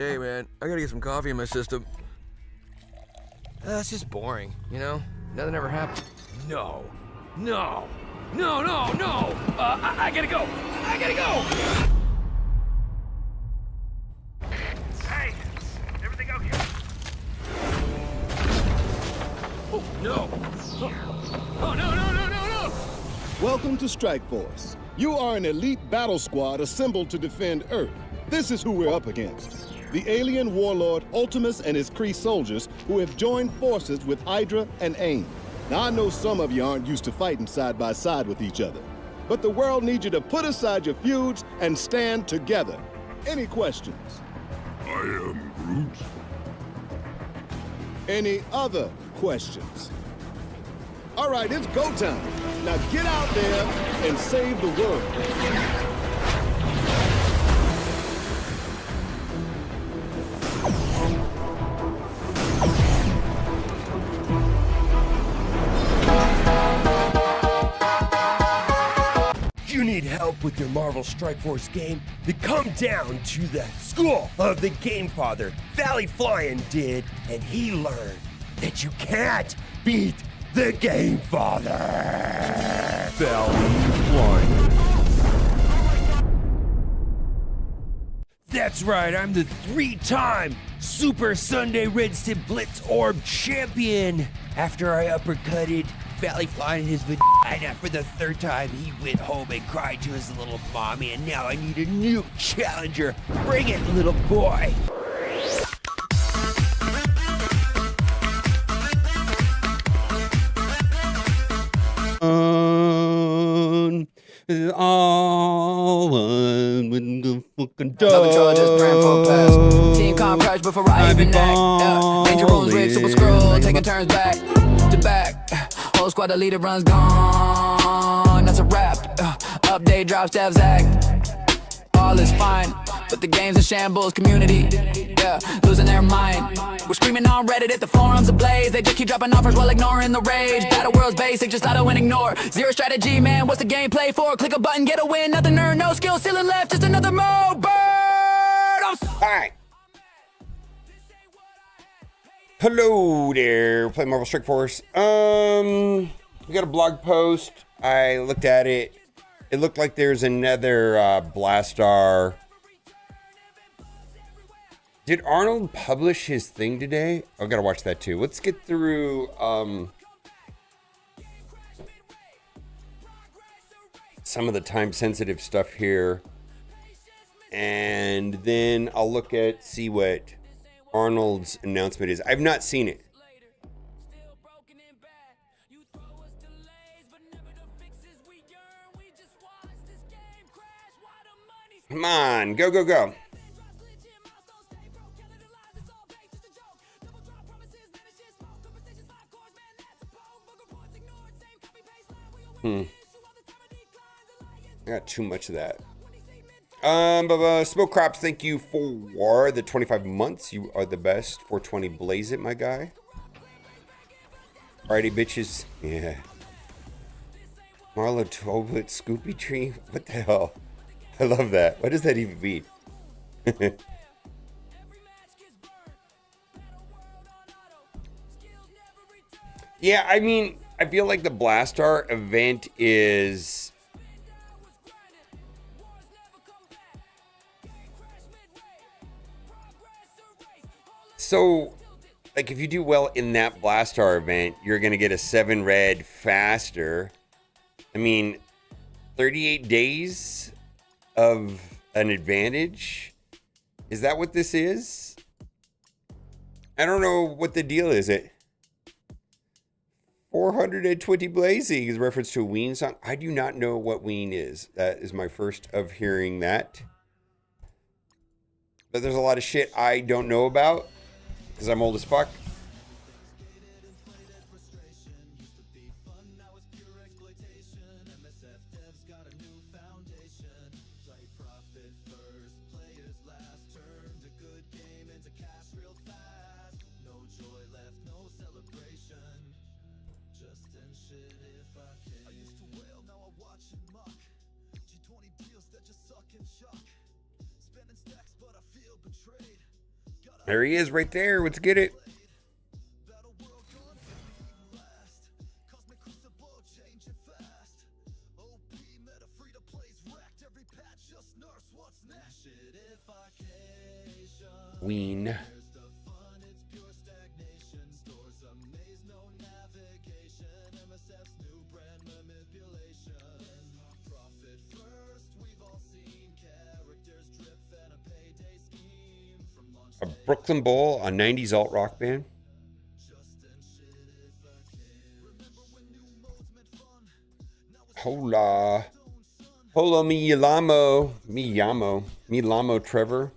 Hey man, I gotta get some coffee in my system. It's just boring, you know? Nothing ever happened. No. No. No, no, no! I gotta go! I gotta go! Hey! Everything okay? Oh, no! Oh, no, no, no, no, no! Welcome to Strike Force. You are an elite battle squad assembled to defend Earth. This is who we're up against. The alien warlord Ultimus and his Kree soldiers who have joined forces with Hydra and AIM. Now, I know some of you aren't used to fighting side by side with each other, but the world needs you to put aside your feuds and stand together. Any questions? I am Groot. Any other questions? All right, it's go time. Now get out there and save the world. You need help with your Marvel Strike Force game? Then come down to the school of the Game Father. Valley Flying did, and he learned that you can't beat the Game Father. Valley Flying. That's right, I'm the 3-time Super Sunday Red Stip Blitz Orb champion. After I uppercutted Valley Flying in his vagina for the 3rd time, he went home and cried to his little mommy, and now I need a new challenger. Bring it, little boy. With the fucking dog. Another Chargers praying for a pass. Team comp crash before I even act. Danger rooms rigged, super scroll, taking turns back to back. Whole squad, the leader runs gone. That's a wrap. Update, drop, steps, act. All is fine, but the game's in shambles. Community, losing their mind. We're screaming on Reddit at the forums ablaze. They just keep dropping offers while ignoring the rage. Battle world's basic, just auto and ignore. Zero strategy, man, what's the gameplay for? Click a button, get a win, nothing earned, no skill, ceiling left, just another mode. Bird! Alright. Hello there, play Marvel Strike Force. We got a blog post. I looked at it. It looked like there's another Blastar. Did Arnold publish his thing today? I gotta watch that too. Let's get through some of the time-sensitive stuff here, and then I'll look at see what Arnold's announcement is. I've not seen it. Come on, go, go, go. I got too much of that. Smoke Crops, thank you for the 25 months. You are the best. 420 blaze it, my guy. Alrighty, bitches. Yeah. Marla Toblet Scoopy Tree. What the hell? I love that. What does that even mean? Yeah, I mean, I feel like the Blastar event is... So, like, if you do well in that Blastar event, you're going to get a 7 red faster. I mean, 38 days of an advantage? Is that what this is? I don't know what the deal is. It 420 blazing is reference to a Ween song. I do not know what Ween is. That is my first of hearing that. But there's a lot of shit I don't know about because I'm old as fuck. Spending stacks, but I feel betrayed. There he is right there. Let's get it. Ween. A Brooklyn Bowl, a 90s alt rock band. Hola. Hola, mi llamo Trevor.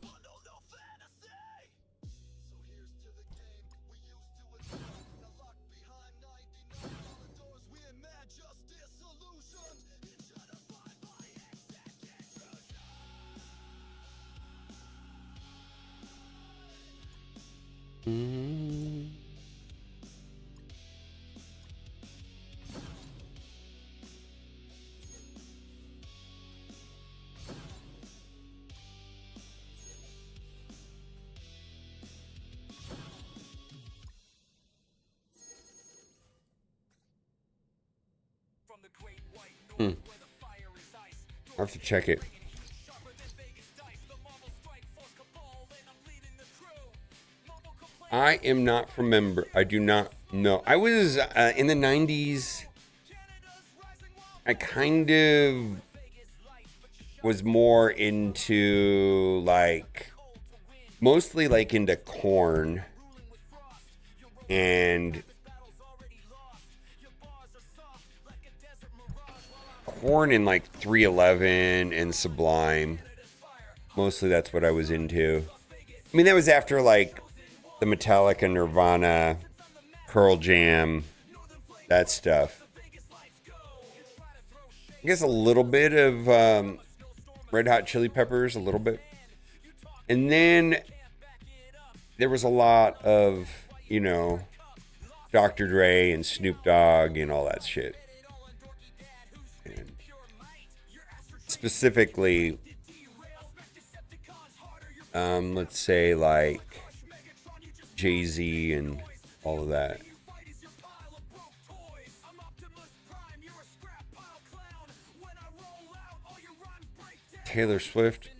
I have to check it. I am not from member. I do not know. I was in the 90s. I kind of was more into like, mostly like into Korn and like 311 and Sublime. Mostly that's what I was into. I mean, that was after like the Metallica, Nirvana, Pearl Jam, that stuff. I guess a little bit of Red Hot Chili Peppers, a little bit. And then there was a lot of, you know, Dr. Dre and Snoop Dogg and all that shit. And specifically, let's say like Jay-Z and all of that. Taylor Swift.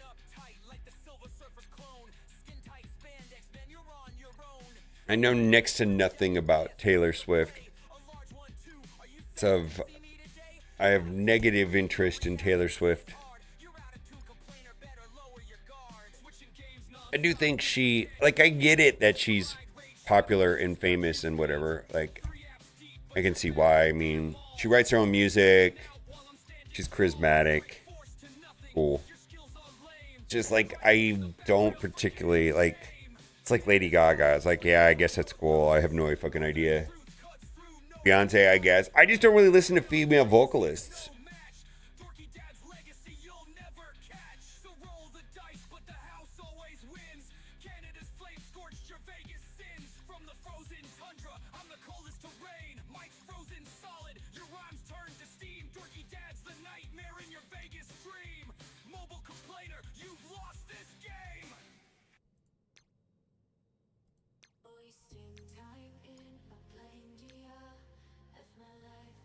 I know next to nothing about Taylor Swift. I have negative interest in Taylor Swift. I do think she, like, I get it that she's popular and famous and whatever. Like, I can see why. I mean, she writes her own music. She's charismatic. Cool. Just like, I don't particularly, like, it's like Lady Gaga. It's like, yeah, I guess that's cool. I have no fucking idea. Beyonce, I guess. I just don't really listen to female vocalists.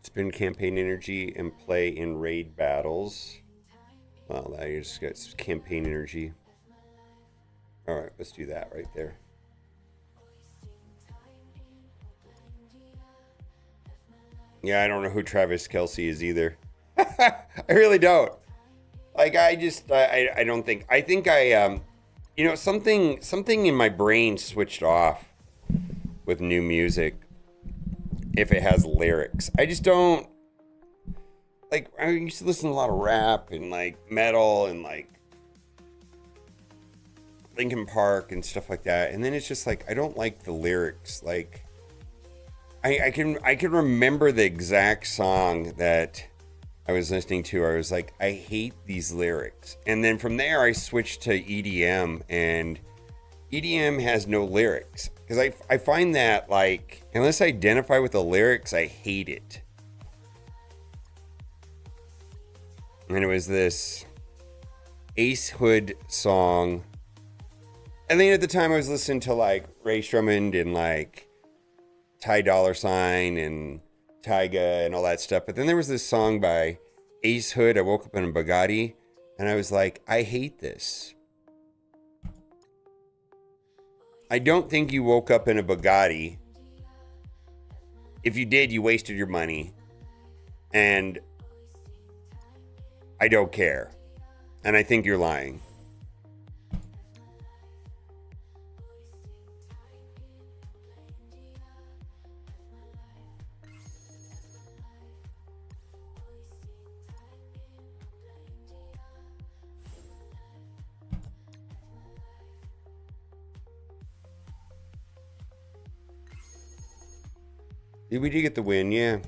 Spend campaign energy and play in raid battles. Well, that you just got campaign energy. All right, let's do that right there. Yeah, I don't know who Travis Kelce is either. I really don't. Like, I don't think. I think you know, something in my brain switched off with new music. If it has lyrics, I just don't like. I used to listen to a lot of rap and like metal and like Linkin Park and stuff like that, and then it's just like I don't like the lyrics. Like I can remember the exact song that I was listening to. I was like, I hate these lyrics, and then from there I switched to EDM, and EDM has no lyrics. Because I find that, like, unless I identify with the lyrics, I hate it. And it was this Ace Hood song And then at the time I was listening to like Ray Drummond and like Ty Dolla $ign and Tyga and all that stuff. But then there was this song by Ace Hood, I Woke Up in a Bugatti, and I was like, I hate this. I don't think you woke up in a Bugatti. If you did, you wasted your money. And I don't care. And I think you're lying. We did get the win, yeah.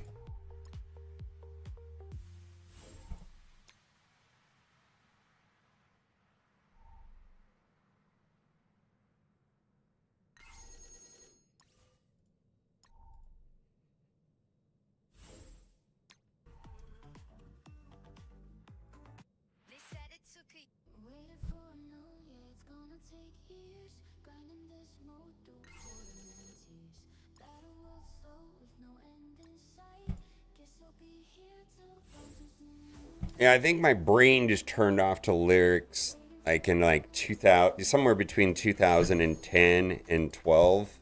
Yeah, I think my brain just turned off to lyrics like in like 2000, somewhere between 2010 and 12.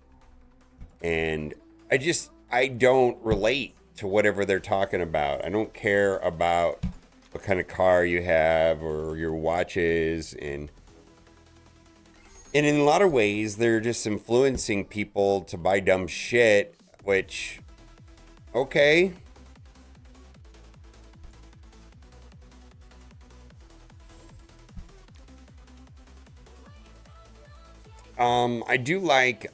And I don't relate to whatever they're talking about. I don't care about what kind of car you have or your watches. And in a lot of ways, they're just influencing people to buy dumb shit, which, okay. I do like,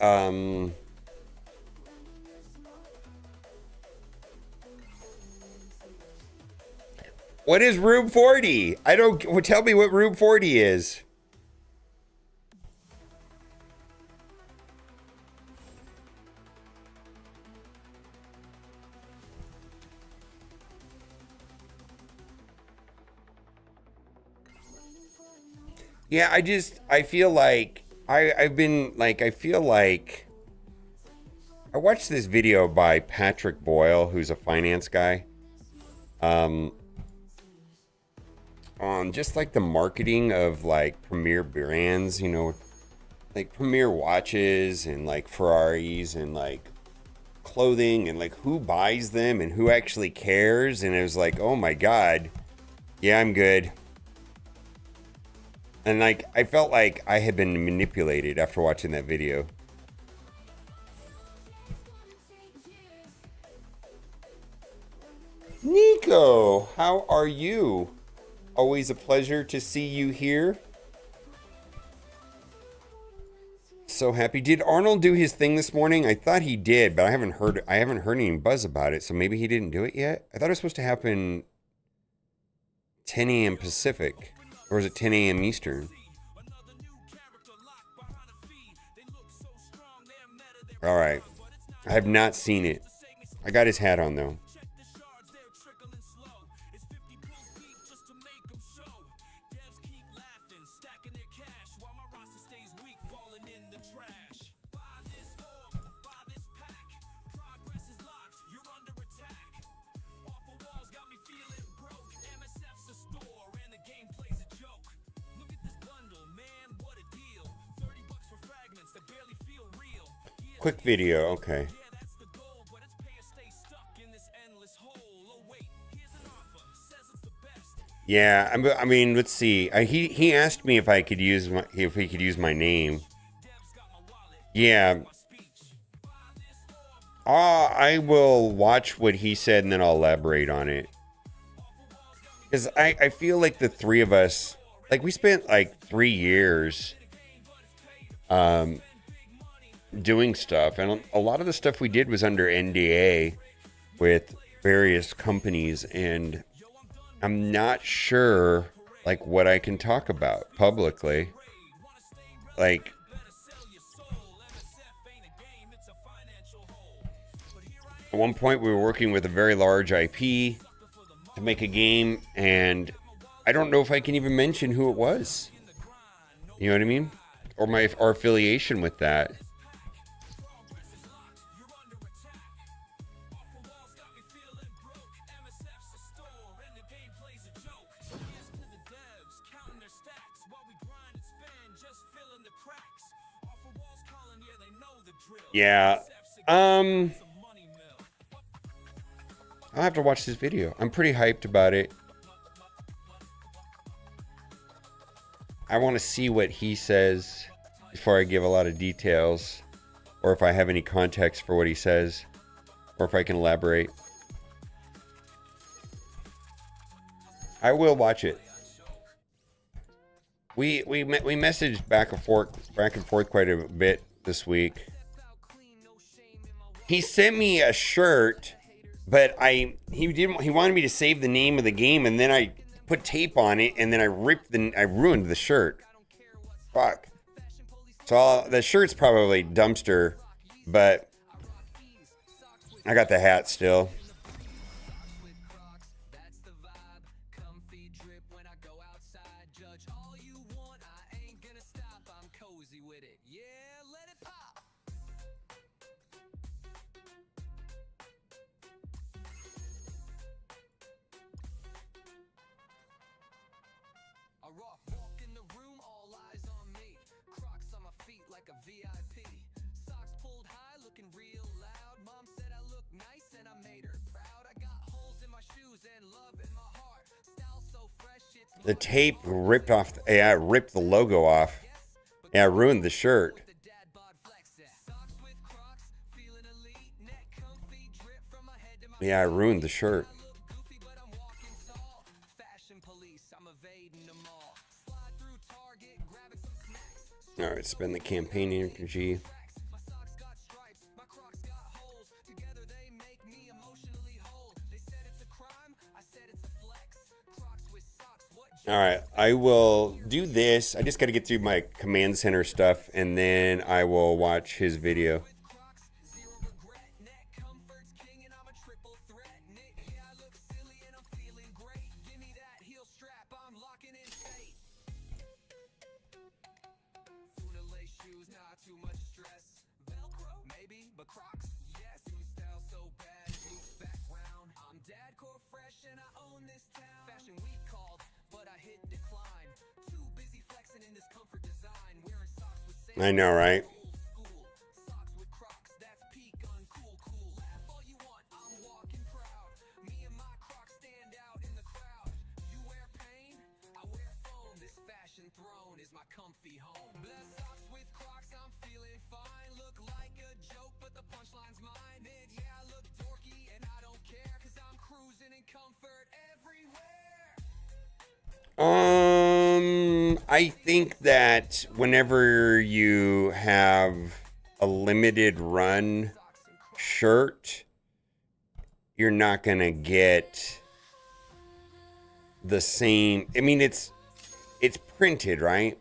what is Rube 40? Tell me what Rube 40 is. Yeah, I feel like, I watched this video by Patrick Boyle, who's a finance guy, on just like the marketing of like premier brands, you know, like premier watches and like Ferraris and like clothing and like who buys them and who actually cares. And it was like, oh my God, yeah, I'm good. And like, I felt like I had been manipulated after watching that video. Nico, how are you? Always a pleasure to see you here. So happy. Did Arnold do his thing this morning? I thought he did, but I haven't heard any buzz about it, so maybe he didn't do it yet. I thought it was supposed to happen 10 a.m. Pacific. Or is it 10 a.m. Eastern? All right. I have not seen it. I got his hat on, though. Quick video, okay. Yeah, I mean, let's see. He asked me if he could use my name. Yeah. I will watch what he said and then I'll elaborate on it. Because I feel like the three of us, like we spent like 3 years doing stuff, and a lot of the stuff we did was under NDA with various companies, and I'm not sure like what I can talk about publicly. Like, at one point we were working with a very large IP to make a game, and I don't know if I can even mention who it was. You know what I mean? or my our affiliation with that. Yeah. I'll have to watch this video. I'm pretty hyped about it. I want to see what he says before I give a lot of details, or if I have any context for what he says, or if I can elaborate. I will watch it. We messaged back and forth quite a bit this week. He sent me a shirt, but he wanted me to save the name of the game, and then I put tape on it, and then I ruined the shirt. Fuck. So the shirt's probably dumpster, but I got the hat still. The tape ripped off. Yeah, I ripped the logo off. Yeah, I ruined the shirt. Yeah, I ruined the shirt. All right, spend the campaign energy. All right, I will do this. I just got to get through my command center stuff, and then I will watch his video. I know, right? I think that whenever you have a limited run shirt, you're not gonna get the same. I mean, it's printed, right?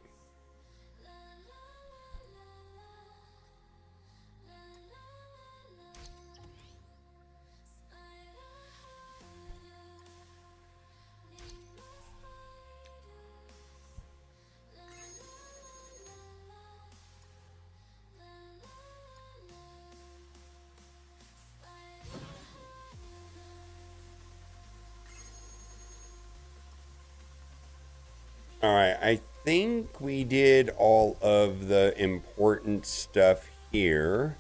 All right, I think we did all of the important stuff here.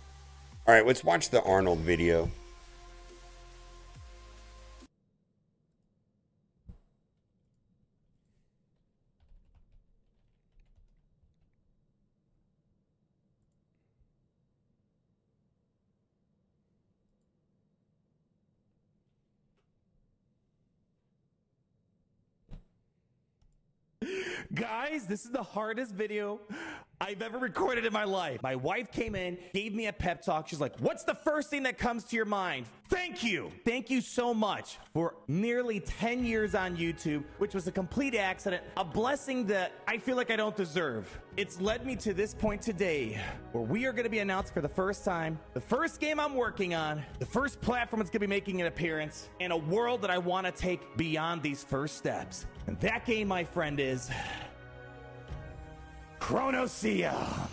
All right, let's watch the Arnold video. Guys, this is the hardest video I've ever recorded in my life. My wife came in, gave me a pep talk. She's like, what's the first thing that comes to your mind? Thank you. Thank you so much for nearly 10 years on YouTube, which was a complete accident, a blessing that I feel like I don't deserve. It's led me to this point today where we are going to be announced for the first time, the first game I'm working on, the first platform that's going to be making an appearance, and a world that I want to take beyond these first steps. And that game, my friend, is Chronoseum.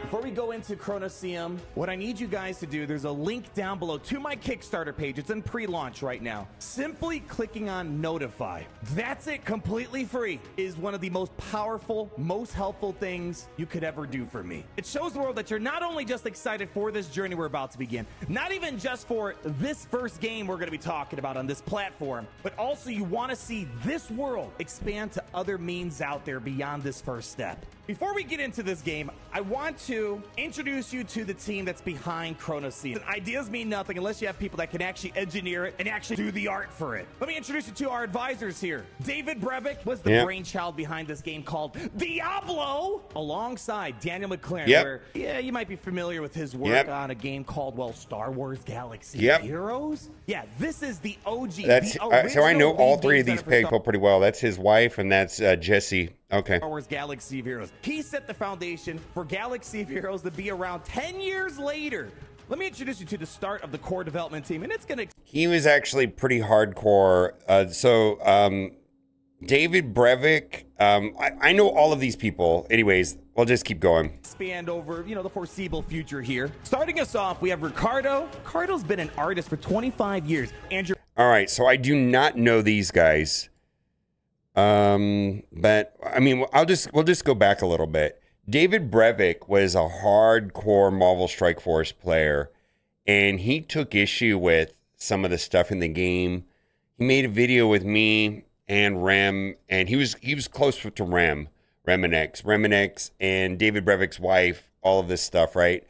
Before we go into Chronoseum, what I need you guys to do, there's a link down below to my Kickstarter page. It's in pre-launch right now. Simply clicking on notify. That's it, completely free. Is one of the most powerful, most helpful things you could ever do for me. It shows the world that you're not only just excited for this journey we're about to begin, not even just for this first game we're going to be talking about on this platform, but also you want to see this world expand to other means out there beyond this first step. Before we get into this game, I want to introduce you to the team that's behind Chronoseum. Ideas mean nothing unless you have people that can actually engineer it and actually do the art for it. Let me introduce you to our advisors here. David Brevik was the brainchild behind this game called Diablo, alongside Daniel McLaren, where, yeah, you might be familiar with his work on a game called, well, Star Wars Galaxy of Heroes. Yeah, this is the OG. That's so I know all three of these people pretty well. That's his wife, and that's Jesse. Okay. Star Wars Galaxy of Heroes. He set the foundation for Galaxy of Heroes to be around 10 years later. Let me introduce you to the start of the core development team, and it's going to... He was actually pretty hardcore. David Brevik, I know all of these people. Anyways, I'll just keep going. Expand over, the foreseeable future here. Starting us off, we have Ricardo. Ricardo's been an artist for 25 years. Andrew... All right, so I do not know these guys. But I mean, we'll just go back a little bit. David Brevik was a hardcore Marvel Strike Force player, and he took issue with some of the stuff in the game. He made a video with me and Rem, and he was close to Reminix, and David Brevik's wife, all of this stuff, right?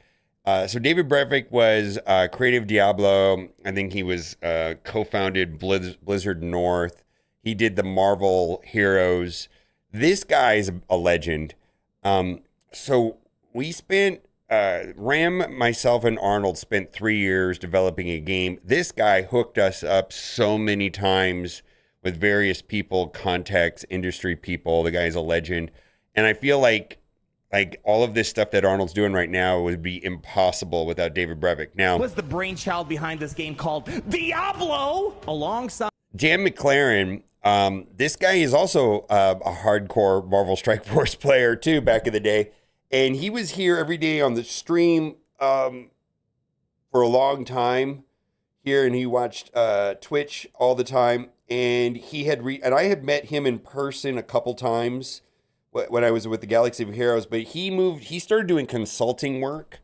So David Brevik was creative Diablo. I think he was co-founded Blizzard North. He did the Marvel Heroes. This guy is a legend. So we spent, Ram, myself, and Arnold spent 3 years developing a game. This guy hooked us up so many times with various people, contacts, industry people. The guy's a legend. And I feel like all of this stuff that Arnold's doing right now would be impossible without David Brevik. Now, was the brainchild behind this game called Diablo, alongside Dan McLaren. This guy is also a hardcore Marvel Strike Force player too, back in the day. And he was here every day on the stream for a long time here, and he watched Twitch all the time. And he had and I had met him in person a couple times when I was with the Galaxy of Heroes, but he started doing consulting work.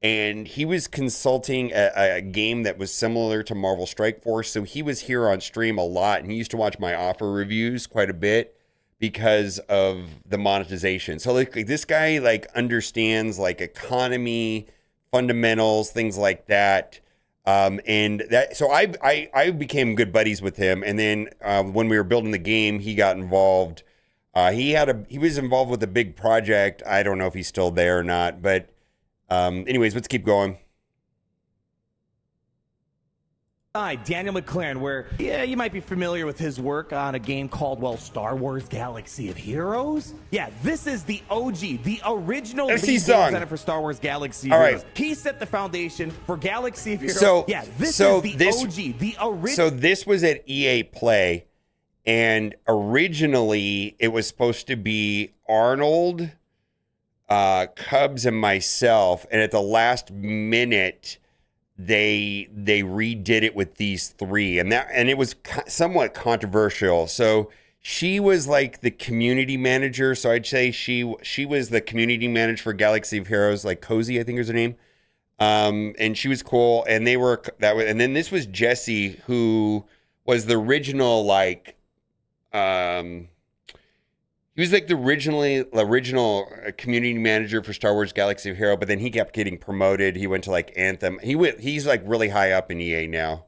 And he was consulting a game that was similar to Marvel Strike Force. So he was here on stream a lot, and he used to watch my offer reviews quite a bit because of the monetization. So like this guy understands economy, fundamentals, things like that. So I became good buddies with him. And then when we were building the game, he got involved. He was involved with a big project. I don't know if he's still there or not, but anyways, let's keep going. Daniel McLaren, where, yeah, you might be familiar with his work on a game called, well, Star Wars Galaxy of Heroes. Yeah, this is the OG, the original lead game designer for Star Wars Galaxy of Heroes. He set the foundation for Galaxy of Heroes. So, yeah, this is the OG, the original. So this was at EA Play, and originally it was supposed to be Arnold, Cubs, and myself, and at the last minute they redid it with these three, and it was somewhat controversial. So she was like the community manager, so I'd say she was the community manager for Galaxy of Heroes, like Cozy, I think is her name. And she was cool, and and then this was Jesse, who was the original he was like the original community manager for Star Wars Galaxy of Heroes, but then he kept getting promoted. He went to Anthem. He's really high up in EA now.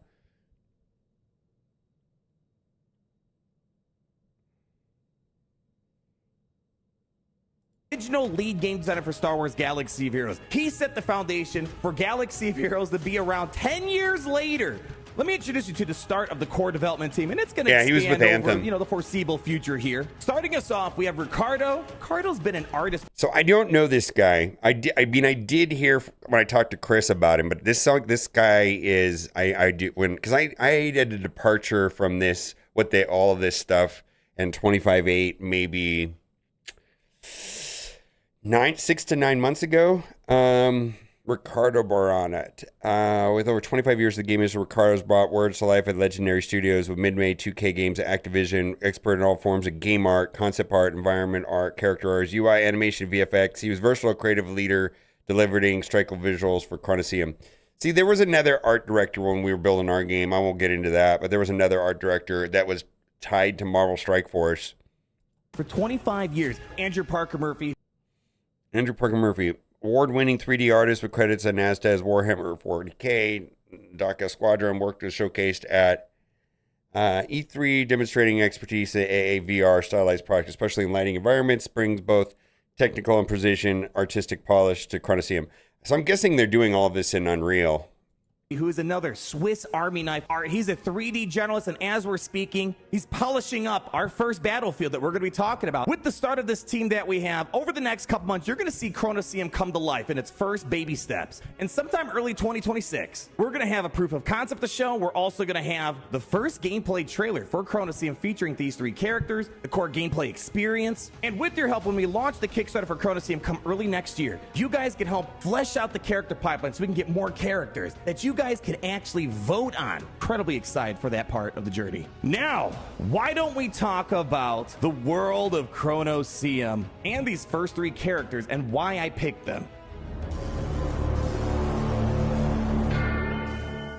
Original lead game designer for Star Wars Galaxy of Heroes. He set the foundation for Galaxy of Heroes to be around 10 years later. Let me introduce you to the start of the core development team, and it's going to expand he was with over, Anthem. the foreseeable future here. Starting us off, we have Ricardo. Ricardo's been an artist. So I don't know this guy. I did hear when I talked to Chris about him, but this guy is, because I had a departure from all of this stuff, and 25.8 maybe 6 to 9 months ago. Ricardo Baronat. With over 25 years of the game, Ricardo's brought words to life at legendary studios with mid-made 2K games at Activision, expert in all forms of game art, concept art, environment art, character arts, UI, animation, VFX. He was versatile creative leader, delivering striking visuals for Chronoseum. See, there was another art director when we were building our game. I won't get into that, but there was another art director that was tied to Marvel Strike Force. For 25 years, Andrew Parker Murphy, award-winning 3D artist with credits on NASDAQ's Warhammer 40K, DACA Squadron, worked as showcased at E3, demonstrating expertise in AAVR stylized product, especially in lighting environments, brings both technical and precision artistic polish to Chronoseum. So I'm guessing they're doing all of this in Unreal. who is another Swiss Army knife art. He's a 3D generalist, and as we're speaking, he's polishing up our first battlefield that we're going to be talking about. With the start of this team that we have, over the next couple months, you're going to see Chronoseum come to life in its first baby steps. And sometime early 2026, we're going to have a proof of concept to show. We're also going to have the first gameplay trailer for Chronoseum featuring these three characters, the core gameplay experience. And with your help, when we launch the Kickstarter for Chronoseum come early next year, you guys can help flesh out the character pipeline so we can get more characters that you guys can actually vote on. Incredibly excited for that part of the journey. Now, why don't we talk about the world of Chronoseum and these first three characters and why I picked them?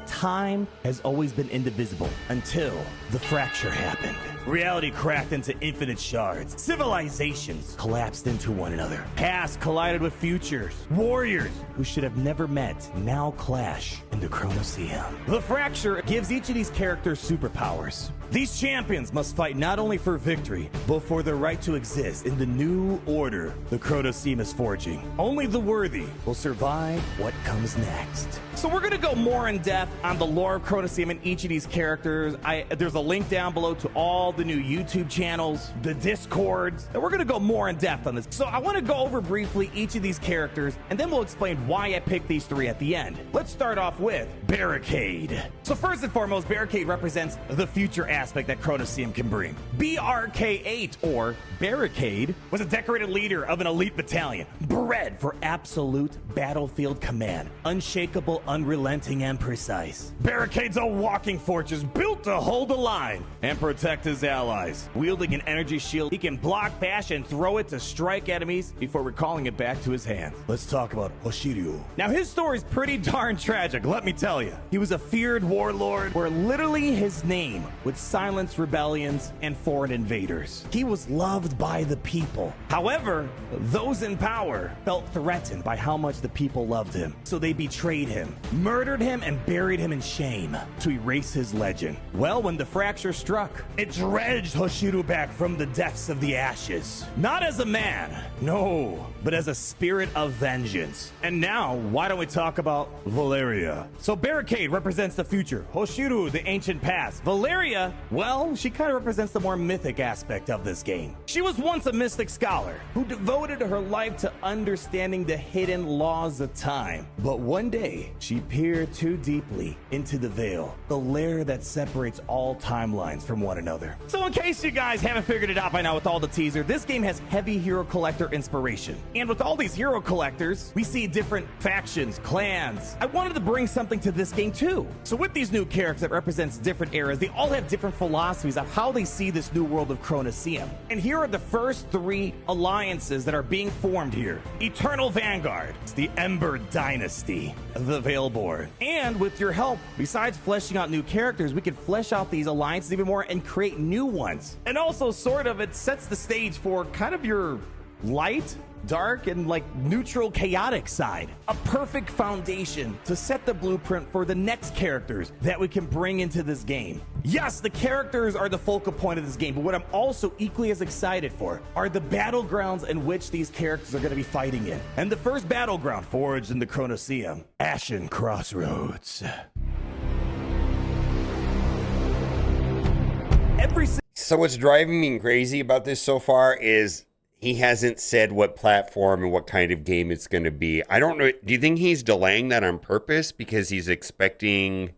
Time has always been indivisible until the fracture happened. Reality cracked into infinite shards. Civilizations collapsed into one another. Past collided with futures. Warriors who should have never met now clash in the Chronoseum. The fracture gives each of these characters superpowers. These champions must fight not only for victory, but for the right to exist in the new order the Chronoseum is forging. Only the worthy will survive what comes next. So we're going to go more in depth on the lore of Chronoseum and each of these characters. There's a link down below to all the new YouTube channels, the Discords, and we're going to go more in depth on this. So I want to go over briefly each of these characters, and then we'll explain why I picked these three at the end. Let's start off with Barricade. So first and foremost, Barricade represents the future aspect that Chronoseum can bring. BRK-8, or Barricade, was a decorated leader of an elite battalion, bred for absolute battlefield command, unshakable, unrelenting, and precise. Barricade's a walking fortress built to hold the line and protect his allies. Wielding an energy shield, he can block, bash, and throw it to strike enemies before recalling it back to his hands. Let's talk about Hoshiryu. Now, his story's pretty darn tragic, let me tell you. He was a feared warlord where literally his name would silence rebellions and foreign invaders. He was loved by the people. However, those in power felt threatened by how much the people loved him. So they betrayed him, murdered him, and buried him in shame to erase his legend. Well, when the fracture struck, it dredged Hoshiryu back from the depths of the ashes. Not as a man, no, but as a spirit of vengeance. And now, why don't we talk about Valeria? So Barricade represents the future, Hoshiryu the ancient past. Valeria, well, she kind of represents the more mythic aspect of this game. She was once a mystic scholar who devoted her life to understanding the hidden laws of time. But one day, she peered too deeply into the veil, the layer that separates all timelines from one another. So in case you guys haven't figured it out by now with all the teaser, this game has heavy hero collector inspiration. And with all these hero collectors, we see different factions, clans. I wanted to bring something to this game too. So with these new characters that represents different eras, they all have different philosophies of how they see this new world of Chronoseum. And here are the first three alliances that are being formed here. Eternal Vanguard, it's the Ember Dynasty, the Veilborn. And with your help, besides fleshing out new characters, we can flesh out these alliances even more and create new ones. And also sort of it sets the stage for kind of your light, dark, and like neutral, chaotic side. A perfect foundation to set the blueprint for the next characters that we can bring into this game. Yes, the characters are the focal point of this game, but what I'm also equally as excited for are the battlegrounds in which these characters are going to be fighting in. And the first battleground forged in the Chronoseum, Ashen Crossroads. So what's driving me crazy about this so far is he hasn't said what platform and what kind of game it's going to be. I don't know. Do you think he's delaying that on purpose because he's expecting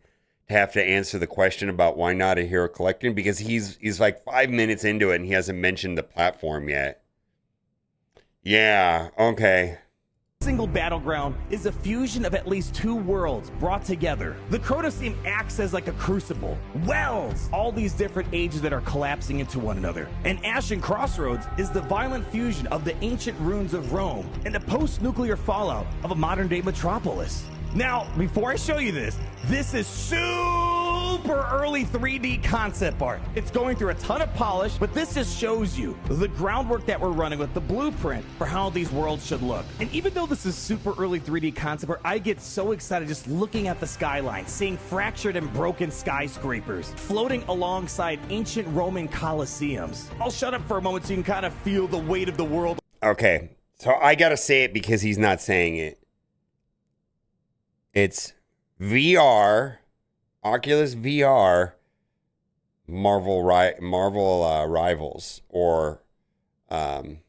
to have to answer the question about why not a hero collecting, because he's like 5 minutes into it and he hasn't mentioned the platform yet. Yeah, okay. Single battleground is a fusion of at least two worlds brought together. The Chronoseum acts as like a crucible, wells all these different ages that are collapsing into one another. And Ashen Crossroads is the violent fusion of the ancient ruins of Rome and the post-nuclear fallout of a modern-day metropolis. Now, before I show you this is super early 3D concept art. It's going through a ton of polish, but this just shows you the groundwork that we're running with, the blueprint for how these worlds should look. And even though this is super early 3D concept art, I get so excited just looking at the skyline, seeing fractured and broken skyscrapers floating alongside ancient Roman colosseums. I'll shut up for a moment so you can kind of feel the weight of the world. Okay, so I gotta say it because he's not saying it. It's VR, Oculus VR, Marvel Rivals, or fucking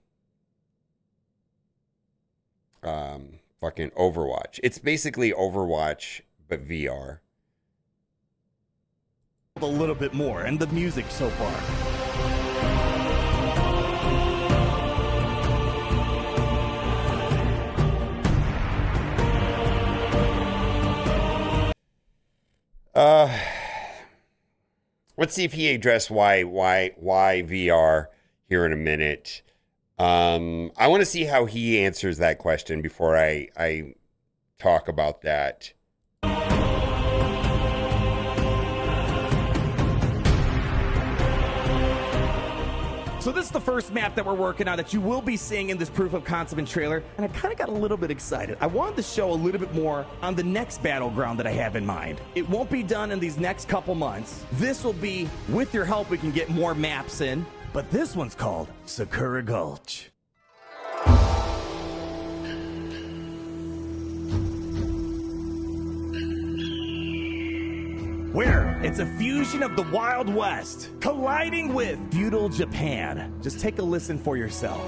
Overwatch. It's basically Overwatch, but VR. A little bit more, and the music so far. Let's see if he addressed why VR here in a minute. I want to see how he answers that question before I talk about that. So this is the first map that we're working on that you will be seeing in this proof of concept and trailer, and I kind of got a little bit excited. I wanted to show a little bit more on the next battleground that I have in mind. It won't be done in these next couple months. This will be, with your help, we can get more maps in, but this one's called Sakura Gulch. Where it's a fusion of the Wild West colliding with feudal Japan. Just take a listen for yourself.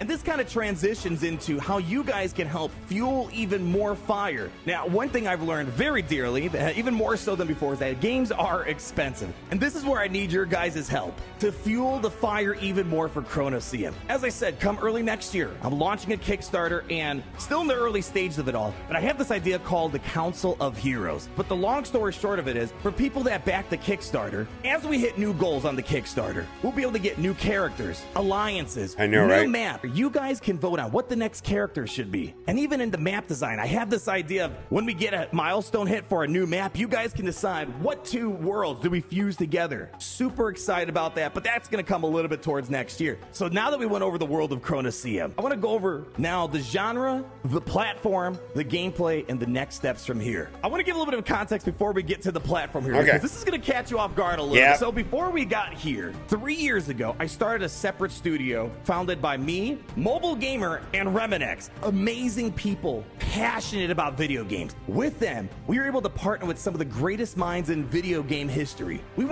And this kind of transitions into how you guys can help fuel even more fire. Now, one thing I've learned very dearly, even more so than before, is that games are expensive. And this is where I need your guys' help to fuel the fire even more for Chronoseum. As I said, come early next year, I'm launching a Kickstarter and still in the early stages of it all, but I have this idea called the Council of Heroes. But the long story short of it is, for people that back the Kickstarter, as we hit new goals on the Kickstarter, we'll be able to get new characters, alliances, new map. You guys can vote on what the next character should be. And even in the map design, I have this idea of when we get a milestone hit for a new map, you guys can decide what two worlds do we fuse together. Super excited about that, but that's going to come a little bit towards next year. So now that we went over the world of Chronoseum, I want to go over now the genre, the platform, the gameplay, and the next steps from here. I want to give a little bit of context before we get to the platform here, because this is going to catch you off guard a little bit. So before we got here, 3 years ago, I started a separate studio founded by me, Mobile Gamer, and Reminex. Amazing people, passionate about video games. With them, we were able to partner with some of the greatest minds in video game history. We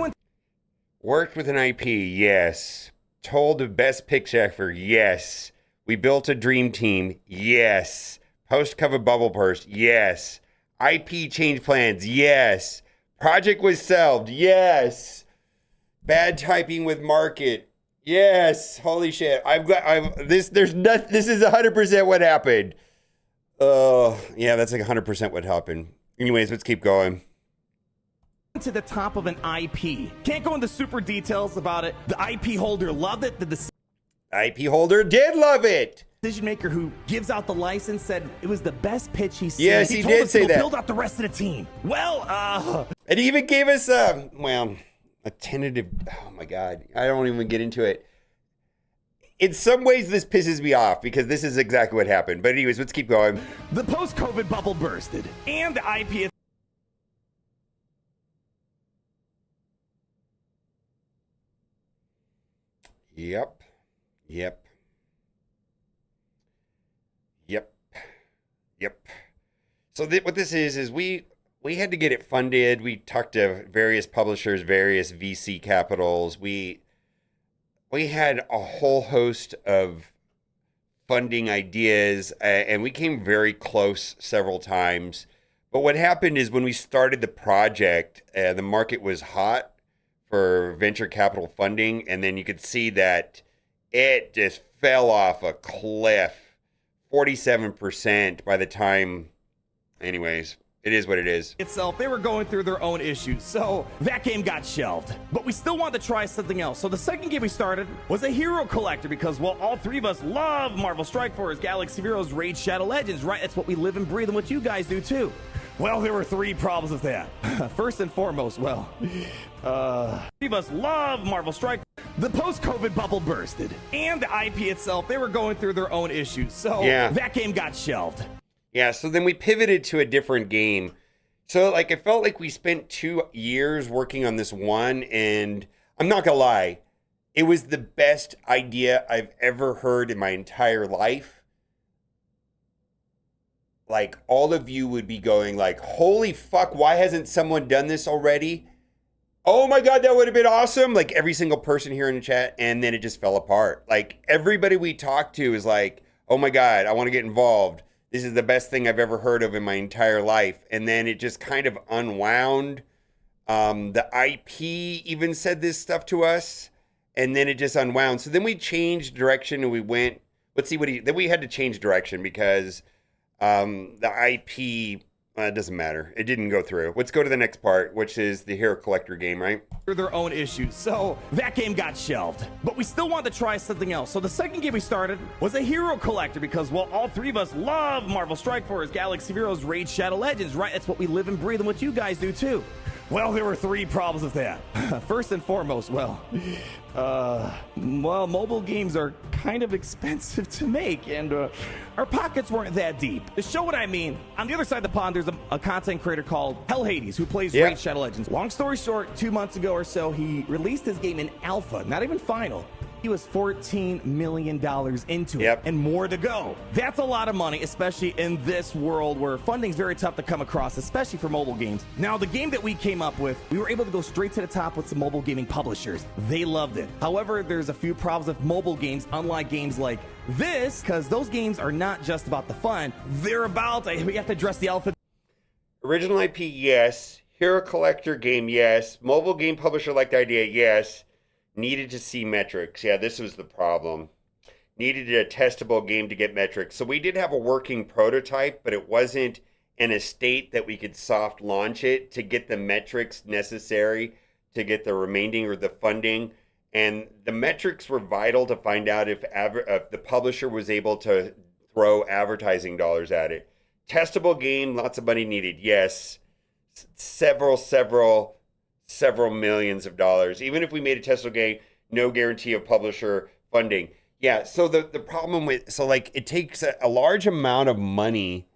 Worked with an IP, yes. Told the best pitch effort, yes. We built a dream team, yes. Post-cover bubble burst, yes. IP change plans, yes. Project was shelved, yes. Bad typing with market, yes. Holy shit! This is 100% what happened. Yeah, that's like 100% what happened. Anyways, let's keep going. To the top of an IP. Can't go into super details about it. The IP holder loved it. The IP holder did love it. Decision maker who gives out the license said it was the best pitch he's seen. Yes, he did say that. Build out the rest of the team. Well, and he even gave us a tentative. Oh my god, I don't even get into it. In some ways, this pisses me off because this is exactly what happened. But anyways, let's keep going. The post-COVID bubble bursted, and the IP is. Yep. So what this is we we had to get it funded. We talked to various publishers, various VC capitals. We had a whole host of funding ideas, and we came very close several times. But what happened is when we started the project, the market was hot for venture capital funding, and then you could see that it just fell off a cliff, 47% by the time, anyways. It is what it is. Itself, they were going through their own issues, so that game got shelved. But we still wanted to try something else. So the second game we started was a hero collector because, well, all three of us love Marvel Strike Force, Galaxy of Heroes, Raid Shadow Legends, right? That's what we live and breathe and what you guys do too. Well, there were three problems with that. First and foremost, three of us love Marvel Strike. The post-COVID bubble bursted, and the IP itself, they were going through their own issues, so that game got shelved. Yeah, so then we pivoted to a different game. So, like, I felt like we spent 2 years working on this one, and I'm not gonna lie, it was the best idea I've ever heard in my entire life. Like, all of you would be going like, holy fuck, why hasn't someone done this already? Oh my God, that would have been awesome. Like, every single person here in the chat, and then it just fell apart. Like, everybody we talked to is like, oh my God, I want to get involved. This is the best thing I've ever heard of in my entire life. And then it just kind of unwound. The IP even said this stuff to us, and then it just unwound. So then we changed direction and we went, then we had to change direction because the IP, it doesn't matter. It didn't go through. Let's go to the next part, which is the hero collector game, right? Their own issues, so that game got shelved. But we still wanted to try something else. So the second game we started was a hero collector because, well, all three of us love Marvel Strike Force, Galaxy of Heroes, Raid Shadow Legends, right? That's what we live and breathe and what you guys do too. Well, there were three problems with that. First and foremost, mobile games are kind of expensive to make, and our pockets weren't that deep. To show what I mean, on the other side of the pond, there's a content creator called Hell Hades who plays Raid Shadow Legends. Long story short, 2 months ago or so, he released his game in alpha, not even final. He was $14 million into it, and more to go. That's a lot of money, especially in this world where funding's very tough to come across, especially for mobile games. Now, the game that we came up with, we were able to go straight to the top with some mobile gaming publishers. They loved it. However, there's a few problems with mobile games, unlike games like this, because those games are not just about the fun. They're about, we have to address the elephant. Original IP, yes. Hero collector game, yes. Mobile game publisher liked the idea, yes. Needed to see metrics. Yeah, this was the problem. Needed a testable game to get metrics. So we did have a working prototype, but it wasn't in a state that we could soft launch it to get the metrics necessary to get the remaining or the funding. And the metrics were vital to find out if the publisher was able to throw advertising dollars at it. Testable game, lots of money needed. Yes. Several millions of dollars. Even if we made a testable game, no guarantee of publisher funding. Yeah, so the problem with, so like it takes a large amount of money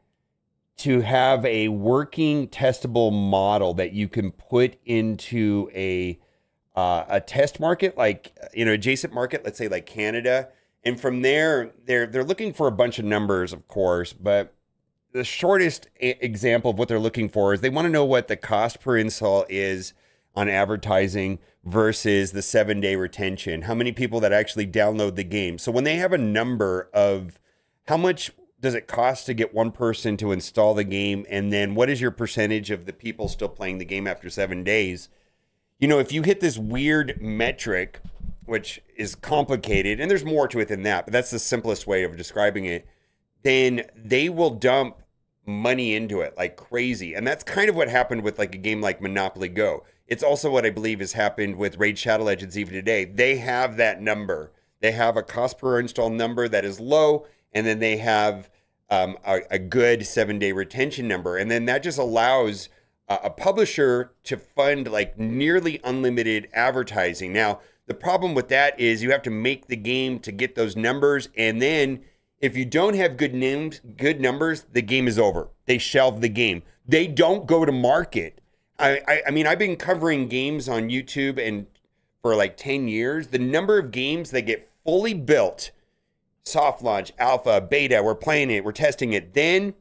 to have a working testable model that you can put into a test market, like, adjacent market, let's say like Canada. And from there, they're looking for a bunch of numbers, of course, but the shortest example of what they're looking for is they want to know what the cost per install is on advertising versus the 7-day retention. How many people that actually download the game. So when they have a number of how much does it cost to get one person to install the game, and then what is your percentage of the people still playing the game after 7 days? If you hit this weird metric, which is complicated, and there's more to it than that, but that's the simplest way of describing it, then they will dump money into it like crazy. And that's kind of what happened with like a game like Monopoly Go. It's also what I believe has happened with Raid Shadow Legends even today. They have that number. They have a cost per install number that is low, and then they have a good 7-day retention number. And then that just allows a publisher to fund like nearly unlimited advertising. Now, the problem with that is you have to make the game to get those numbers, and then if you don't have good numbers, the game is over. They shelve the game. They don't go to market. I mean, I've been covering games on YouTube and for like 10 years. The number of games that get fully built, soft launch, alpha, beta, we're playing it, we're testing it. Then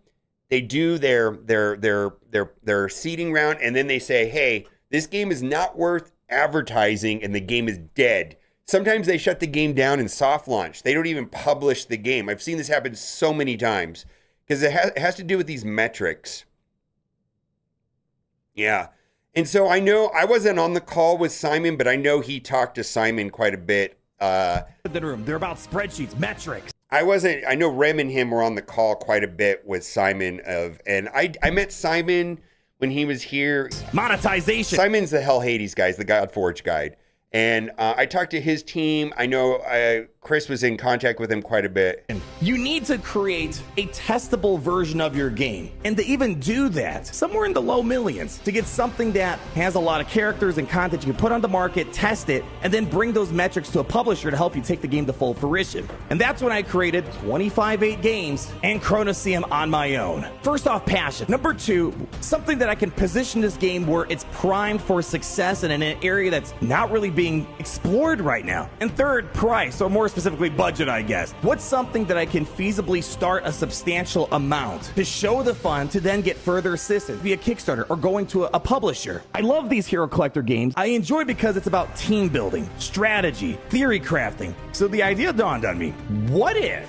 they do their seeding round, and then they say, hey, this game is not worth advertising and the game is dead. Sometimes they shut the game down in soft launch. They don't even publish the game. I've seen this happen so many times because it has to do with these metrics. Yeah. And so I know I wasn't on the call with Simon, but I know he talked to Simon quite a bit. The room. They're about spreadsheets, metrics. I know Rem and him were on the call quite a bit with Simon and I met Simon when he was here. Monetization. Simon's the Hell Hades guys, the Godforge guide. And I talked to his team. I know Chris was in contact with him quite a bit. You need to create a testable version of your game. And to even do that, somewhere in the low millions, to get something that has a lot of characters and content you can put on the market, test it, and then bring those metrics to a publisher to help you take the game to full fruition. And that's when I created 25-8 games and Chronoseum on my own. First off, passion. Number two, something that I can position this game where it's primed for success and in an area that's not really being explored right now. And third, price, or more specifically budget, I guess. What's something that I can feasibly start a substantial amount to show the fun to then get further assistance via Kickstarter or going to a publisher? I love these hero collector games. I enjoy because it's about team building, strategy, theory crafting. So the idea dawned on me. What if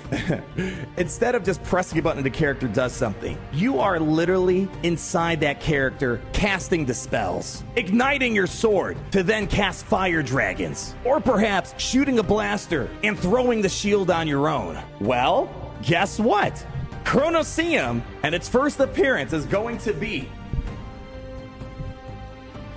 instead of just pressing a button and the character does something, you are literally inside that character casting the spells, igniting your sword to then cast fire dragons, or perhaps shooting a blaster and throwing the shield on your own? Well, guess what? Chronoseum and its first appearance is going to be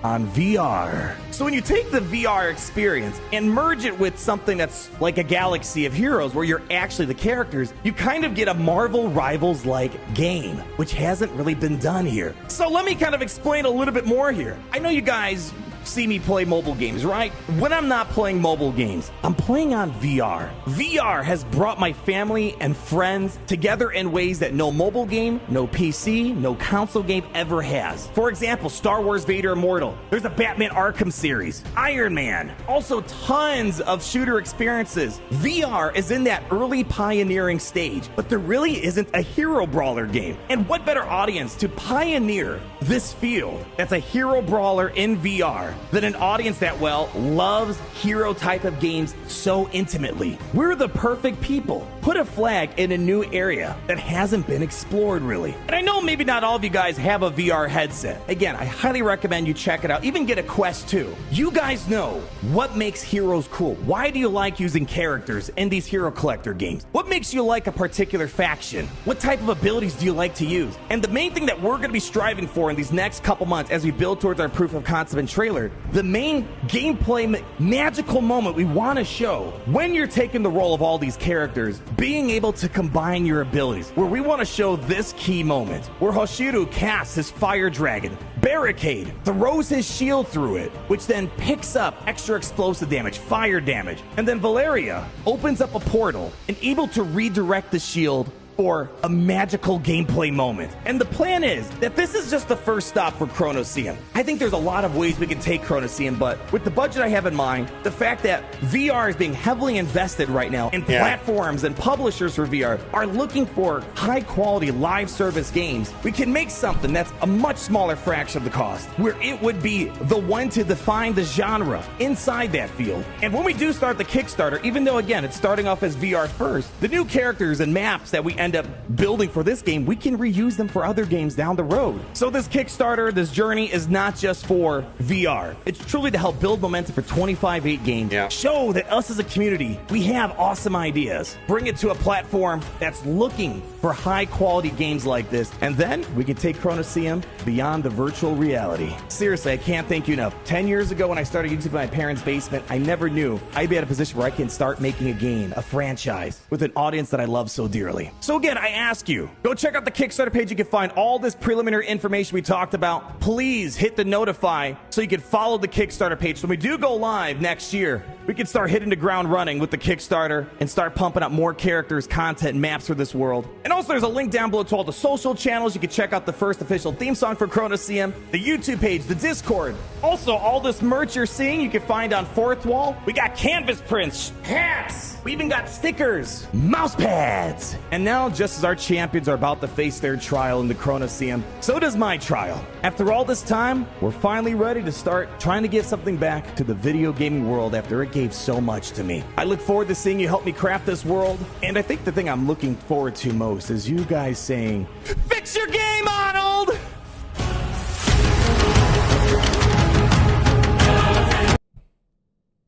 on VR. So when you take the VR experience and merge it with something that's like a galaxy of heroes where you're actually the characters, you kind of get a Marvel Rivals-like game, which hasn't really been done here. So let me kind of explain a little bit more here. I know you guys see me play mobile games, right? When I'm not playing mobile games, I'm playing on VR. VR has brought my family and friends together in ways that no mobile game, no PC, no console game ever has. For example, Star Wars Vader Immortal. There's a Batman Arkham series, Iron Man, also tons of shooter experiences. VR is in that early pioneering stage, but there really isn't a hero brawler game. And what better audience to pioneer this field that's a hero brawler in VR than an audience that, well, loves hero type of games so intimately. We're the perfect people. Put a flag in a new area that hasn't been explored really. And I know maybe not all of you guys have a VR headset. Again, I highly recommend you check it out. Even get a Quest 2. You guys know what makes heroes cool. Why do you like using characters in these hero collector games? What makes you like a particular faction? What type of abilities do you like to use? And the main thing that we're going to be striving for in these next couple months as we build towards our proof of concept and trailer, the main gameplay magical moment we want to show when you're taking the role of all these characters, being able to combine your abilities, where we want to show this key moment where Hoshiru casts his fire dragon, Barricade throws his shield through it, which then picks up extra explosive damage, fire damage, and then Valeria opens up a portal and able to redirect the shield for a magical gameplay moment. And the plan is that this is just the first stop for Chronoseum. I think there's a lot of ways we can take Chronoseum, but with the budget I have in mind, the fact that VR is being heavily invested right now, and platforms and publishers for VR are looking for high quality live service games, we can make something that's a much smaller fraction of the cost, where it would be the one to define the genre inside that field. And when we do start the Kickstarter, even though again it's starting off as VR first, the new characters and maps that we end up building for this game, we can reuse them for other games down the road. So this Kickstarter, this journey is not just for VR. It's truly to help build momentum for 25-8 games. Show that us as a community, we have awesome ideas. Bring it to a platform that's looking for high quality games like this. And then we can take Chronoseum beyond the virtual reality. Seriously, I can't thank you enough. 10 years ago when I started YouTube in my parents' basement, I never knew I'd be at a position where I can start making a game, a franchise, with an audience that I love so dearly. So again, I ask you, go check out the Kickstarter page. You can find all this preliminary information we talked about. Please hit the notify so you can follow the Kickstarter page. So when we do go live next year, we can start hitting the ground running with the Kickstarter and start pumping up more characters, content, maps for this world. And also, there's a link down below to all the social channels. You can check out the first official theme song for Chronoseum, the YouTube page, the Discord. Also, all this merch you're seeing you can find on Fourth Wall. We got canvas prints, hats, we even got stickers, mouse pads. And now, just as our champions are about to face their trial in the Chronoseum, so does my trial. After all this time, we're finally ready to start trying to give something back to the video gaming world after it gave so much to me. I look forward to seeing you help me craft this world, and I think the thing I'm looking forward to most is you guys saying, "Fix your game, Arnold!"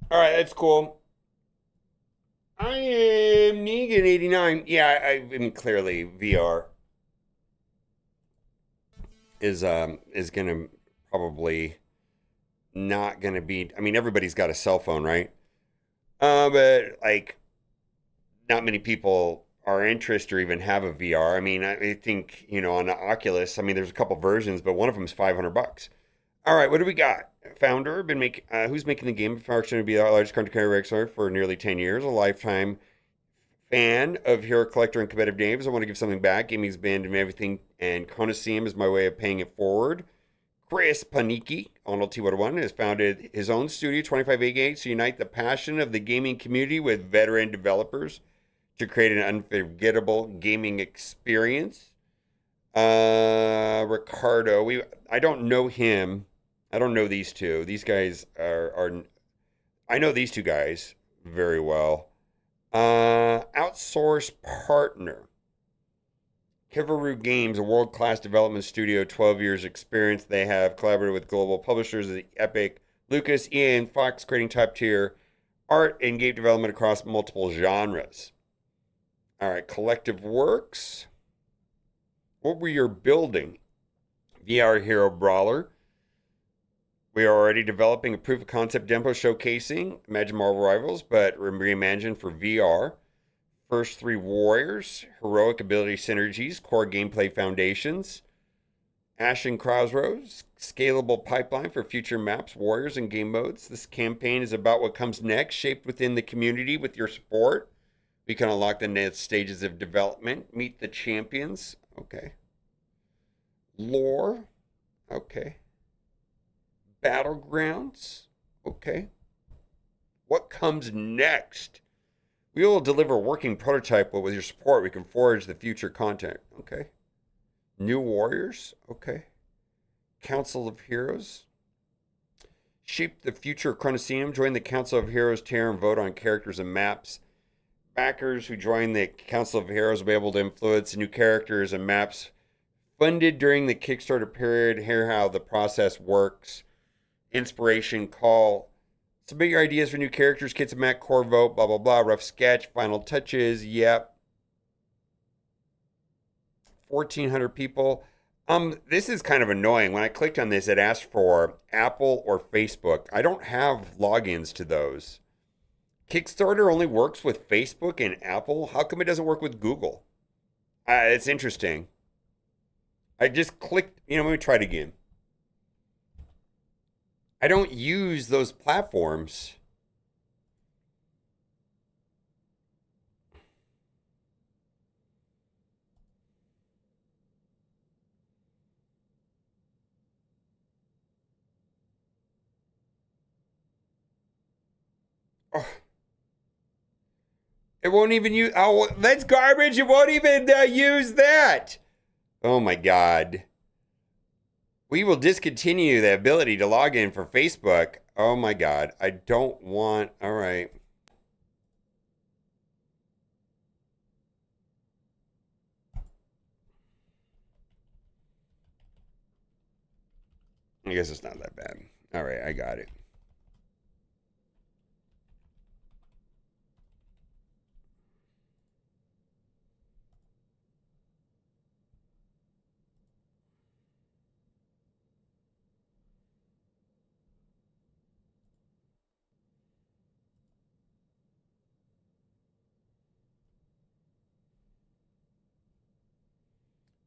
All right, that's cool. I am Negan89. Yeah, I mean, clearly VR is gonna probably not gonna be. I mean, everybody's got a cell phone, right? But like, not many people are interested or even have a VR. I mean, I think, you know, on the Oculus, I mean, there's a couple versions, but one of them is $500. All right, what do we got? Founder, who's making the game? Function to be the largest content creator for nearly 10 years, a lifetime fan of Hero Collector and competitive games. I want to give something back. Gaming's been and everything, and Chronoseum is my way of paying it forward. Chris Panicki, Arnold T101, has founded his own studio, 2588, to unite the passion of the gaming community with veteran developers to create an unforgettable gaming experience. Ricardo, I don't know him. I don't know these two. These guys are I know these two guys very well. Outsource partner. Kivaru Games, a world-class development studio, 12 years experience. They have collaborated with global publishers, the Epic, Lucas, EA, and Fox, creating top-tier art and game development across multiple genres. All right, Collective Works. What were you building? VR Hero Brawler. We are already developing a proof of concept demo showcasing Imagine Marvel Rivals, but reimagined for VR. First 3 Warriors, heroic ability synergies, core gameplay foundations. Ashen Crossroads, scalable pipeline for future maps, warriors, and game modes. This campaign is about what comes next, shaped within the community with your support. We can unlock the next stages of development. Meet the champions. Okay. Lore. Okay. Battlegrounds. Okay. What comes next? We will deliver a working prototype, but with your support, we can forge the future content. Okay. New Warriors. Okay. Council of Heroes. Shape the future of Chronoseum. Join the Council of Heroes tier and vote on characters and maps. Backers who join the Council of Heroes will be able to influence new characters and maps funded during the Kickstarter period. Hear how the process works. Inspiration call. Submit your ideas for new characters, kits and map, core vote, blah, blah, blah. Rough sketch, final touches. Yep. 1,400 people. This is kind of annoying. When I clicked on this, it asked for Apple or Facebook. I don't have logins to those. Kickstarter only works with Facebook and Apple. How come it doesn't work with Google? It's interesting. I just clicked, let me try it again. I don't use those platforms. Oh. It won't even use, that's garbage. It won't even use that. Oh my God. We will discontinue the ability to log in for Facebook. Oh my God. I don't want, all right. I guess it's not that bad. All right, I got it.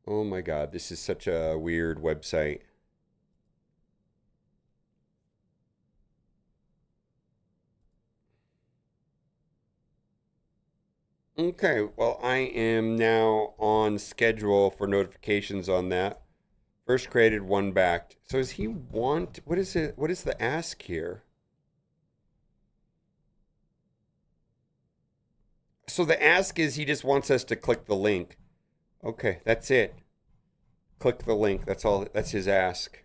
Oh my God, this is such a weird website. Okay, well, I am now on schedule for notifications on that. First created, one backed. So does he want, what is it? What is the ask here? So the ask is he just wants us to click the link. Okay, that's it. Click the link. That's all. That's his ask.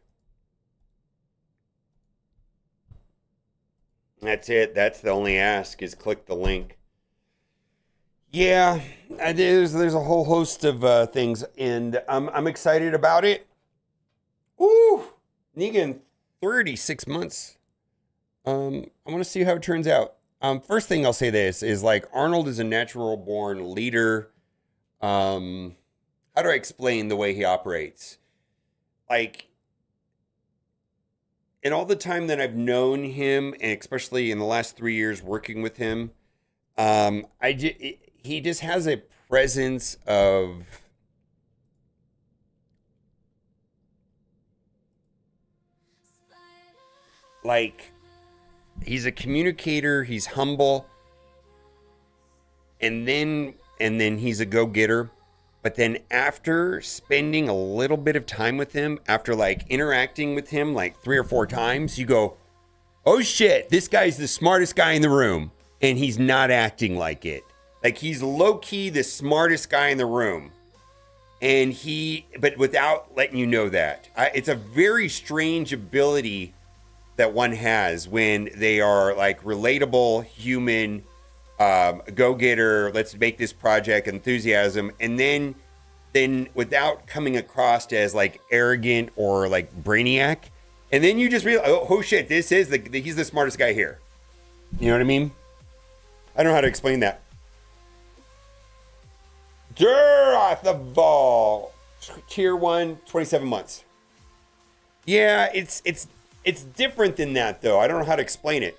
That's it. That's the only ask is click the link. Yeah, there's a whole host of things, and I'm excited about it. Ooh, Negan, 36 months. I want to see how it turns out. First thing I'll say this is like Arnold is a natural born leader. How do I explain the way he operates? Like, in all the time that I've known him, and especially in the last 3 years working with him, he just has a presence of like, he's a communicator, he's humble, and then he's a go-getter. But then after spending a little bit of time with him, after like interacting with him like 3 or 4 times, you go, oh shit, this guy's the smartest guy in the room. And he's not acting like it. Like, he's low-key the smartest guy in the room. And but without letting you know that. It's a very strange ability that one has when they are like relatable, human, go-getter, let's make this project, enthusiasm, and then without coming across as like arrogant or like brainiac, and then you just realize, oh shit, this is he's the smartest guy here. You know what I mean? I don't know how to explain that. Off the ball. Tier 1, 27 months. Yeah, it's different than that though. I don't know how to explain it.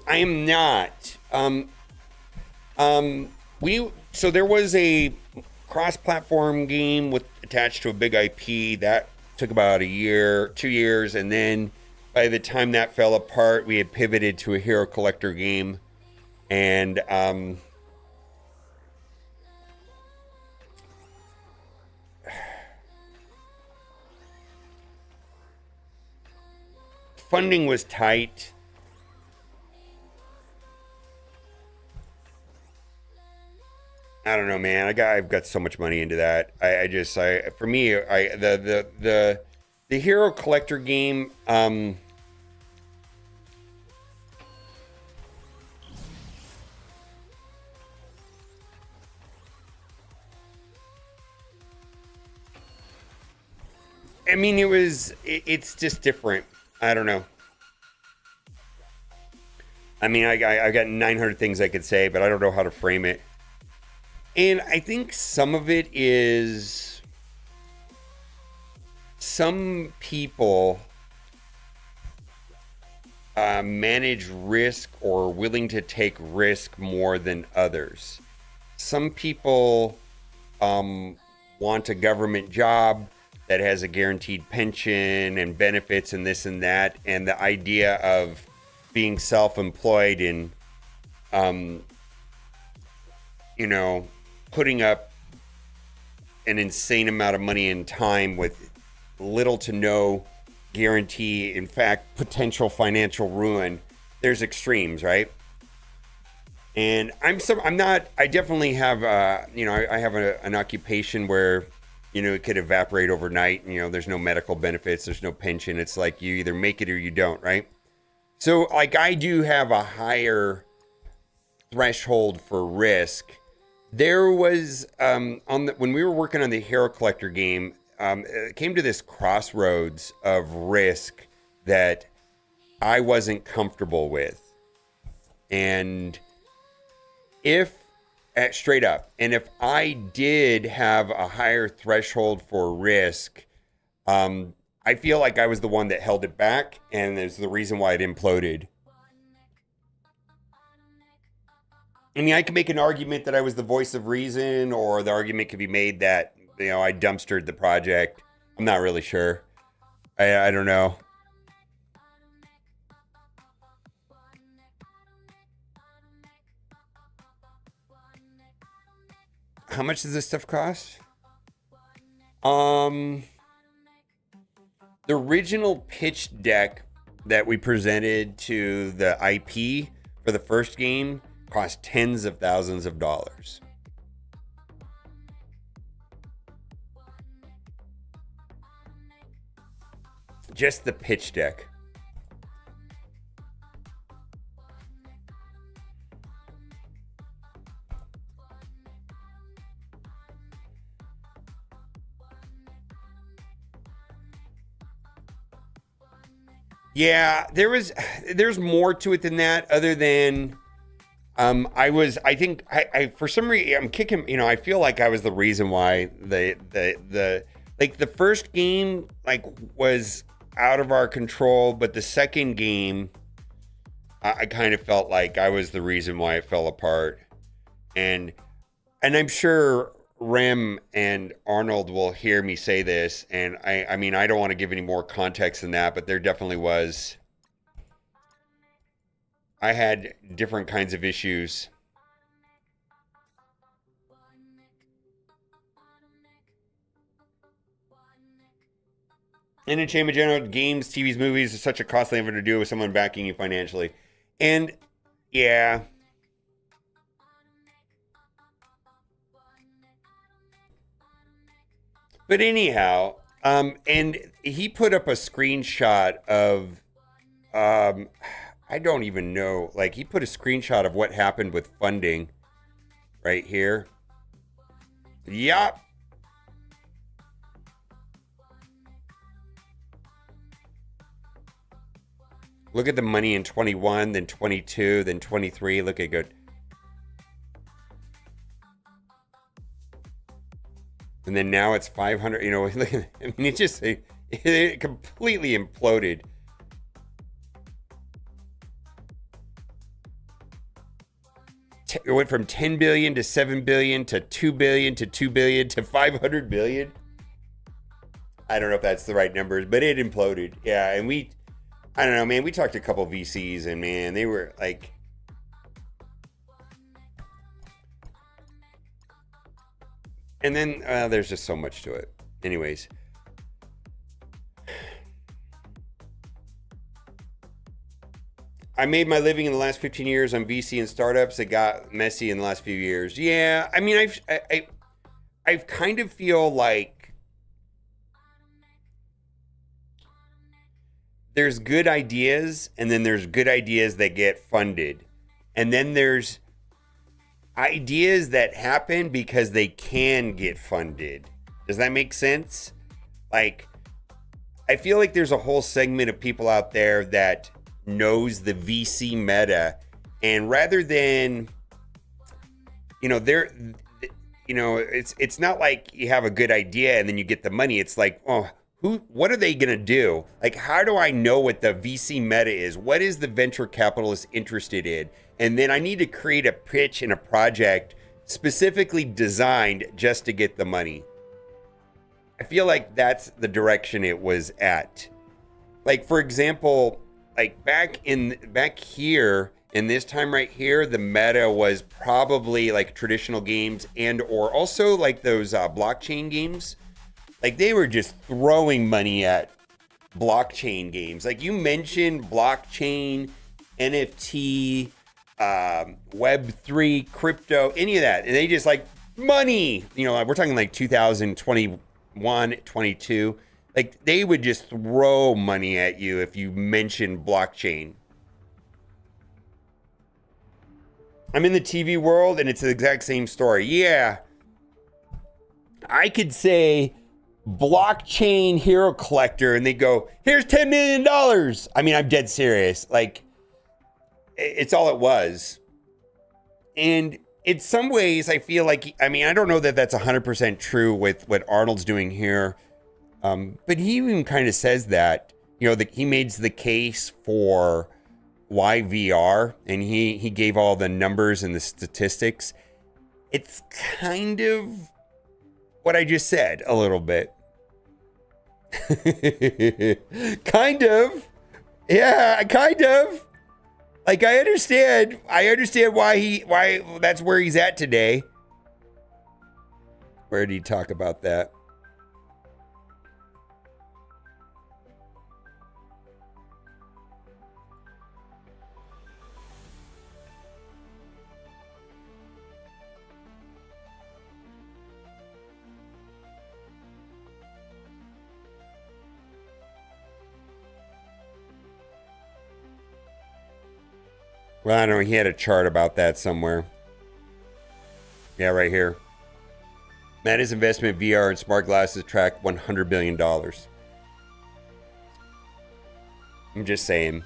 I am not. So there was a cross-platform game attached to a big IP that took about a year, 2 years, and then by the time that fell apart, we had pivoted to a hero collector game, and funding was tight. I don't know, man. I've got so much money into that. For me, the hero collector game. I mean, it's just different. I don't know. I mean, I got 900 things I could say, but I don't know how to frame it. And I think some of it is some people manage risk or willing to take risk more than others. Some people want a government job that has a guaranteed pension and benefits and this and that. And the idea of being self-employed and, putting up an insane amount of money and time with little to no guarantee, in fact, potential financial ruin. There's extremes, right? And I definitely have, I have an occupation where, it could evaporate overnight. There's no medical benefits. There's no pension. It's like you either make it or you don't, right? So like I do have a higher threshold for risk. There was when we were working on the hero collector game, it came to this crossroads of risk that I wasn't comfortable with. And straight up, and if I did have a higher threshold for risk, I feel like I was the one that held it back, and there's the reason why it imploded. I mean, I could make an argument that I was the voice of reason, or the argument could be made that, you know, I dumpstered the project. I'm not really sure. I don't know. How much does this stuff cost? The original pitch deck that we presented to the IP for the first game cost tens of thousands of dollars. Just the pitch deck. Yeah, there's more to it than that, other than I for some reason I'm kicking, you know, I feel like I was the reason why the like the first game like was out of our control, but the second game I kind of felt like I was the reason why it fell apart. And I'm sure Rem and Arnold will hear me say this, and I mean, I don't want to give any more context than that, but there definitely was. I had different kinds of issues. And entertainment general, games, TVs, movies is such a costly effort to do with someone backing you financially. And yeah. But anyhow, and he put up a screenshot of, I don't even know, like he put a screenshot of what happened with funding right here. Yup. Look at the money in 21, then 22, then 23. Look at good. And then now it's 500, you know, look at, I mean, it completely imploded. It went from 10 billion to 7 billion to 2 billion to 2 billion to 500 billion. I don't know if that's the right numbers, but it imploded. Yeah, and I don't know, man, we talked to a couple VCs and man, they were like, and then there's just so much to it. Anyways. I made my living in the last 15 years on VC and startups. It got messy in the last few years. Yeah, I mean, I've kind of feel like there's good ideas, and then there's good ideas that get funded. And then there's ideas that happen because they can get funded. Does that make sense? Like, I feel like there's a whole segment of people out there that knows the VC meta, and rather than, you know, it's not like you have a good idea and then you get the money. It's like, oh, what are they gonna do? Like, how do I know what the VC meta is? What is the venture capitalist interested in? And then I need to create a pitch and a project specifically designed just to get the money. I feel like that's the direction it was at. Like, for example, like back here in this time right here, the meta was probably like traditional games and or also like those blockchain games. Like they were just throwing money at blockchain games. Like you mentioned blockchain, NFT, Web3, crypto, any of that. And they just like money, you know, we're talking like 2021, 22. Like they would just throw money at you if you mentioned blockchain. I'm in the TV world and it's the exact same story. Yeah. I could say blockchain hero collector and they go, here's $10 million. I mean, I'm dead serious. Like it's all it was. And in some ways I feel like, I mean, I don't know that that's 100% true with what Arnold's doing here. But he even kind of says that, you know, that he makes the case for why VR, and he gave all the numbers and the statistics. It's kind of what I just said a little bit. Kind of. Yeah, kind of. Like, I understand why that's where he's at today. Where did he talk about that? Well, I don't know. He had a chart about that somewhere. Yeah, right here. Meta's investment in VR and smart glasses track $100 billion. I'm just saying.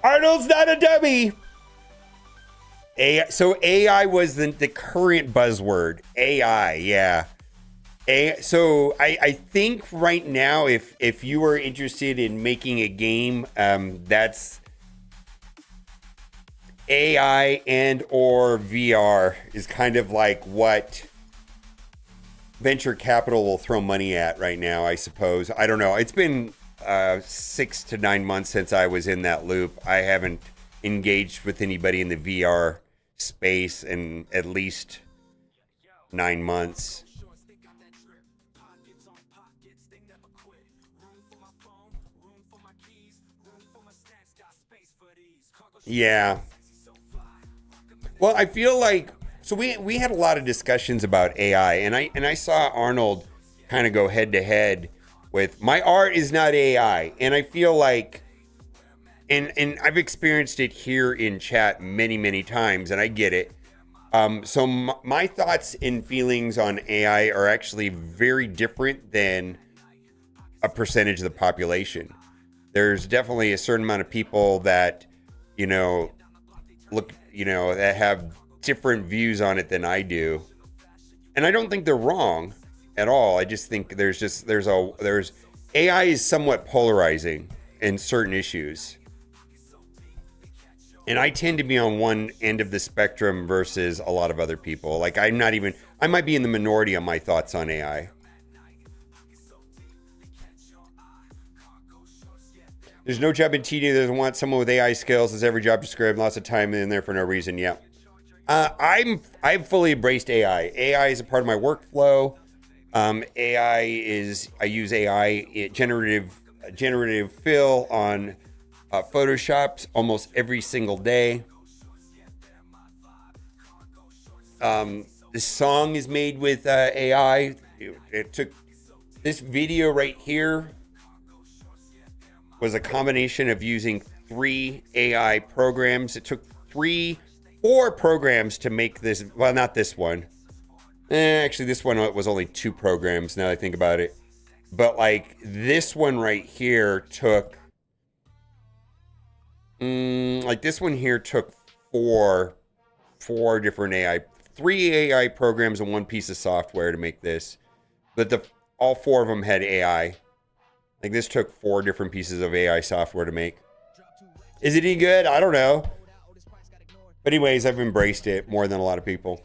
Arnold's not a dummy. So AI was the current buzzword. AI, yeah. So I think right now, if you are interested in making a game, that's AI and or VR is kind of like what venture capital will throw money at right now, I suppose. I don't know. It's been 6 to 9 months since I was in that loop. I haven't engaged with anybody in the VR space in at least 9 months. Yeah. Well, I feel like, so we had a lot of discussions about AI, and I saw Arnold kind of go head to head with, my art is not AI, and I feel like, and I've experienced it here in chat many times, and I get it. So my thoughts and feelings on AI are actually very different than a percentage of the population. There's definitely a certain amount of people that, that have different views on it than I do. And I don't think they're wrong at all. I just think there's AI is somewhat polarizing in certain issues. And I tend to be on one end of the spectrum versus a lot of other people. Like, I might be in the minority on my thoughts on AI. There's no job in TD that doesn't want someone with AI skills. There's every job described, lots of time in there for no reason. Yeah. I've fully embraced AI. AI is a part of my workflow. I use AI generative fill on Photoshop almost every single day. This song is made with AI. It took this video right here was a combination of using 3 AI programs. It took 4 programs to make this. Well, not this one. Actually, this one was only 2 programs now that I think about it. But like this one right here took, this one here took 4 different AI, 3 AI programs and 1 piece of software to make this. But all 4 of them had AI. Like, this took 4 different pieces of AI software to make. Is it any good? I don't know. But anyways, I've embraced it more than a lot of people.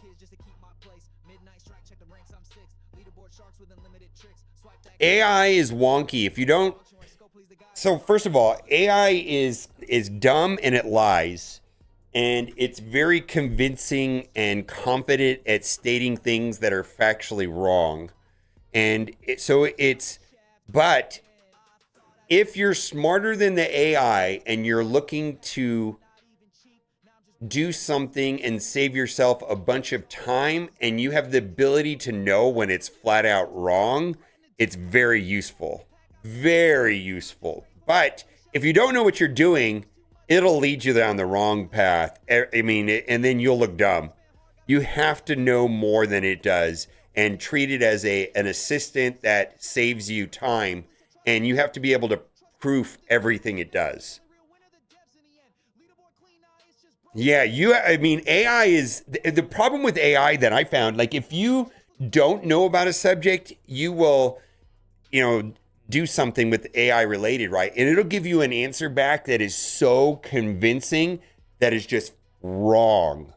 AI is wonky. If you don't... So, first of all, AI is dumb and it lies. And it's very convincing and confident at stating things that are factually wrong. And but if you're smarter than the AI and you're looking to do something and save yourself a bunch of time, and you have the ability to know when it's flat out wrong, it's very useful. Very useful. But if you don't know what you're doing, it'll lead you down the wrong path. I mean, and then you'll look dumb. You have to know more than it does and treat it as an assistant that saves you time. And you have to be able to proof everything it does. Yeah, AI is the problem with AI that I found. Like, if you don't know about a subject, you will, do something with AI related, right? And it'll give you an answer back that is so convincing that is just wrong.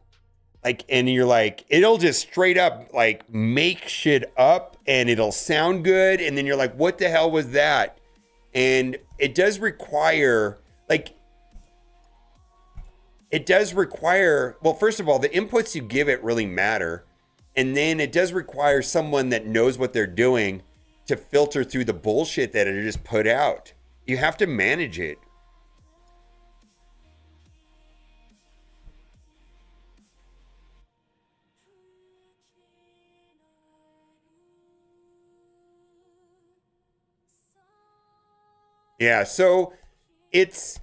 Like, and you're like, it'll just straight up like make shit up and it'll sound good. And then you're like, what the hell was that? And it does require, like, well, first of all, the inputs you give it really matter. And then it does require someone that knows what they're doing to filter through the bullshit that it just put out. You have to manage it. Yeah, so it's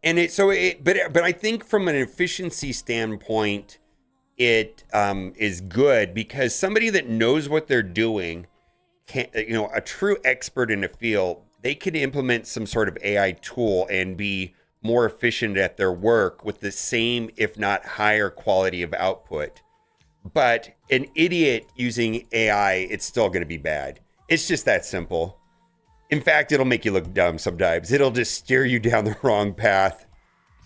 but I think from an efficiency standpoint, it is good because somebody that knows what they're doing, a true expert in a field, they could implement some sort of AI tool and be more efficient at their work with the same, if not higher quality of output. But an idiot using AI, it's still going to be bad. It's just that simple. In fact, it'll make you look dumb sometimes. It'll just steer you down the wrong path.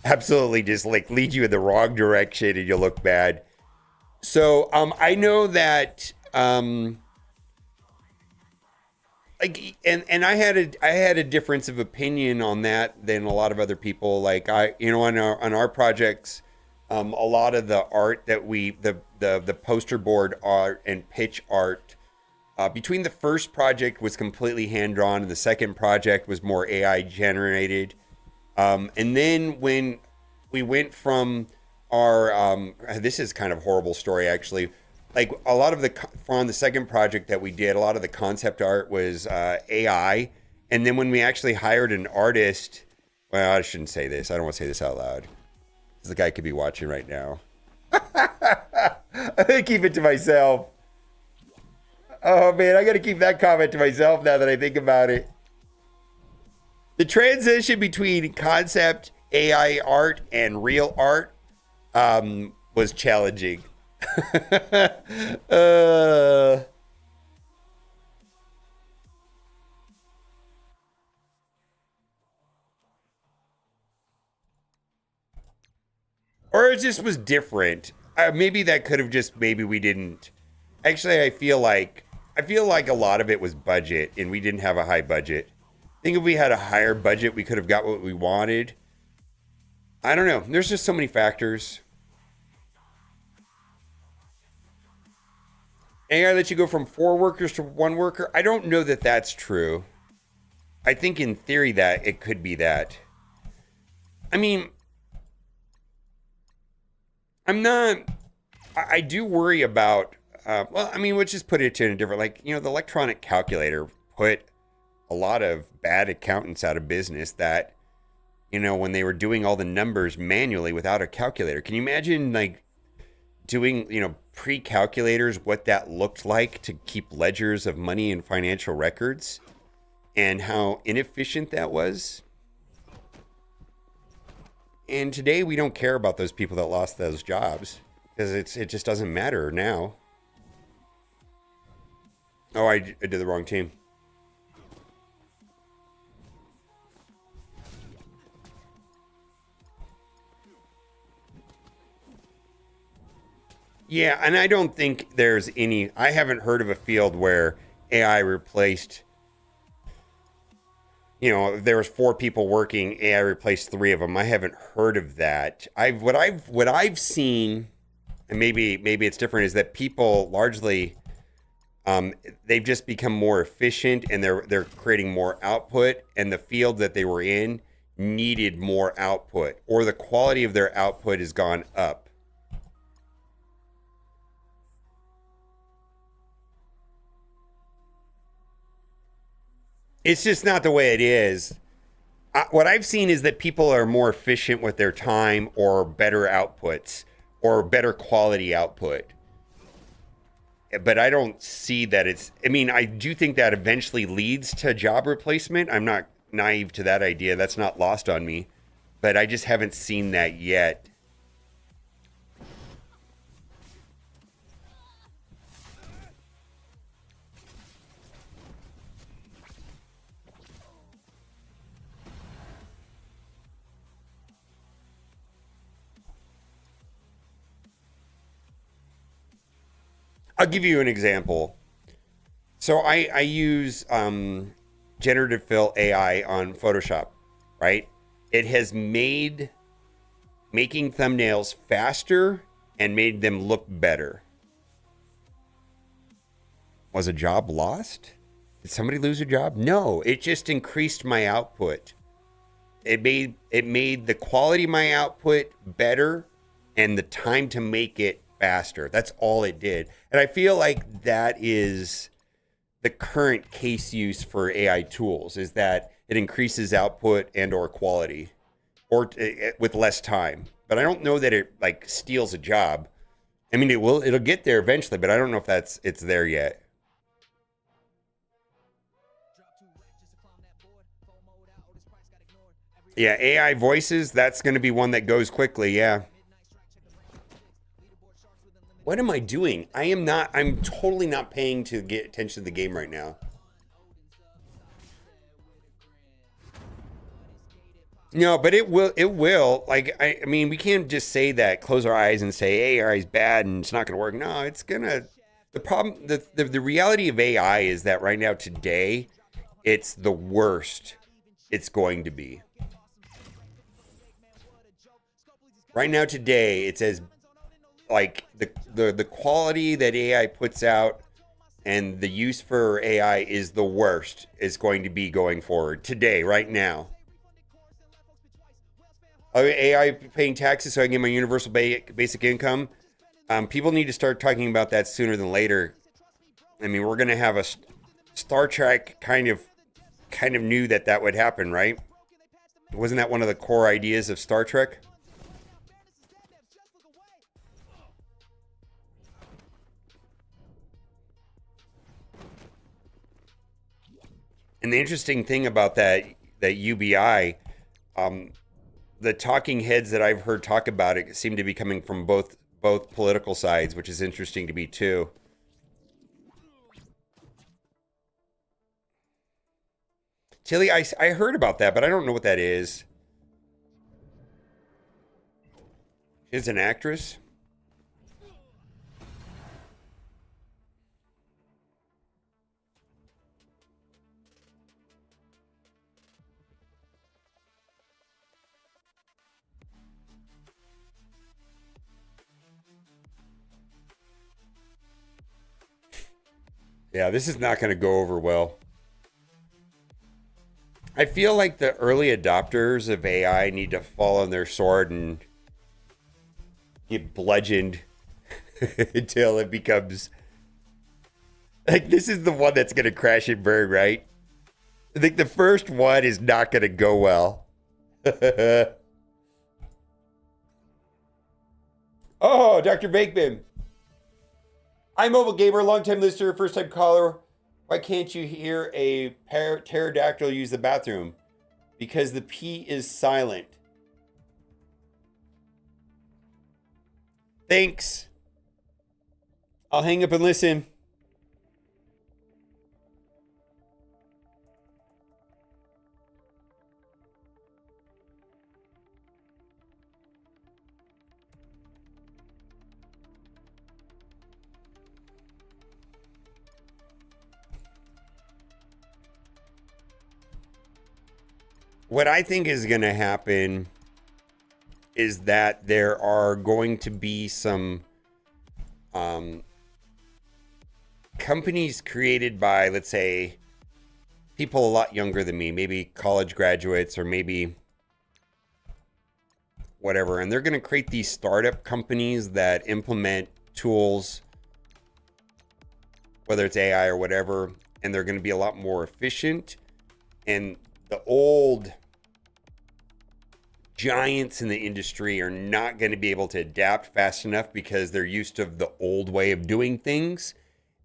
Absolutely just like lead you in the wrong direction and you'll look bad. So I know that I had a difference of opinion on that than a lot of other people. Like on our projects, a lot of the art that the poster board art and pitch art, between the first project was completely hand-drawn and the second project was more AI generated. And then when we went from our, this is kind of a horrible story actually. Like a lot of on the second project that we did, a lot of the concept art was AI. And then when we actually hired an artist, well, I shouldn't say this. I don't want to say this out loud. The guy could be watching right now. I'm gonna keep it to myself. Oh man, I gotta keep that comment to myself now that I think about it. The transition between concept AI art and real art was challenging. Or it just was different. Maybe that could have just, maybe we didn't. Actually, I feel like a lot of it was budget and we didn't have a high budget. I think if we had a higher budget, we could have got what we wanted. I don't know. There's just so many factors. AI lets you go from 4 workers to 1 worker. I don't know that that's true. I think in theory that it could be that. I mean, I do worry about, let's just put it in a different, the electronic calculator put a lot of bad accountants out of business that, when they were doing all the numbers manually without a calculator. Can you imagine doing, pre-calculators, what that looked like to keep ledgers of money and financial records and how inefficient that was? And today we don't care about those people that lost those jobs because it just doesn't matter now. Oh, I did the wrong team. Yeah, and I don't think I haven't heard of a field where AI replaced, if there was 4 people working, AI replaced 3 of them. I haven't heard of that. What I've seen, and maybe it's different, is that people largely, they've just become more efficient and they're creating more output, and the field that they were in needed more output, or the quality of their output has gone up. It's just not the way it is. What I've seen is that people are more efficient with their time, or better outputs, or better quality output. But I don't see that I do think that eventually leads to job replacement. I'm not naive to that idea. That's not lost on me. But I just haven't seen that yet. I'll give you an example. So I use generative fill AI on Photoshop, right? It has made making thumbnails faster and made them look better. Was a job lost? Did somebody lose a job? No, it just increased my output. It made the quality of my output better and the time to make it faster. That's all it did. And I feel like that is the current case use for AI tools, is that it increases output and or quality or with less time. But I don't know that it like steals a job. I mean, it'll get there eventually, but I don't know if it's there yet. Yeah, AI voices, that's going to be one that goes quickly, yeah. What am I doing? I'm totally not paying to get attention to the game right now. No, but it will. Like, I mean, we can't just say that, close our eyes and say AI is bad and it's not going to work. No, it's going to, the problem, the reality of AI is that right now, today, it's the worst it's going to be. Right now, today, it's as like the quality that AI puts out and the use for AI is the worst it's going to be going forward today, right now. AI paying taxes so I can get my universal basic income. People need to start talking about that sooner than later. I mean, we're going to have a Star Trek kind of knew that would happen, right? Wasn't that one of the core ideas of Star Trek? And the interesting thing about that UBI, the talking heads that I've heard talk about it seem to be coming from both political sides, which is interesting to me too. Tilly, I heard about that, but I don't know what that is. She's an actress? Yeah, this is not going to go over well. I feel like the early adopters of AI need to fall on their sword and get bludgeoned until it becomes... Like, this is the one that's going to crash and burn, right? I think the first one is not going to go well. Oh, Dr. Bakeman. I'm Mobile Gamer, long-time listener, first-time caller. Why can't you hear a pterodactyl use the bathroom? Because the P is silent. Thanks. I'll hang up and listen. What I think is going to happen is that there are going to be some companies created by, let's say, people a lot younger than me, maybe college graduates or maybe whatever. And they're going to create these startup companies that implement tools, whether it's AI or whatever, and they're going to be a lot more efficient. And the old giants in the industry are not going to be able to adapt fast enough because they're used to the old way of doing things.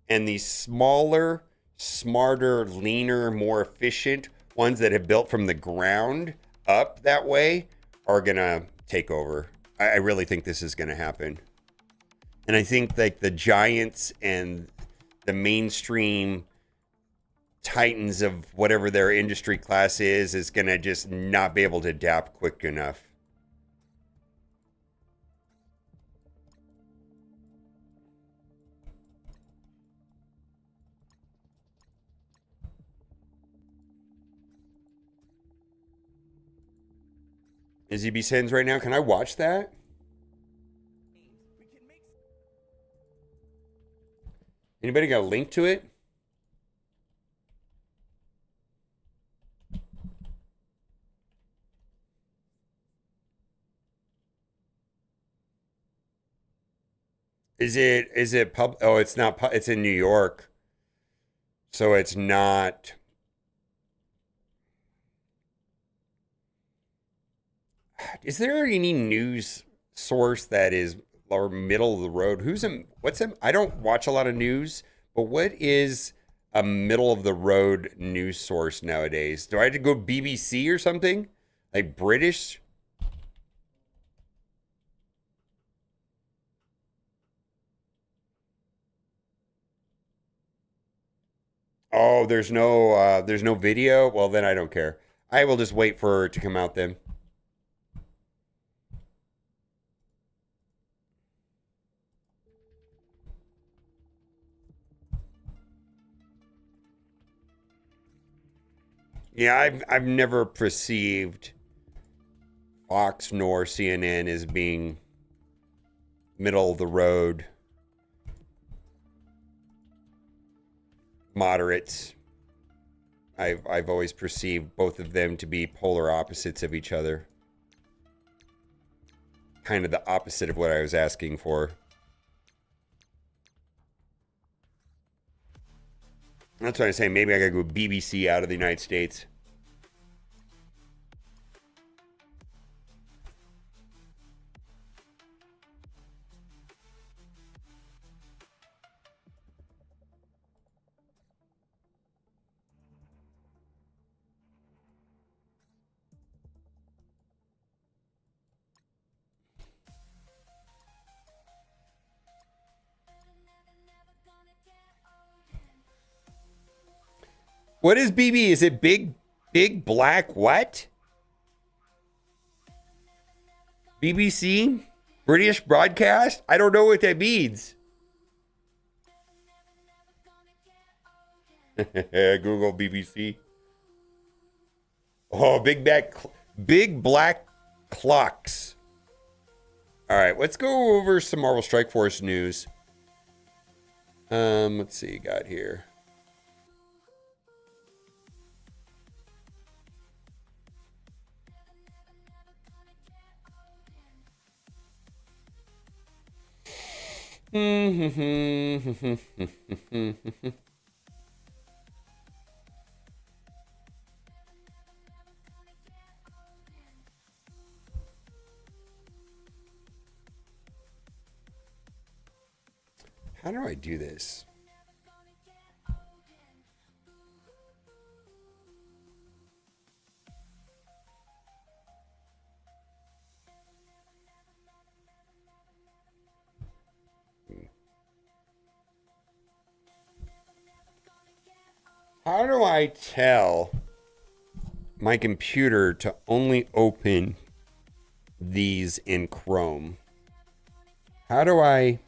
And these smaller, smarter, leaner, more efficient ones that have built from the ground up that way are going to take over. I really think this is going to happen. And I think like the giants and the mainstream titans of whatever their industry class is going to just not be able to adapt quick enough. ZB Sends right now. Can I watch that? Anybody got a link to it? Is it pub? Oh, it's not. It's in New York, so it's not. Is there any news source that is or middle of the road? What's him? I don't watch a lot of news, but what is a middle of the road news source nowadays? Do I have to go BBC or something? Like British? Oh, there's no video. Well, then I don't care. I will just wait for it to come out then. Yeah, I've never perceived Fox nor CNN as being middle of the road moderates. I've always perceived both of them to be polar opposites of each other. Kind of the opposite of what I was asking for. That's what I'm saying. Maybe I gotta go BBC out of the United States. What is BB? Is it big black what? BBC? British broadcast? I don't know what that means. Google BBC. Oh, big black clocks. All right, let's go over some Marvel Strike Force news. Let's see, you got here. How do I do this? How do I tell my computer to only open these in Chrome? How do I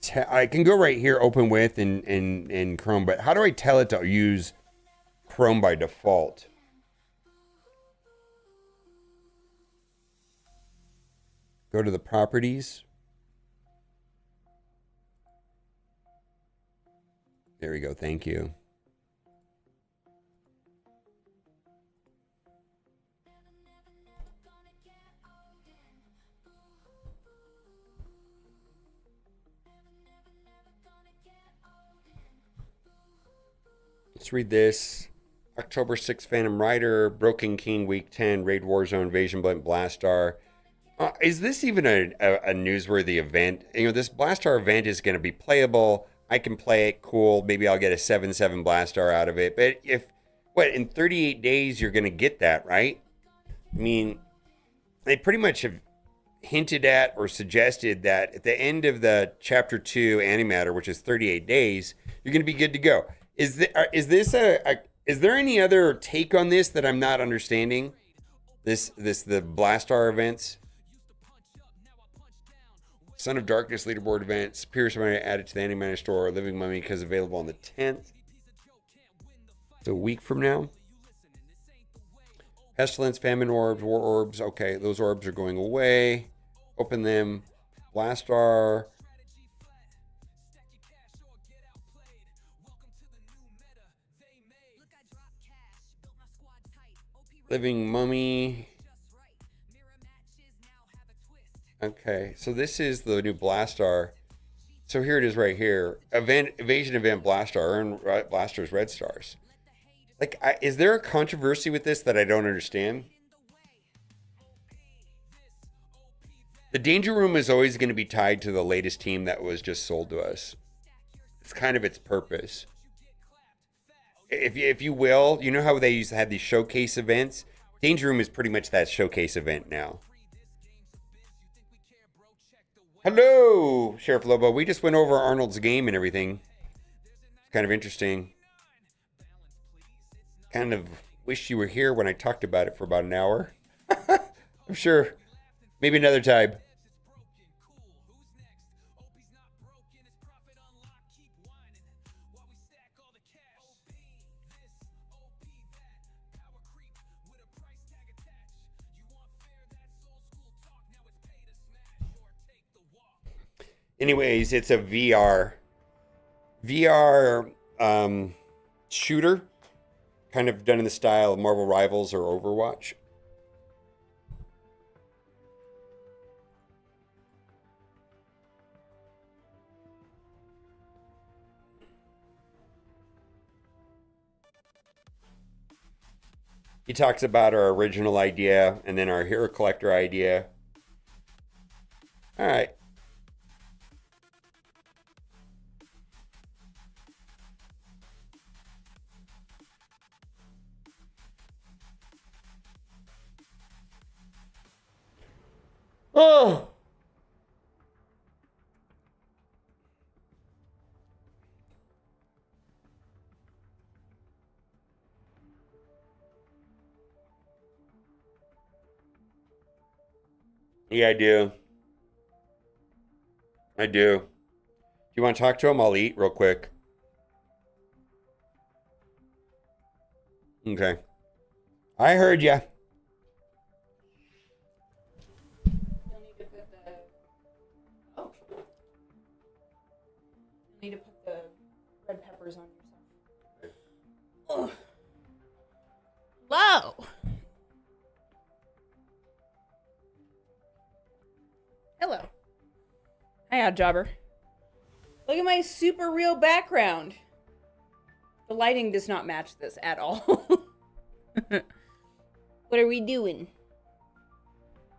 can go right here, open with in Chrome, but how do I tell it to use Chrome by default? Go to the properties. There we go. Thank you. Let's read this. October 6th, Phantom Rider, Broken King, Week 10, Raid Warzone, Invasion Blunt, Blastar. Is this even a newsworthy event? You know, this Blastar event is going to be playable. I can play it, cool. Maybe I'll get a 7-7 Blastar out of it. But in 38 days, you're going to get that, right? I mean, they pretty much have hinted at or suggested that at the end of the Chapter 2 antimatter, which is 38 days, you're going to be good to go. Is there any other take on this that I'm not understanding? The Blastar events? Son of Darkness leaderboard event, Superior Summoner added to the Antimatter store, Living Mummy because available on the 10th. It's a week from now. Pestilence, famine orbs, war orbs. Okay, those orbs are going away. Open them. Blastar. Living Mummy. Okay, so this is the new Blastar. So here it is right here. Evasion event Blastar. Earn Blastar's red stars. Like, is there a controversy with this that I don't understand? The Danger Room is always going to be tied to the latest team that was just sold to us. It's kind of its purpose. If you will, you know how they used to have these showcase events? Danger Room is pretty much that showcase event now. Hello, Sheriff Lobo. We just went over Arnold's game and everything. It's kind of interesting. Kind of wish you were here when I talked about it for about an hour. I'm sure. Maybe another time. Anyways, it's a VR shooter, kind of done in the style of Marvel Rivals or Overwatch. He talks about our original idea and then our Hero Collector idea. All right. Oh. Yeah, I do. I do. Do you want to talk to him? I'll eat real quick. Okay. I heard ya. Need to put the red peppers on yourself. Hello. Hello. Hi, odd jobber. Look at my super real background. The lighting does not match this at all. What are we doing?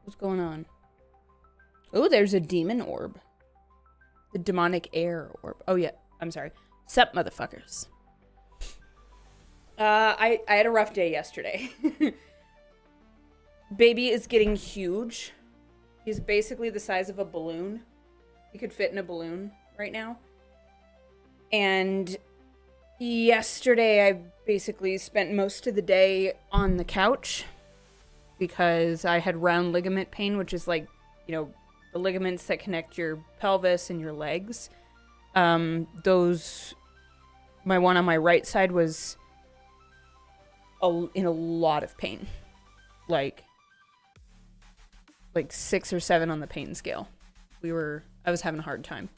What's going on? Oh, there's a demon orb. The demonic air orb. Oh, yeah. I'm sorry. Sup, motherfuckers. I had a rough day yesterday. Baby is getting huge. He's basically the size of a balloon. He could fit in a balloon right now. And yesterday, I basically spent most of the day on the couch because I had round ligament pain, which is like, you know, the ligaments that connect your pelvis and your legs. My one on my right side was in a lot of pain. Like 6 or 7 on the pain scale. I was having a hard time.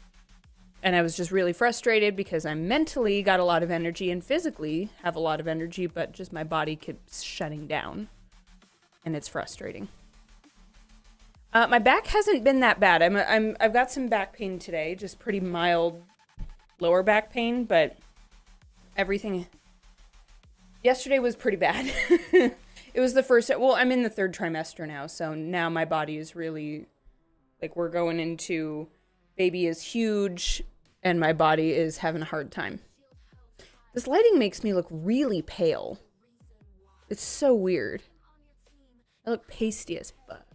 And I was just really frustrated because I mentally got a lot of energy and physically have a lot of energy, but just my body keeps shutting down. And it's frustrating. My back hasn't been that bad. I've got some back pain today, just pretty mild lower back pain, but everything yesterday was pretty bad. It was the first, well, I'm in the 3rd trimester now, so now my body is really, like, we're going into, baby is huge, and my body is having a hard time. This lighting makes me look really pale. It's so weird. I look pasty as fuck.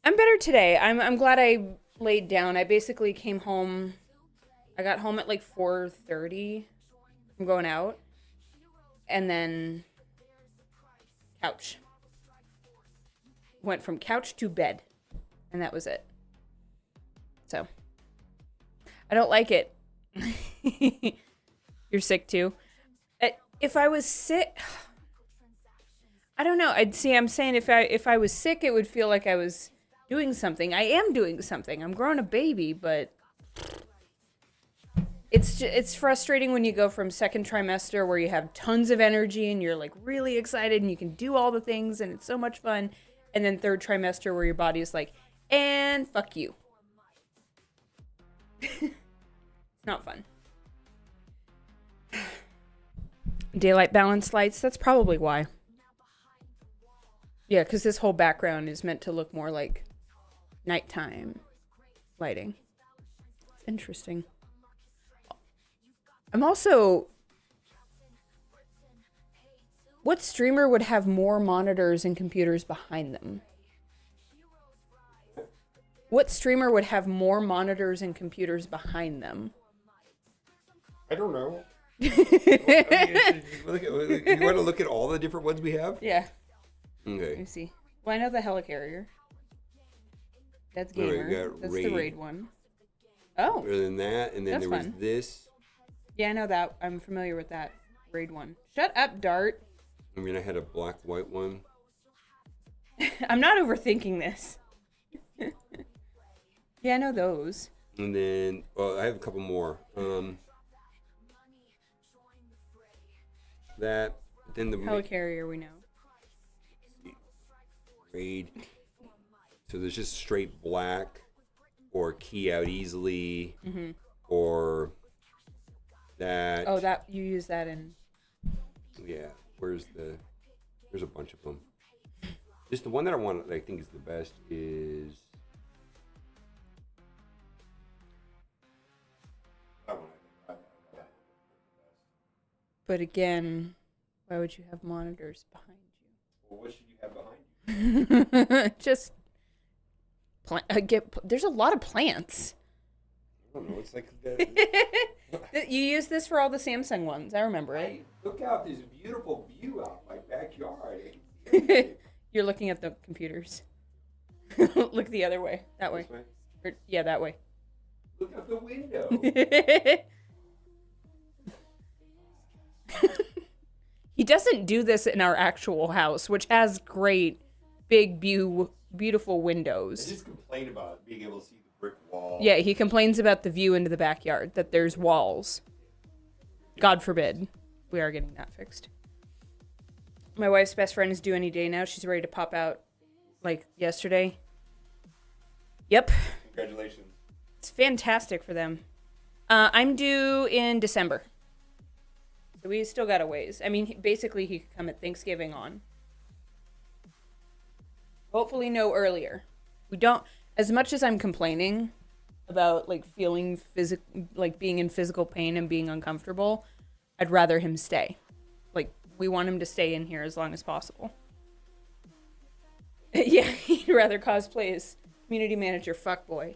I'm better today. I'm glad I laid down. I basically came home. I got home at like 4:30 from going out. And then couch. Went from couch to bed. And that was it. So. I don't like it. You're sick too. If I was sick... I don't know. I'm saying if I was sick, it would feel like I was doing something. I am doing something. I'm growing a baby, but it's frustrating when you go from second trimester where you have tons of energy and you're like really excited and you can do all the things and it's so much fun, and then third trimester where your body is like, and fuck you. It's not fun. Daylight balance lights, that's probably why. Yeah, because this whole background is meant to look more like nighttime lighting. It's interesting. I'm also... What streamer would have more monitors and computers behind them? What streamer would have more monitors and computers behind them? I don't know. You want to look at all the different ones we have? Yeah. Okay. Let me see. Well, I know the helicarrier. That's gamer. Got That's Raid. the raid one. Oh. Other than that, and then That's there was fun. this. Yeah, I know that. I'm familiar with that raid one. Shut up, Dart. I mean, I had a black-white one. I'm not overthinking this. Yeah, I know those. And then, well, I have a couple more. That, then the Helicarrier, we know. Raid. So there's just straight black, or key out easily, or that. Oh, that you use that in. Yeah. There's a bunch of them. Just the one that I think is the best is. But again, why would you have monitors behind Well, what should you have behind you? Just there's a lot of plants. I don't know. It's like You use this for all the Samsung ones. I remember it. Look out! This beautiful view out my backyard. You're looking at the computers. Look the other way. That way. Yeah, that way. Look out the window. He doesn't do this in our actual house, which has great, big, beautiful windows. I just complain about being able to see the brick wall. Yeah, he complains about the view into the backyard, that there's walls. God forbid. We are getting that fixed. My wife's best friend is due any day now. She's ready to pop out, like, yesterday. Yep. Congratulations. It's fantastic for them. I'm due in December. So we still got a ways. I mean, basically, he could come at Thanksgiving on. Hopefully no earlier. We don't... As much as I'm complaining about, like, feeling like being in physical pain and being uncomfortable, I'd rather him stay. Like, we want him to stay in here as long as possible. Yeah, he'd rather cosplay as community manager fuckboy.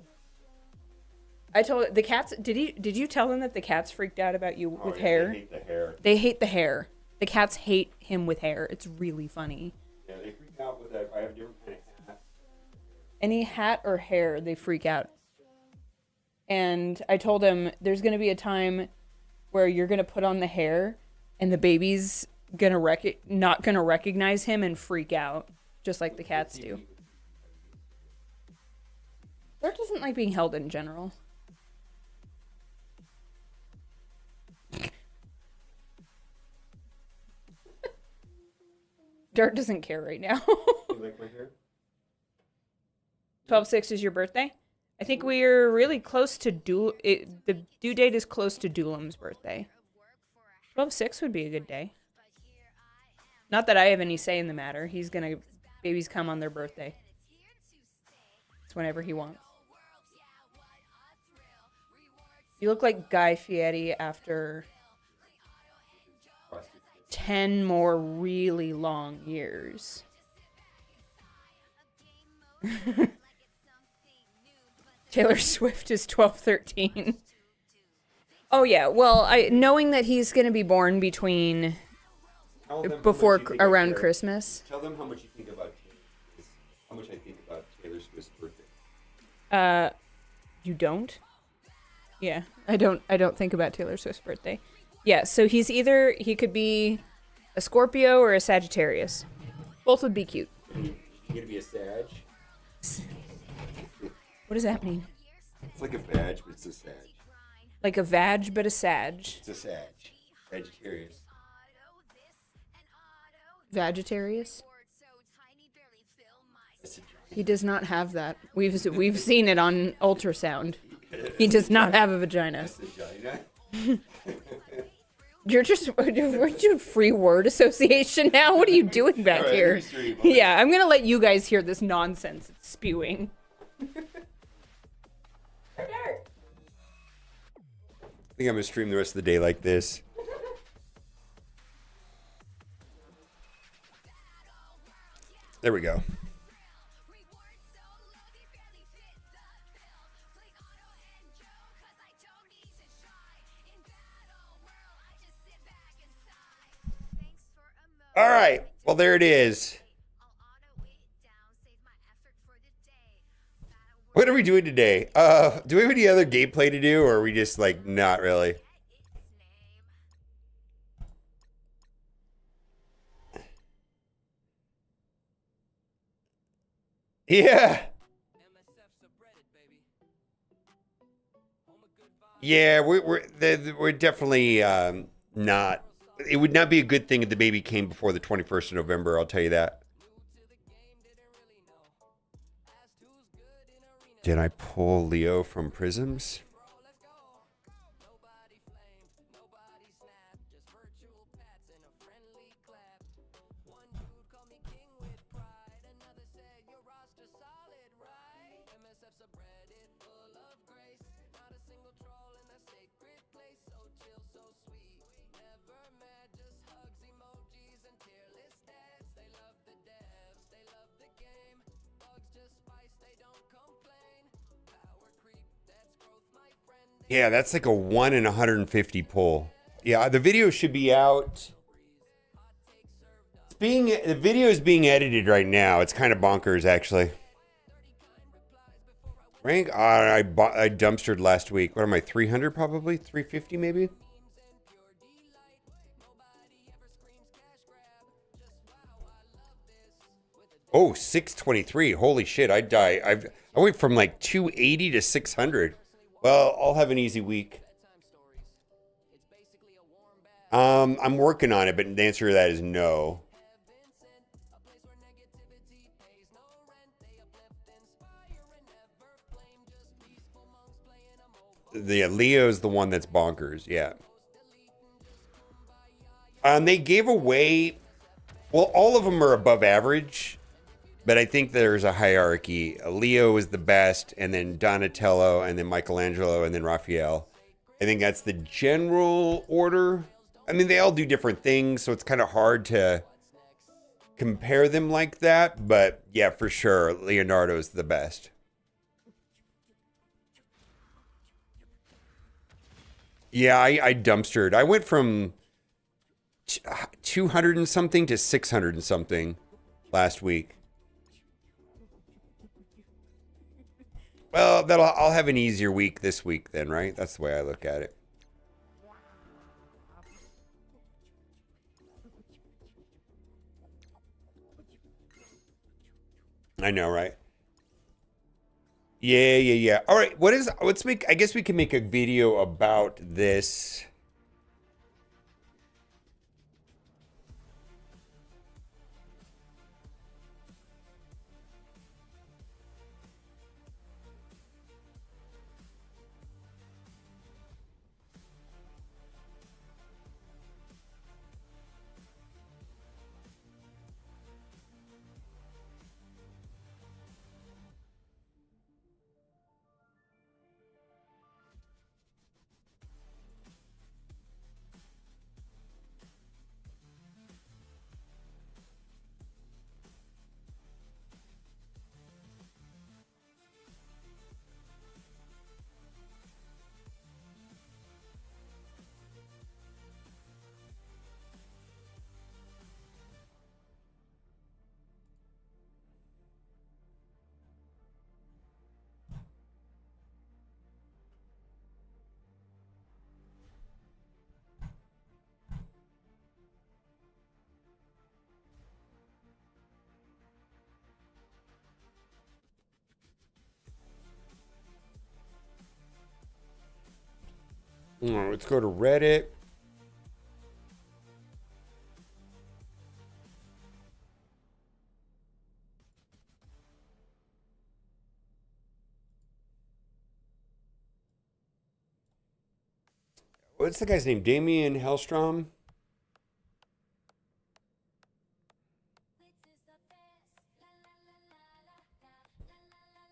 I told the cats. Did you tell them that the cats freaked out about you with hair? They hate the hair. They hate the hair. The cats hate him with hair. It's really funny. Yeah, they freak out with that. I have different kind of hats. Any hat or hair, they freak out. And I told him there's gonna be a time where you're gonna put on the hair, and the baby's not gonna recognize him and freak out, just like the cats do. Dart doesn't like being held in general. Dart doesn't care right now. You like my hair? 12/6 is your birthday? I think we're really close to the due date is close to Doolam's birthday. 12/6 would be a good day. Not that I have any say in the matter. Babies come on their birthday. It's whenever he wants. You look like Guy Fieri after 10 more really long years. Taylor Swift is 12/13. Oh yeah, well, knowing that he's going to be born between around Christmas. Tell them how much you think about how much I think about Taylor Swift's birthday. You don't? Yeah, I don't think about Taylor Swift's birthday. Yeah, so he could be a Scorpio or a Sagittarius. Both would be cute. You gonna be a Sag? What does that mean? It's like a badge, but it's a Sag. Like a vag, but a sag. It's a Sag. Sagittarius. Vegetarius? It's a He does not have that. We've seen it on ultrasound. He does not have a vagina. vagina. We're doing free word association now. What are you doing back here? Yeah, I'm gonna let you guys hear this nonsense it's spewing. I think I'm gonna stream the rest of the day like this. There we go. All right. Well, there it is. What are we doing today? Do we have any other gameplay to do, or are we just like not really? Yeah. Yeah, we're definitely not. It would not be a good thing if the baby came before the 21st of November. I'll tell you that. Did I pull Leo from Prisms? Yeah, that's like a 1 in 150 pull. Yeah, the video should be out. The video is being edited right now. It's kind of bonkers, actually. Rank? I dumpstered last week. What am I, 300 probably? 350 maybe? Oh, 623. Holy shit, I'd die. I went from like 280 to 600. Well, I'll have an easy week. I'm working on it, but the answer to that is no. The Leo's the one that's bonkers, yeah. They gave away, well, all of them are above average, but I think there's a hierarchy. Leo is the best, and then Donatello, and then Michelangelo, and then Raphael. I think that's the general order. I mean, they all do different things, so it's kind of hard to compare them like that. But yeah, for sure, Leonardo's the best. Yeah, I dumpstered. I went from 200 and something to 600 and something last week. Well, I'll have an easier week this week then, right? That's the way I look at it. I know, right? Yeah. All right, I guess we can make a video about this. Let's go to Reddit. What's the guy's name? Damien Hellstrom?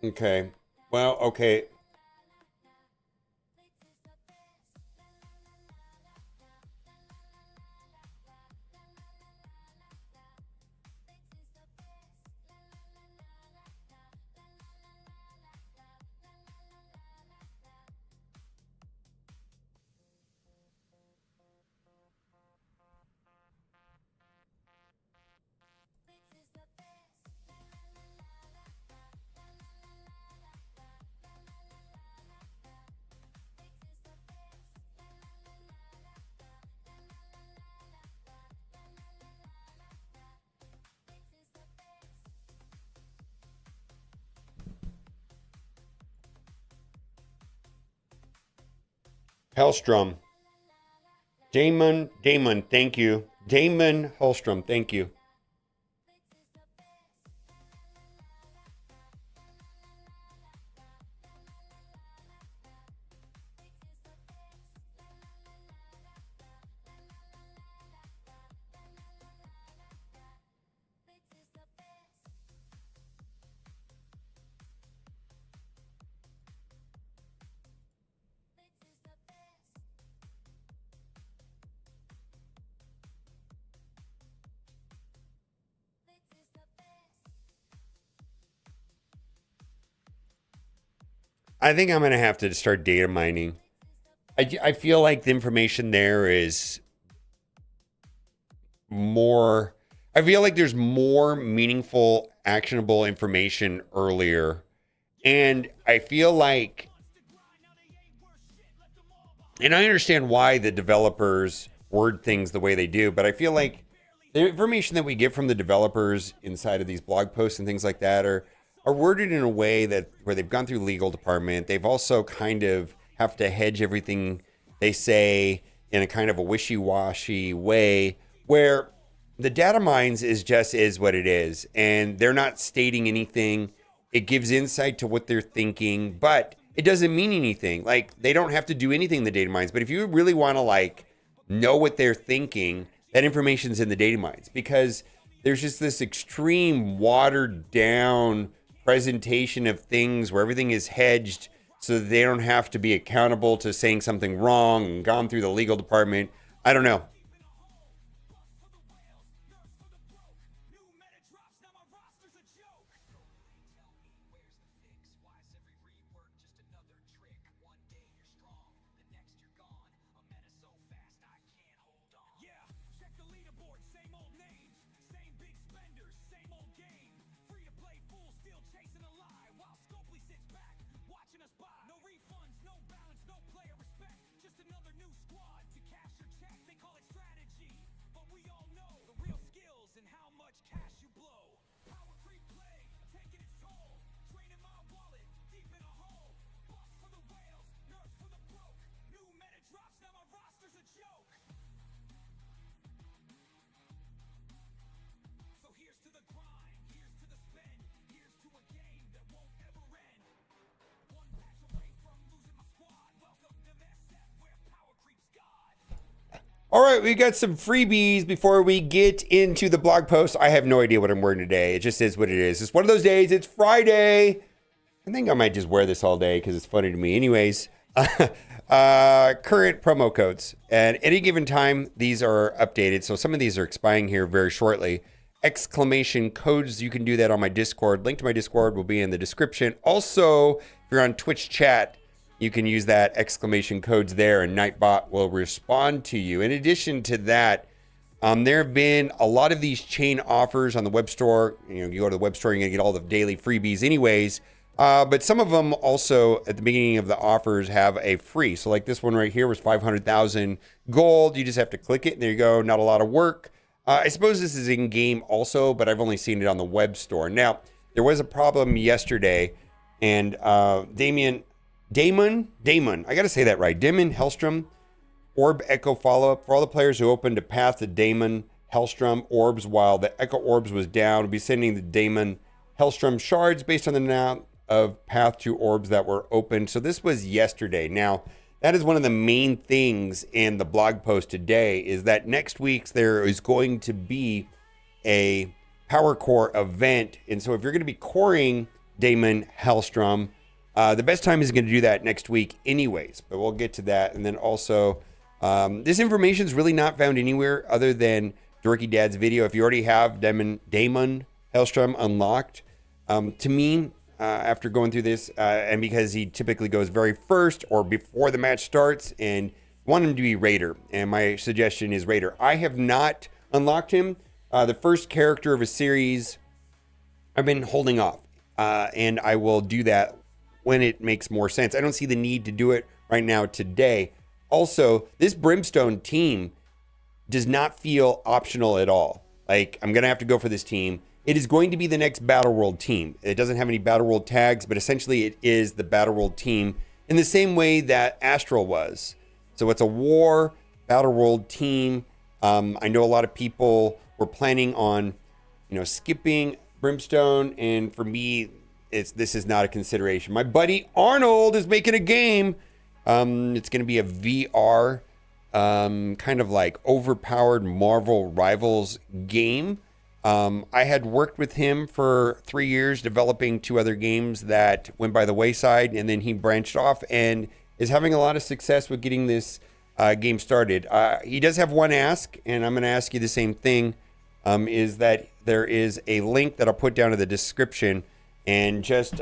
Okay. Well, okay. Hellstrom. Damon, thank you. Damon Hellstrom, thank you. I think I'm going to have to start data mining. I feel like the information there is more. I feel like there's more meaningful, actionable information earlier. And I feel like, and I understand why the developers word things the way they do, but I feel like the information that we get from the developers inside of these blog posts and things like that are worded in a way that where they've gone through legal department. They've also kind of have to hedge everything they say in a kind of a wishy-washy way where the data mines is what it is. And they're not stating anything. It gives insight to what they're thinking, but it doesn't mean anything. Like, they don't have to do anything in the data mines. But if you really want to like know what they're thinking, that information's in the data mines, because there's just this extreme watered down presentation of things where everything is hedged so that they don't have to be accountable to saying something wrong and gone through the legal department. I don't know. All right, we got some freebies before we get into the blog post. I have no idea what I'm wearing today. It just is what it is. It's one of those days. It's Friday. I think I might just wear this all day because it's funny to me. Anyways, current promo codes. At any given time, these are updated. So some of these are expiring here very shortly. Exclamation codes. You can do that on my Discord. Link to my Discord will be in the description. Also, if you're on Twitch chat, you can use that exclamation codes there, and Nightbot will respond to you. In addition to that, there have been a lot of these chain offers on the web store. You go to the web store, you're going to get all the daily freebies anyways. But some of them also, at the beginning of the offers, have a free. So like this one right here was 500,000 gold. You just have to click it, and there you go. Not a lot of work. I suppose this is in-game also, but I've only seen it on the web store. Now, there was a problem yesterday, and Damon, I got to say that right. Damon Hellstrom Orb Echo follow-up. For all the players who opened a path to Daemon Hellstrom orbs while the Echo orbs was down, we'll be sending the Daemon Hellstrom shards based on the amount of path to orbs that were opened. So this was yesterday. Now, that is one of the main things in the blog post today, is that next week there is going to be a Power Core event. And so if you're going to be coring Daemon Hellstrom, the best time is going to do that next week anyways, but we'll get to that. And then also, this information is really not found anywhere other than Dorky Dad's video. If you already have Daemon Hellstrom unlocked, to me, after going through this, and because he typically goes very first or before the match starts, and want him to be Raider, and my suggestion is Raider. I have not unlocked him. The first character of a series, I've been holding off, and I will do that when it makes more sense. I don't see the need to do it right now today. Also, this Brimstone team does not feel optional at all. Like, I'm going to have to go for this team. It is going to be the next Battle World team. It doesn't have any Battle World tags, but essentially it is the Battle World team in the same way that Astral was. So it's a war Battle World team. I know a lot of people were planning on, skipping Brimstone, and for me, this is not a consideration. My buddy Arnold is making a game. It's going to be a VR, kind of like overpowered Marvel Rivals game. I had worked with him for 3 years developing 2 other games that went by the wayside, and then he branched off and is having a lot of success with getting this game started. He does have one ask, and I'm going to ask you the same thing, is that there is a link that I'll put down in the description, and just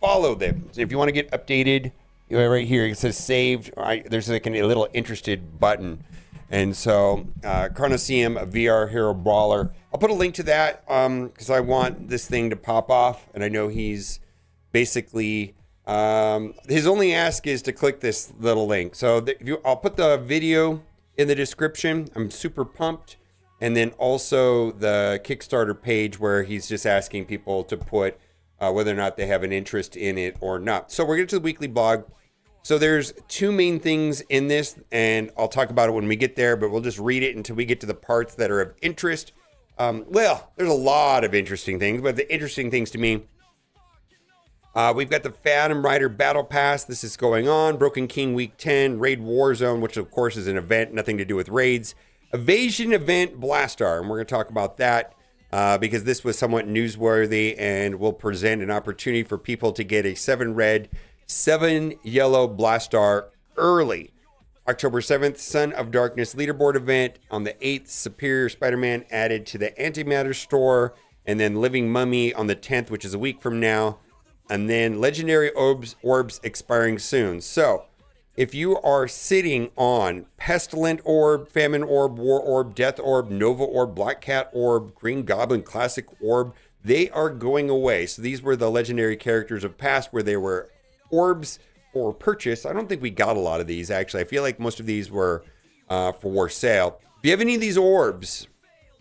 follow them. So if you want to get updated, right here, it says saved. There's like a little interested button. And so, Chronoseum, a VR hero brawler. I'll put a link to that because I want this thing to pop off. And I know he's basically, his only ask is to click this little link. So I'll put the video in the description. I'm super pumped. And then also the Kickstarter page where he's just asking people to put whether or not they have an interest in it or not. So we're getting to the weekly blog. So there's 2 main things in this, and I'll talk about it when we get there, but we'll just read it until we get to the parts that are of interest. Well, there's a lot of interesting things, but the interesting things to me, we've got the Phantom Rider Battle Pass. This is going on. Broken King Week 10, Raid Warzone, which of course is an event, nothing to do with raids. Evasion Event Blastar, and we're going to talk about that because this was somewhat newsworthy and will present an opportunity for people to get a 7 red, 7 yellow Blastar early. October 7th, Son of Darkness leaderboard event. On the 8th, Superior Spider-Man added to the Antimatter store. And then Living Mummy on the 10th, which is a week from now. And then Legendary Orbs expiring soon. So, if you are sitting on Pestilent Orb, Famine Orb, War Orb, Death Orb, Nova Orb, Black Cat Orb, Green Goblin Classic Orb, they are going away. So these were the legendary characters of past where they were orbs for purchase. I don't think we got a lot of these, actually. I feel like most of these were for sale. If you have any of these orbs,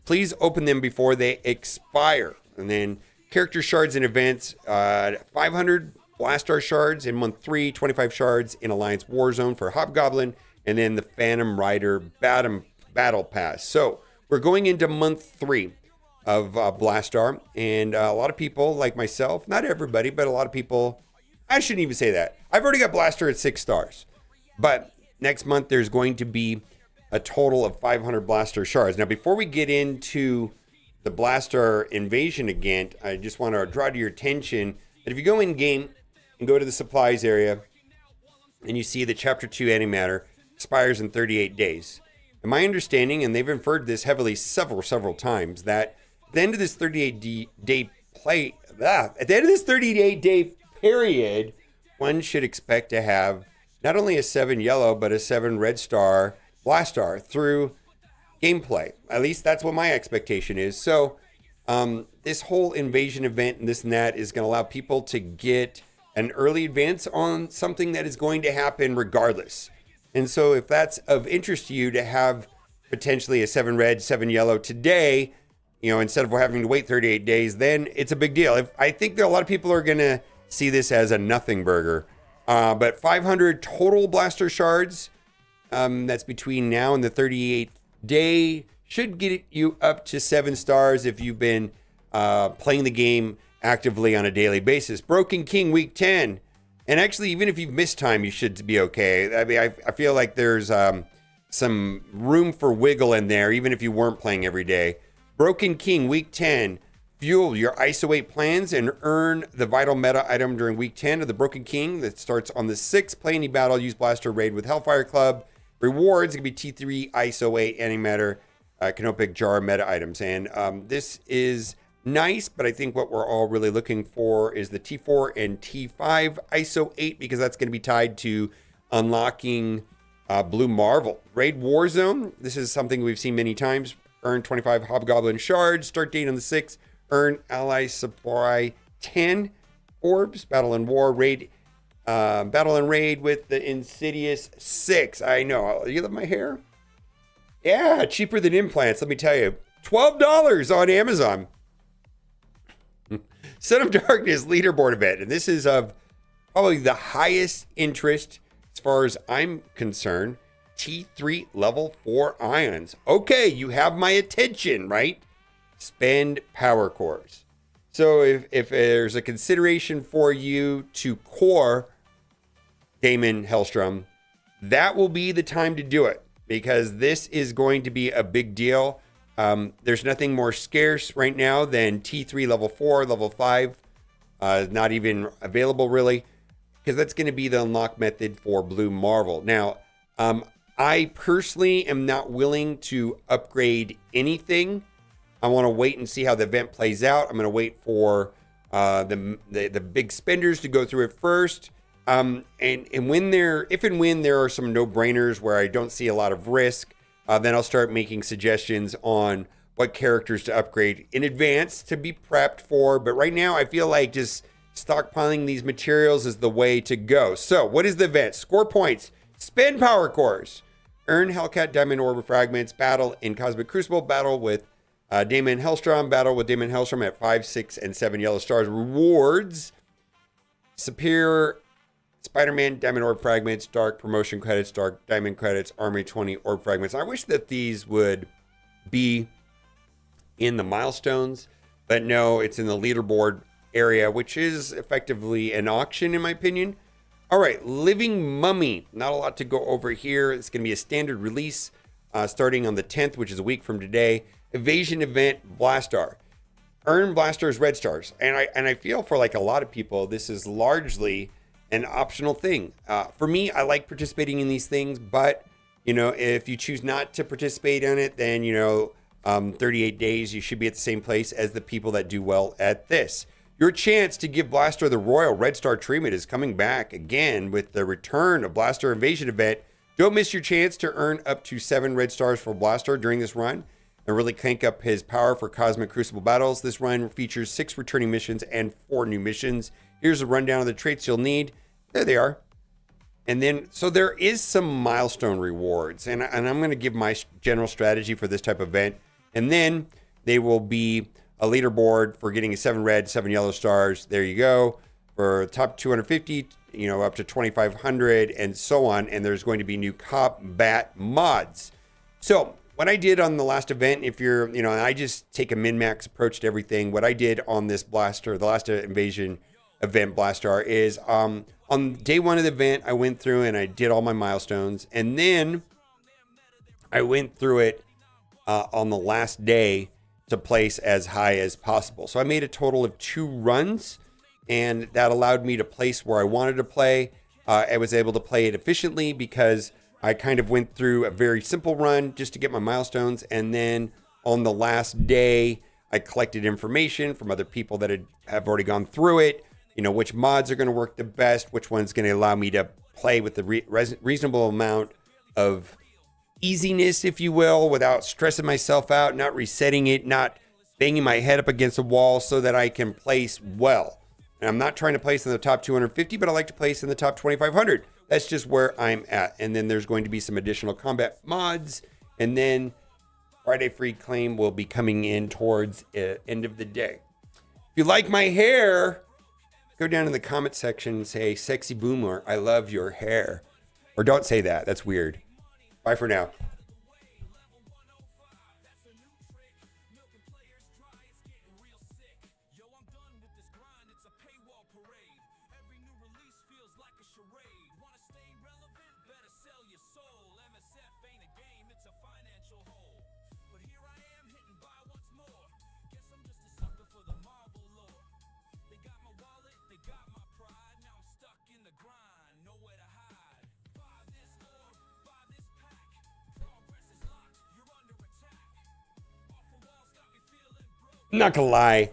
please open them before they expire. And then character shards and events, 500 Blastar shards in month 3, 25 shards in Alliance Warzone for Hobgoblin, and then the Phantom Rider Battle Pass. So we're going into month 3 of Blastar, and a lot of people like myself, not everybody, but a lot of people, I shouldn't even say that. I've already got Blaster at 6 stars. But next month, there's going to be a total of 500 Blaster shards. Now, before we get into the Blaster invasion again, I just want to draw to your attention that if you go in game and go to the supplies area and you see the Chapter 2 Antimatter expires in 38 days. And my understanding, and they've inferred this heavily several times, that at the end of this 38-day period, one should expect to have not only a 7 yellow, but a 7 red star Blastar through gameplay. At least that's what my expectation is. So this whole invasion event and this and that is going to allow people to get an early advance on something that is going to happen regardless. And so if that's of interest to you to have potentially a 7 red, 7 yellow today, instead of having to wait 38 days, then it's a big deal. I think that a lot of people are going to see this as a nothing burger. But 500 total Blaster shards that's between now and the 38th day should get you up to 7 stars if you've been playing the game actively on a daily basis. Broken King week 10. And actually, even if you've missed time, you should be okay. I mean, I feel like there's some room for wiggle in there, even if you weren't playing every day. Broken King week 10. Fuel your ISO 8 plans and earn the vital meta item during week 10 of the Broken King that starts on the 6th. Play any battle, use Blaster Raid with Hellfire Club. Rewards can be T3, ISO 8, Antimatter, Canopic Jar meta items. And this is nice, but I think what we're all really looking for is the T4 and T5 ISO 8 because that's going to be tied to unlocking Blue Marvel. Raid Warzone. This is something we've seen many times. Earn 25 Hobgoblin Shards. Start date on the 6th. Earn Ally Supply 10 Orbs. Battle and War. Raid. Battle and Raid with the Insidious 6. I know. You love my hair? Yeah, cheaper than implants, let me tell you. $12 on Amazon. Son of Darkness leaderboard event. And this is of probably the highest interest as far as I'm concerned. T3 level 4 ions. Okay, you have my attention, right? Spend power cores. So if there's a consideration for you to core Damon Hellstrom, that will be the time to do it because this is going to be a big deal. There's nothing more scarce right now than T3 level 4, level 5. Not even available really because that's going to be the unlock method for Blue Marvel. Now, I personally am not willing to upgrade anything. I want to wait and see how the event plays out. I'm going to wait for the big spenders to go through it first. And when if and when there are some no-brainers where I don't see a lot of risk, then I'll start making suggestions on what characters to upgrade in advance to be prepped for. But right now, I feel like just stockpiling these materials is the way to go. So what is the event? Score points, spend power cores, earn Hellcat Diamond Orb Fragments, battle in Cosmic Crucible, battle with Damon Hellstrom, battle with Damon Hellstrom at 5, 6, and 7 yellow stars. Rewards, Superior Spider-Man Diamond Orb Fragments, Dark Promotion Credits, Dark Diamond Credits, Army 20 Orb Fragments. I wish that these would be in the milestones, but no, it's in the leaderboard area, which is effectively an auction in my opinion. All right, Living Mummy. Not a lot to go over here. It's going to be a standard release starting on the 10th, which is a week from today. Evasion event, Blastar. Earn Blastar's red stars. And I feel for like a lot of people, this is largely an optional thing. For me, I like participating in these things, but you know, if you choose not to participate in it, then 38 days, you should be at the same place as the people that do well at this. Your chance to give Blaster the Royal Red Star treatment is coming back again with the return of Blaster Invasion event. Don't miss your chance to earn up to 7 red stars for Blaster during this run and really crank up his power for Cosmic Crucible battles. This run features 6 returning missions and 4 new missions. Here's a rundown of the traits you'll need. There they are. And then, so there is some milestone rewards, and I'm going to give my general strategy for this type of event. And then they will be a leaderboard for getting 7 red, 7 yellow stars. There you go. For top 250, up to 2,500 and so on. And there's going to be new combat mods. So what I did on the last event, if you're, and I just take a min-max approach to everything. What I did on this Blaster, the last invasion event Blastar is, on day 1 of the event, I went through and I did all my milestones. And then I went through it on the last day to place as high as possible. So I made a total of 2 runs, and that allowed me to place where I wanted to play. I was able to play it efficiently because I kind of went through a very simple run just to get my milestones. And then on the last day, I collected information from other people that have already gone through it. Which mods are going to work the best, which one's going to allow me to play with the reasonable amount of easiness, if you will, without stressing myself out, not resetting it, not banging my head up against a wall so that I can place well. And I'm not trying to place in the top 250, but I like to place in the top 2,500. That's just where I'm at. And then there's going to be some additional combat mods. And then Friday Free Claim will be coming in towards the end of the day. If you like my hair, go down in the comment section and say, "Sexy Boomer, I love your hair." Or don't say that. That's weird. Bye for now. I'm not gonna lie.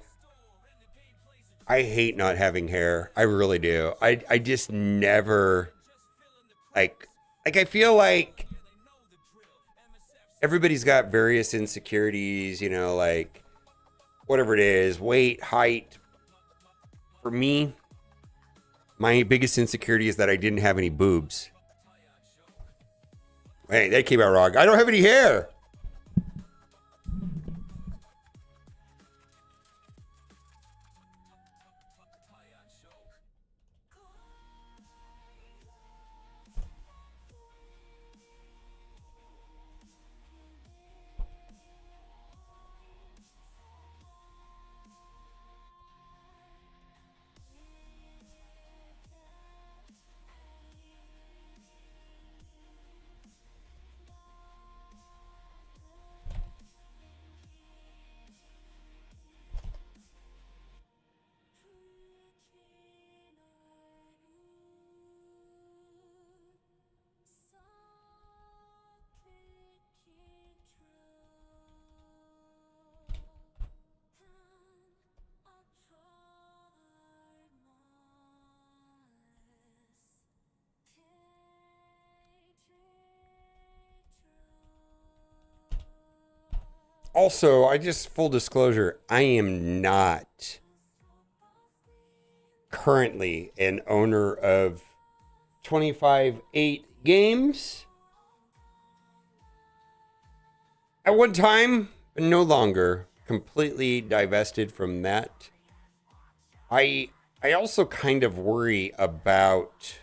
I hate not having hair. I really do. I just never like I feel like everybody's got various insecurities, you know, like whatever it is, weight, height. For me, my biggest insecurity is that I didn't have any boobs. Hey, that came out wrong. I don't have any hair. Also, I just full disclosure, I am not currently an owner of 25/8 games. At one time, but no longer. Completely divested from that. I also kind of worry about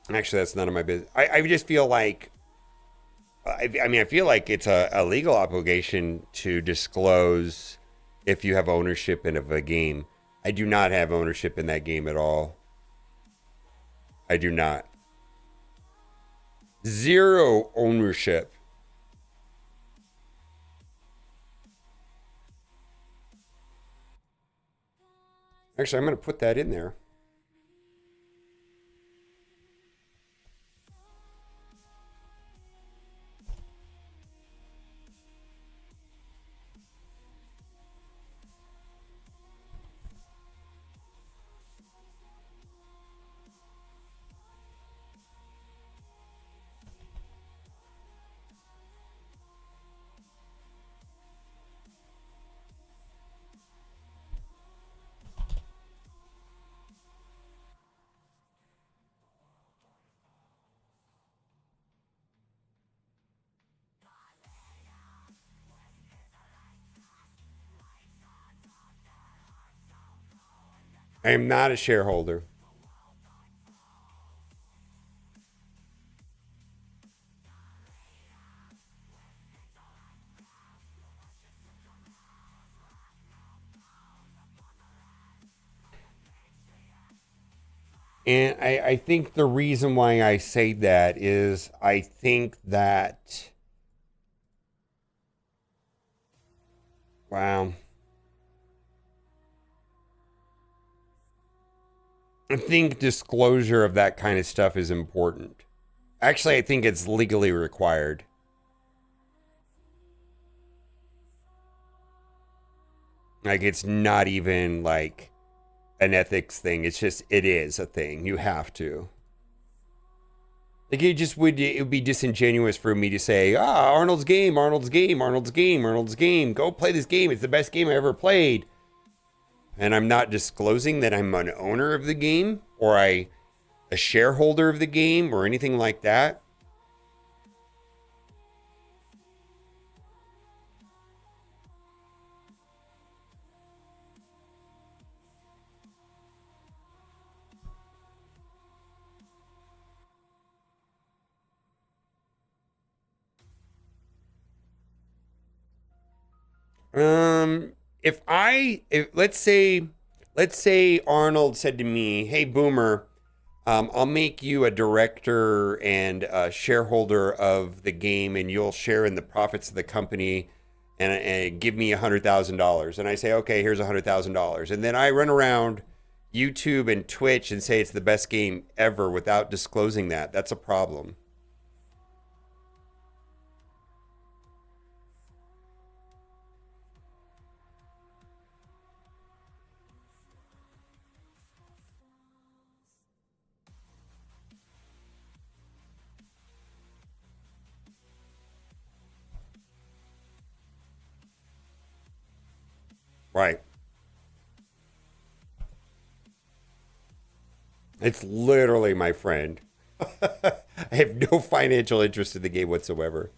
actually, that's none of my business. I just feel like, I mean, I feel like it's a legal obligation to disclose if you have ownership in of a game. I do not have ownership in that game at all. I do not. Zero ownership. Actually, I'm going to put that in there. I am not a shareholder. And I think the reason why I say that is I think that, wow. I think disclosure of that kind of stuff is important. Actually, I think it's legally required. Like, it's not even like an ethics thing. It's just, it is a thing. You have to. Like, it would be disingenuous for me to say, Arnold's game, Arnold's game, Arnold's game, Arnold's game. Go play this game. It's the best game I ever played. And I'm not disclosing that I'm an owner of the game or a shareholder of the game or anything like that. If let's say Arnold said to me, "Hey, Boomer, I'll make you a director and a shareholder of the game, and you'll share in the profits of the company, and give me $100,000." And I say, "Okay, here's $100,000." And then I run around YouTube and Twitch and say it's the best game ever without disclosing that. That's a problem. Right. It's literally my friend. I have no financial interest in the game whatsoever.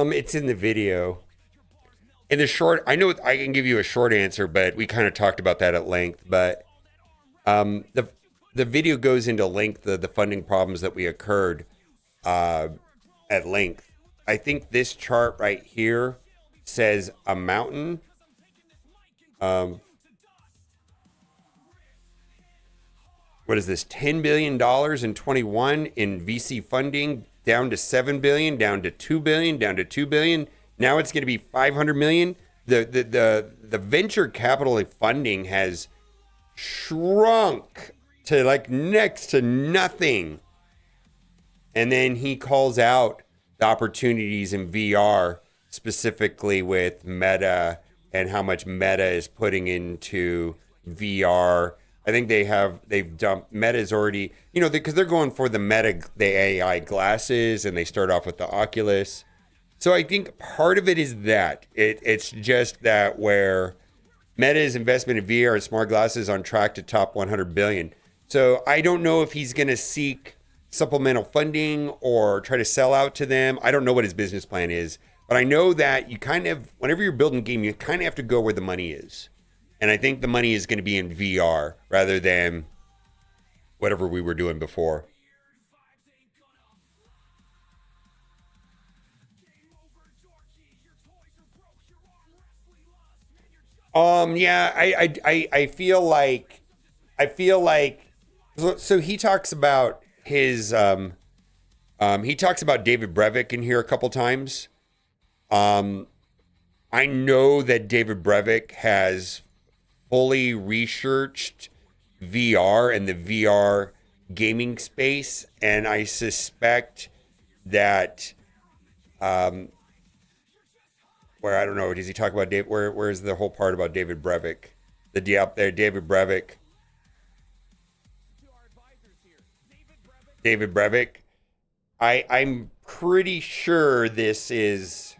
It's in the video. In the short, I know I can give you a short answer, but we kind of talked about that at length. But the video goes into length the funding problems that we occurred at length. I think this chart right here says a mountain. What is this? $10 billion in 21 in VC funding, down to 7 billion, down to 2 billion, down to 2 billion. Now it's going to be 500 million. The venture capital funding has shrunk to like next to nothing. And then he calls out the opportunities in VR, specifically with Meta and how much Meta is putting into VR. I think they've dumped Meta's already, because they're going for the AI glasses, and they start off with the Oculus. So I think part of it is that it's just that where Meta's investment in VR and smart glasses on track to top 100 billion. So I don't know if he's going to seek supplemental funding or try to sell out to them. I don't know what his business plan is, but I know that you kind of, whenever you're building a game, you kind of have to go where the money is. And I think the money is going to be in VR rather than whatever we were doing before. Yeah, I feel like so he talks about his he talks about David Brevik in here a couple times. I know that David Brevik has fully researched VR and the VR gaming space, and I suspect that where I don't know, does he talk about Dave? Where's the whole part about David Brevik? The up there, David Brevik. David Brevik. I'm pretty sure this is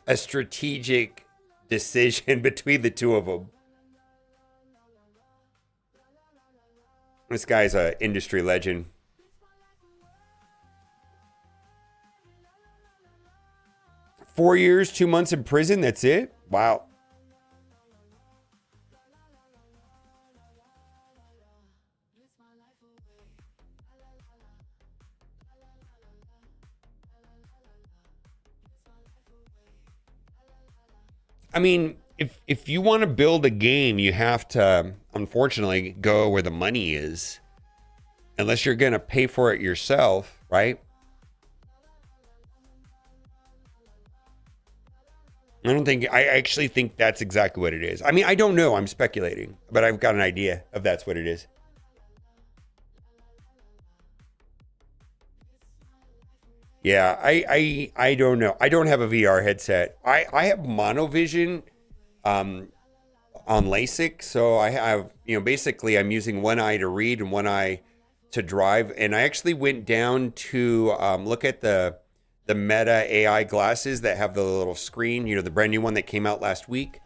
a strategic decision between the two of them. This guy's an industry legend. Four years, 2 months in prison. That's it? Wow. I mean, if you want to build a game, you have to, unfortunately, go where the money is. Unless you're going to pay for it yourself, right? I actually think that's exactly what it is. I mean, I don't know. I'm speculating, but I've got an idea if that's what it is. Yeah, I don't know. I don't have a VR headset. I have monovision on LASIK, so I have, basically I'm using one eye to read and one eye to drive. And I actually went down to look at the Meta AI glasses that have the little screen, you know, the brand new one that came out last week.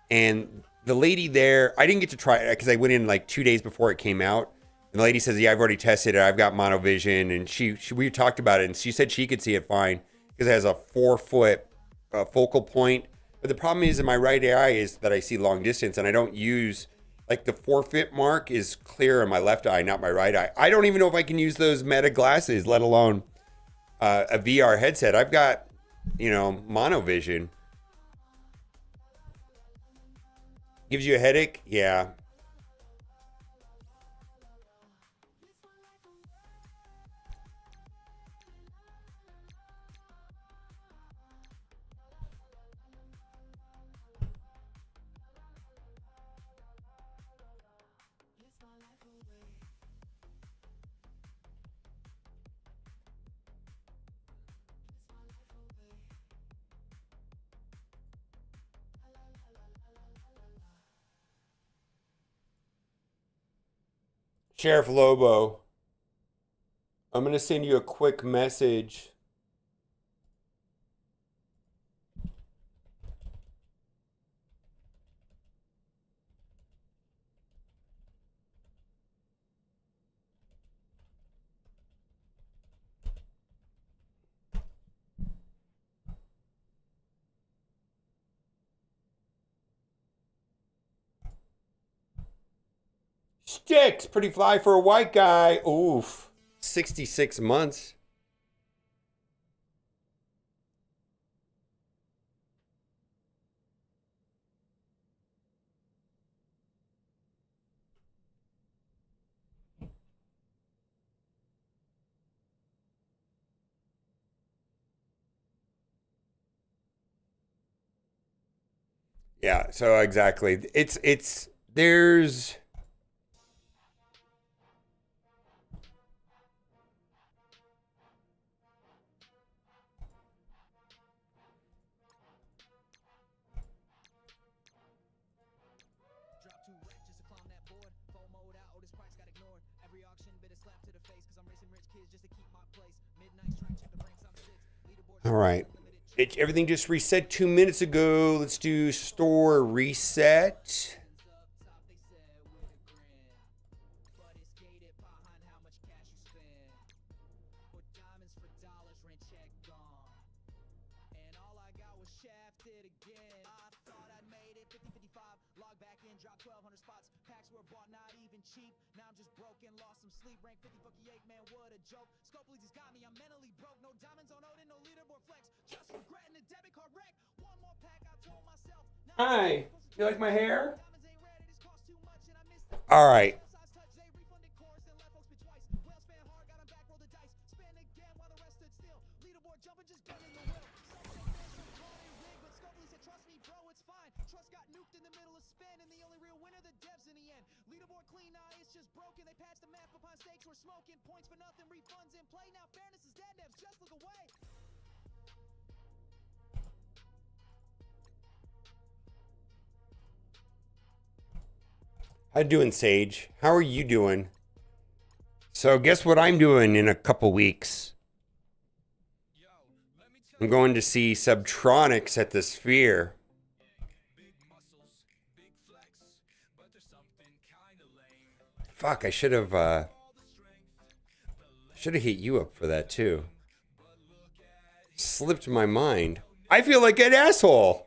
And the lady there, I didn't get to try it because I went in like 2 days before it came out. And the lady says, yeah, I've already tested it. I've got monovision. And we talked about it, and she said she could see it fine because it has a 4-foot focal point. But the problem is in my right eye is that I see long distance, and I don't use, like, the 4-foot mark is clear in my left eye, not my right eye. I don't even know if I can use those Meta glasses, let alone a VR headset. I've got, you know, monovision. Gives you a headache? Yeah. Sheriff Lobo, I'm going to send you a quick message. Sticks, pretty fly for a white guy. Oof, 66 months. Yeah, so exactly. There's all right. Everything just reset 2 minutes ago. Let's do store reset. Hi, you like my hair? All right. How you doing, Sage? How are you doing? So guess what I'm doing in a couple weeks? I'm going to see Subtronics at the Sphere. Fuck, I should have hit you up for that too. Slipped my mind. I feel like an asshole.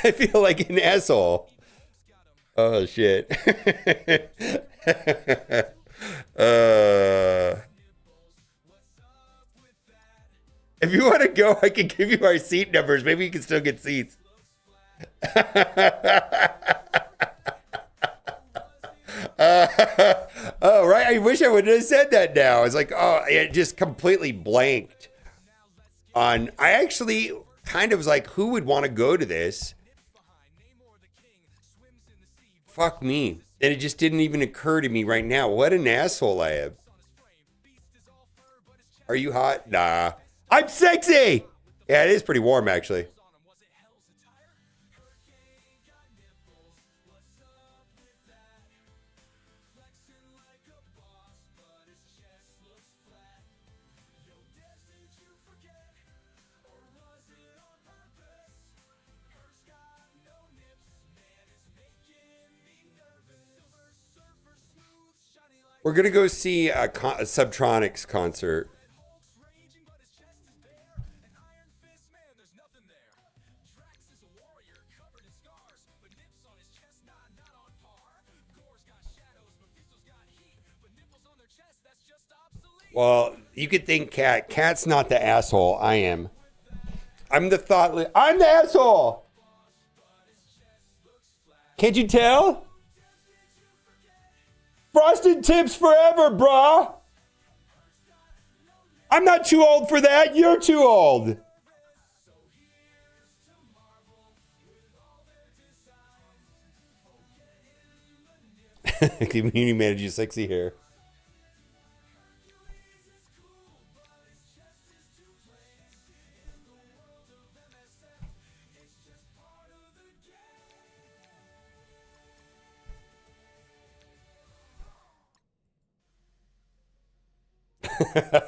I feel like an asshole. Oh shit. If you want to go, I can give you our seat numbers. Maybe you can still get seats. Oh, right. I wish I would have said that now. I was like, oh, it just completely blanked on. I actually kind of was like, who would want to go to this? Fuck me. And it just didn't even occur to me right now. What an asshole I am. Are you hot? Nah. I'm sexy! Yeah, it is pretty warm, actually. We're gonna go see a Subtronics concert. Well, you could think Cat. Cat's not the asshole. I am. I'm the thoughtless. I'm the asshole. Can't you tell? Frosted Tips forever, brah. I'm not too old for that. You're too old. Community manager, sexy hair.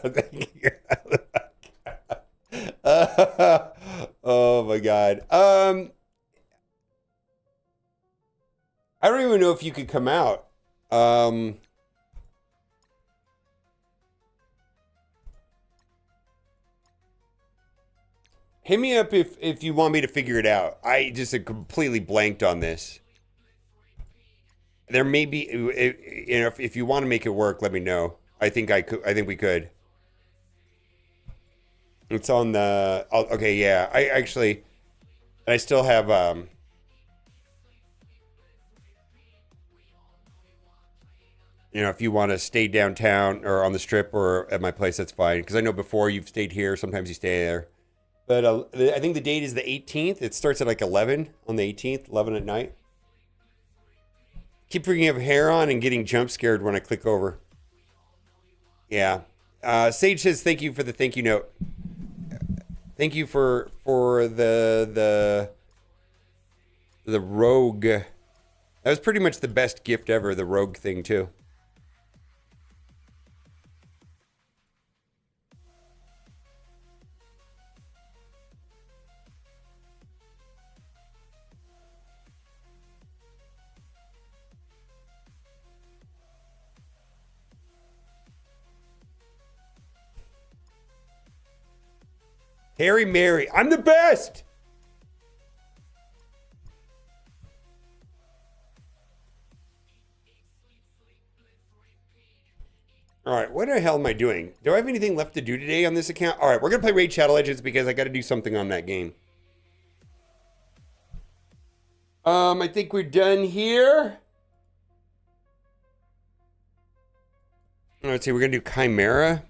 Thank you. Oh my god. I don't even know if you could come out. Hit me up if you want me to figure it out. I just completely blanked on this. There may be, you know, if you want to make it work, let me know. I think I could. I think we could. It's on the. Okay, yeah. I still have. You know, if you want to stay downtown or on the strip or at my place, that's fine. Because I know before you've stayed here. Sometimes you stay there. But I think the date is the 18th. It starts at like 11 on the 18th, 11 at night. Keep freaking have hair on and getting jump scared when I click over. Yeah. Sage says thank you for the thank you note. Thank you for the rogue. That was pretty much the best gift ever, the rogue thing too. Harry Mary, I'm the best. All right, what the hell am I doing? Do I have anything left to do today on this account? All right, we're going to play Raid Shadow Legends because I got to do something on that game. I think we're done here. Let's see, we're going to do Chimera.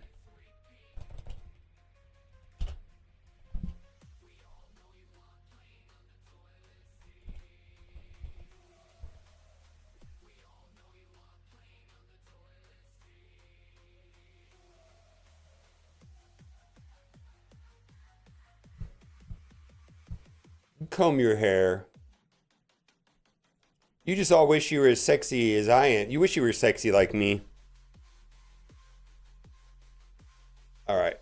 Comb your hair. You just all wish you were as sexy as I am. You wish you were sexy like me. All right.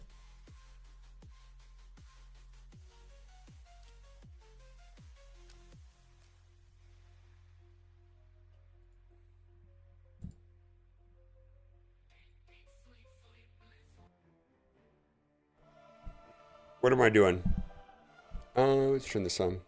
What am I doing? Let's turn this on.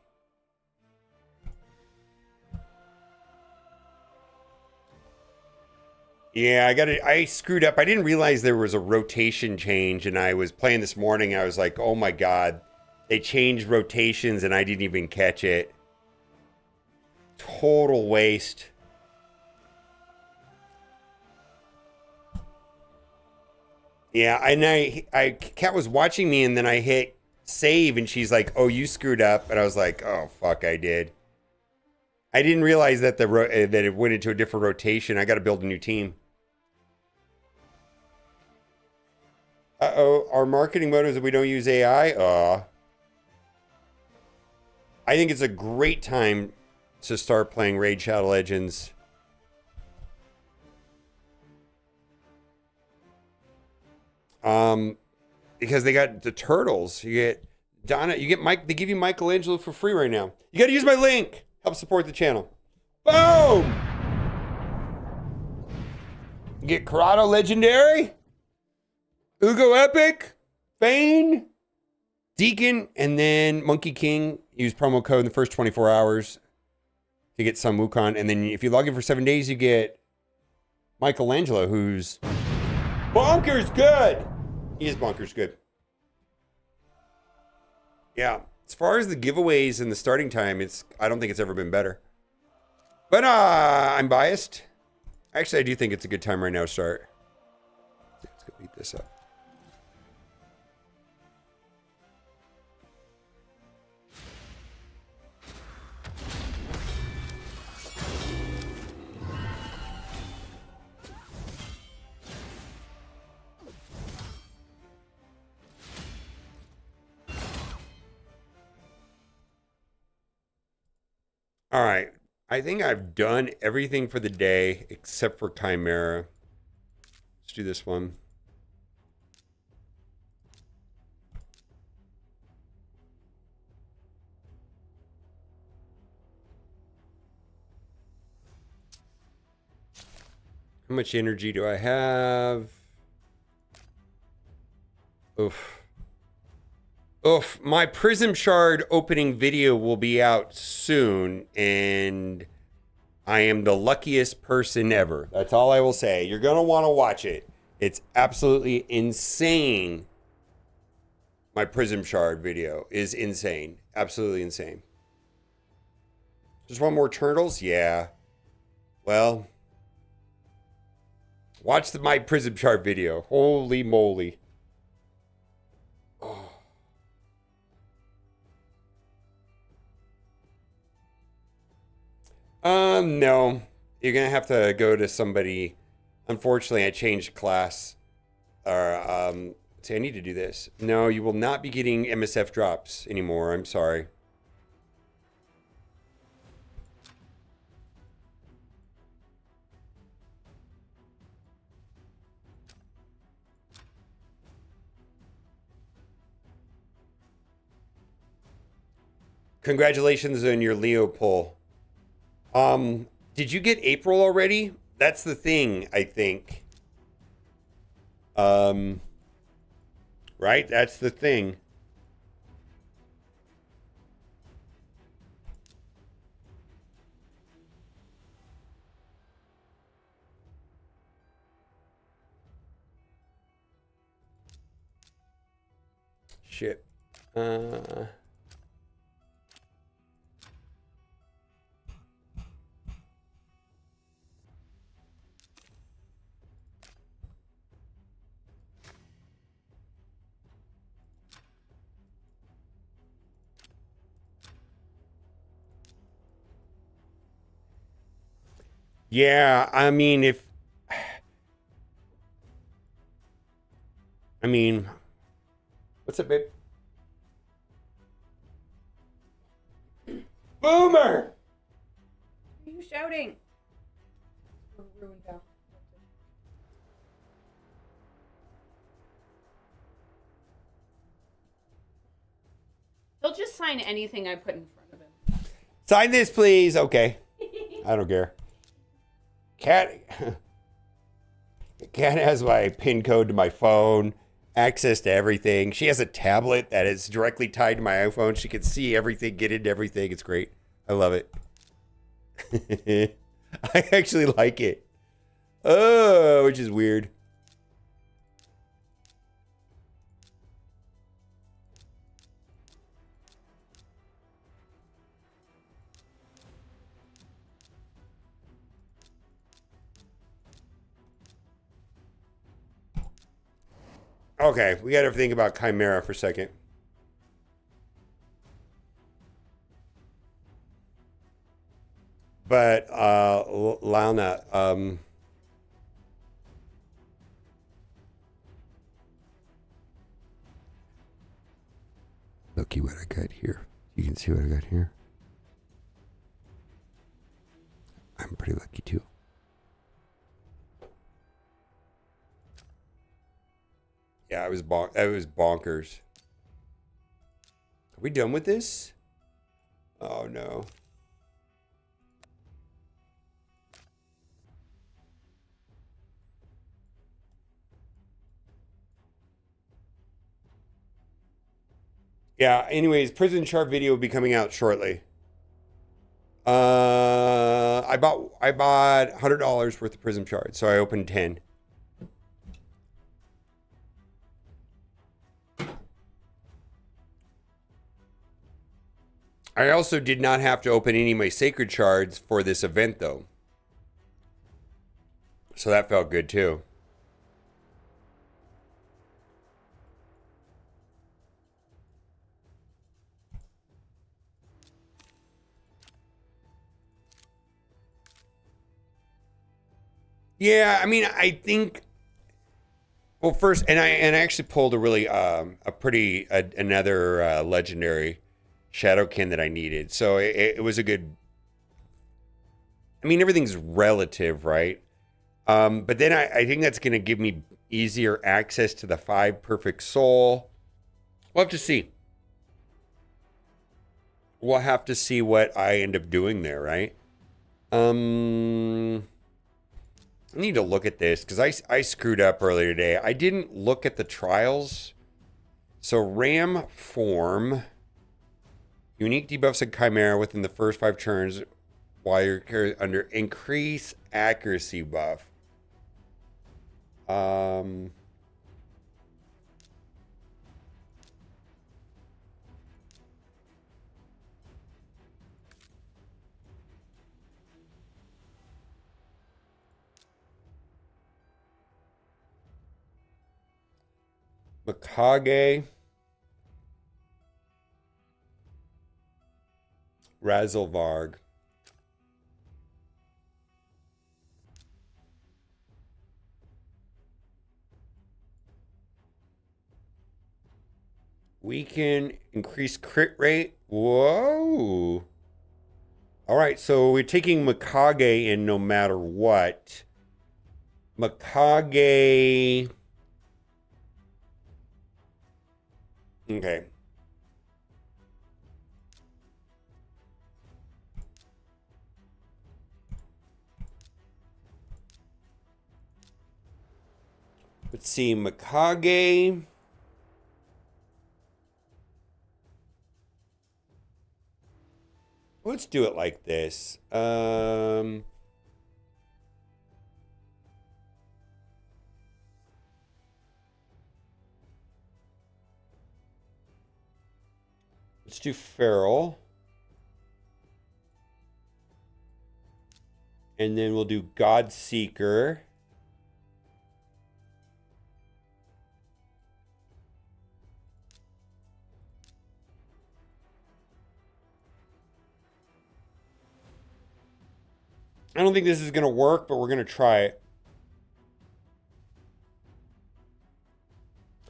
Yeah, I screwed up. I didn't realize there was a rotation change, and I was playing this morning. I was like, oh my God, they changed rotations and I didn't even catch it. Total waste. Yeah, and Kat was watching me, and then I hit save, and she's like, "Oh, you screwed up," and I was like, "Oh, fuck, I did." I didn't realize that that it went into a different rotation. I got to build a new team. Uh-oh, our marketing motto is that we don't use AI. I think it's a great time to start playing Raid Shadow Legends. Because they got the turtles. You get Donna, you get Mike, they give you Michelangelo for free right now. You got to use my link. Help support the channel. Boom! You get Corrado Legendary, Ugo Epic, Fane, Deacon, and then Monkey King. Use promo code in the first 24 hours to get some Wukong. And then if you log in for 7 days, you get Michelangelo, who's bonkers good. He is bonkers good. Yeah. As far as the giveaways and the starting time, I don't think it's ever been better. But I'm biased. Actually, I do think it's a good time right now to start. Let's go beat this up. All right. I think I've done everything for the day except for Chimera. Let's do this one. How much energy do I have? Oof. Oof, my Prism Shard opening video will be out soon, and I am the luckiest person ever. That's all I will say. You're going to want to watch it. It's absolutely insane. My Prism Shard video is insane. Absolutely insane. Just one more Turtles? Yeah. Well, watch my Prism Shard video. Holy moly. Oh. No. You're going to have to go to somebody. Unfortunately, I changed class. Or, say I need to do this. No, you will not be getting MSF drops anymore. I'm sorry. Congratulations on your Leo pull. Did you get April already? That's the thing, I think. Right? That's the thing. Shit. Yeah, I mean, what's up, babe? Boomer! Why are you shouting? Ruined now. He'll just sign anything I put in front of him. Sign this, please. Okay. I don't care. Cat has my PIN code to my phone, access to everything. She has a tablet that is directly tied to my iPhone. She can see everything, get into everything. It's great. I love it. I actually like it. Oh, which is weird. Okay, we got to think about Chimera for a second. But, Lana, looky what I got here. You can see what I got here. I'm pretty lucky too. Yeah, it was bonkers. Are we done with this? Oh no. Yeah, anyways, prison chart video will be coming out shortly. I bought $100 worth of prism shards, so I opened 10. I also did not have to open any of my sacred shards for this event though. So that felt good too. Yeah, I mean, I think. Well, first, and I actually pulled a really another legendary Shadowkin that I needed. So it was a good. I mean, everything's relative, right? But then I think that's going to give me easier access to the 5 perfect soul. We'll have to see. We'll have to see what I end up doing there, right? I need to look at this because I screwed up earlier today. I didn't look at the trials. So Ram form. Unique debuffs and Chimera within the first 5 turns while you're under increase accuracy buff. Mikage. Razelvarg. We can increase crit rate. Whoa. All right, so we're taking Mikage in no matter what. Mikage. Okay. Let's see, Mikage. Let's do it like this. Let's do Feral. And then we'll do Godseeker. I don't think this is going to work, but we're going to try it.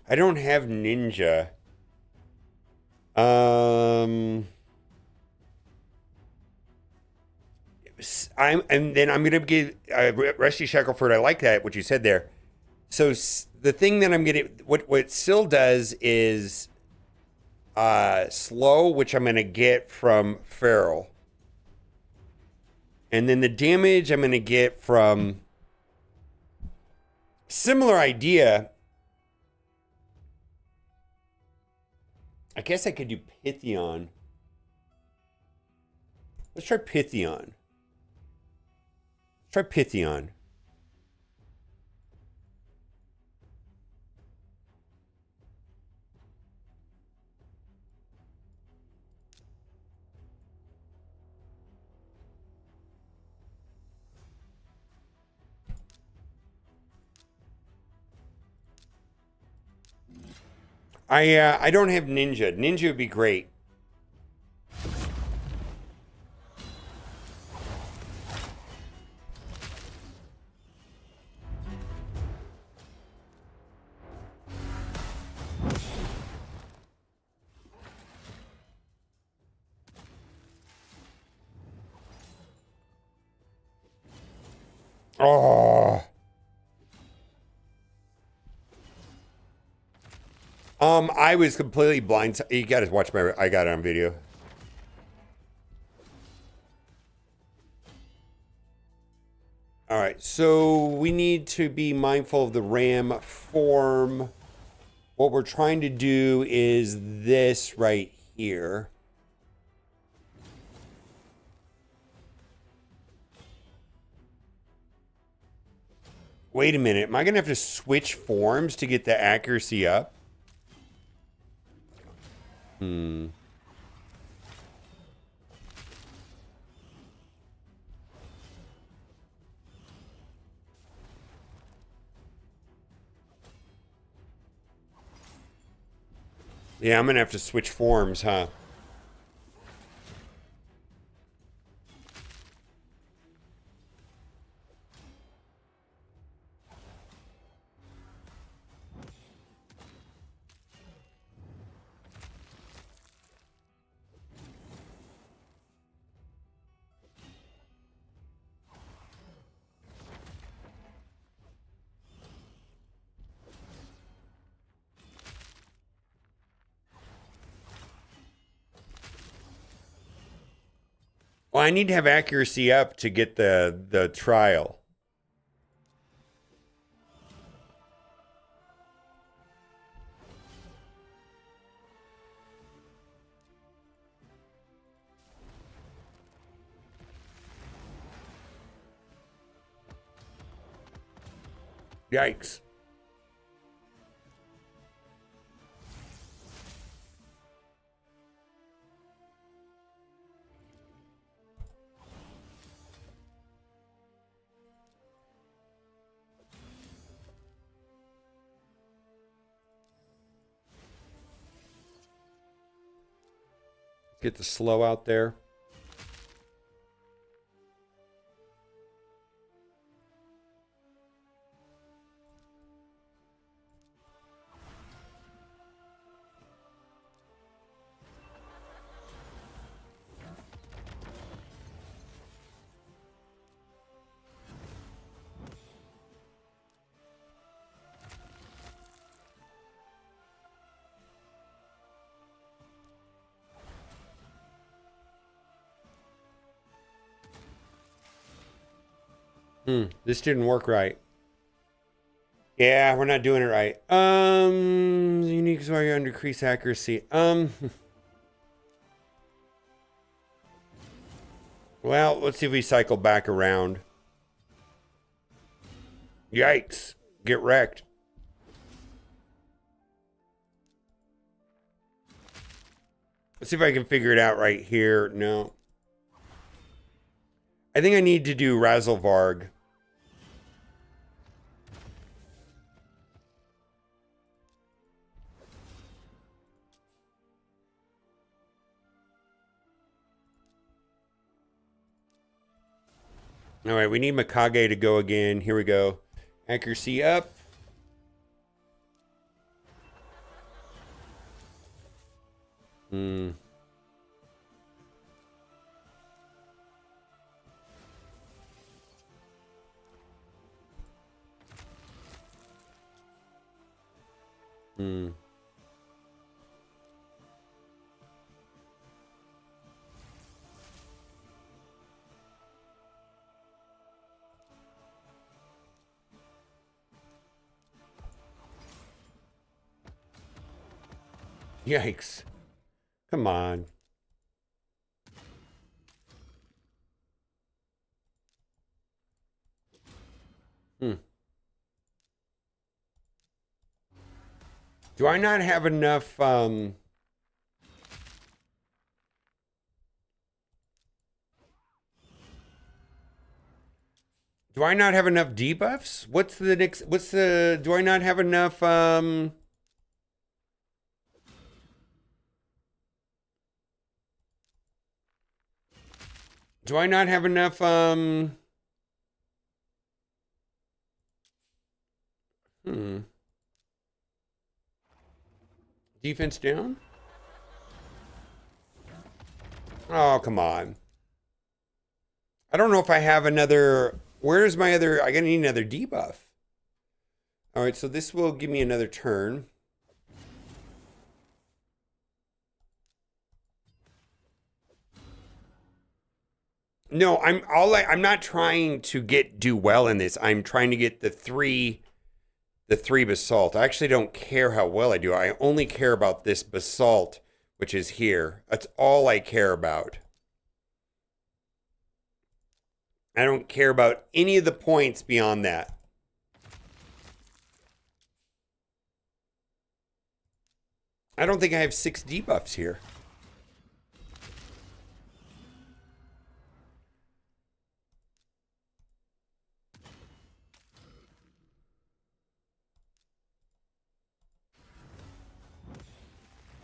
I don't have Ninja. And then I'm gonna give Rusty Shackleford. I like that what you said there. So the thing that I'm gonna what Syl does is slow, which I'm gonna get from Feral, and then the damage I'm gonna get from similar idea. I guess I could do Pythion. Let's try Pythion. Try Pythion. I don't have Ninja. Ninja would be great. Oh. I was completely blind. You gotta watch I got it on video. All right, so we need to be mindful of the Ram form. what we're trying to do is this right here. Wait a minute. Am I going to have to switch forms to get the accuracy up? Yeah, I'm going to have to switch forms, huh? Well, I need to have accuracy up to get the trial. Yikes. Get the slow out there. This didn't work right. Yeah, we're not doing it right. Unique is why you're under increased accuracy. Well, let's see if we cycle back around. Yikes. Get wrecked. Let's see if I can figure it out right here. No. I think I need to do Razzlevarg. All right, we need Mikage to go again. Here we go. Accuracy up. Yikes. Come on. Do I not have enough, do I not have enough debuffs? What's the next, do I not have enough, do I not have enough, defense down? Oh, come on. I don't know if I have another, where's my other, I gotta need another debuff. All right, so this will give me another turn. No, I'm not trying to do well in this. I'm trying to get the 3 the 3 basalt. I actually don't care how well I do. I only care about this basalt, which is here. That's all I care about. I don't care about any of the points beyond that. I don't think I have 6 debuffs here.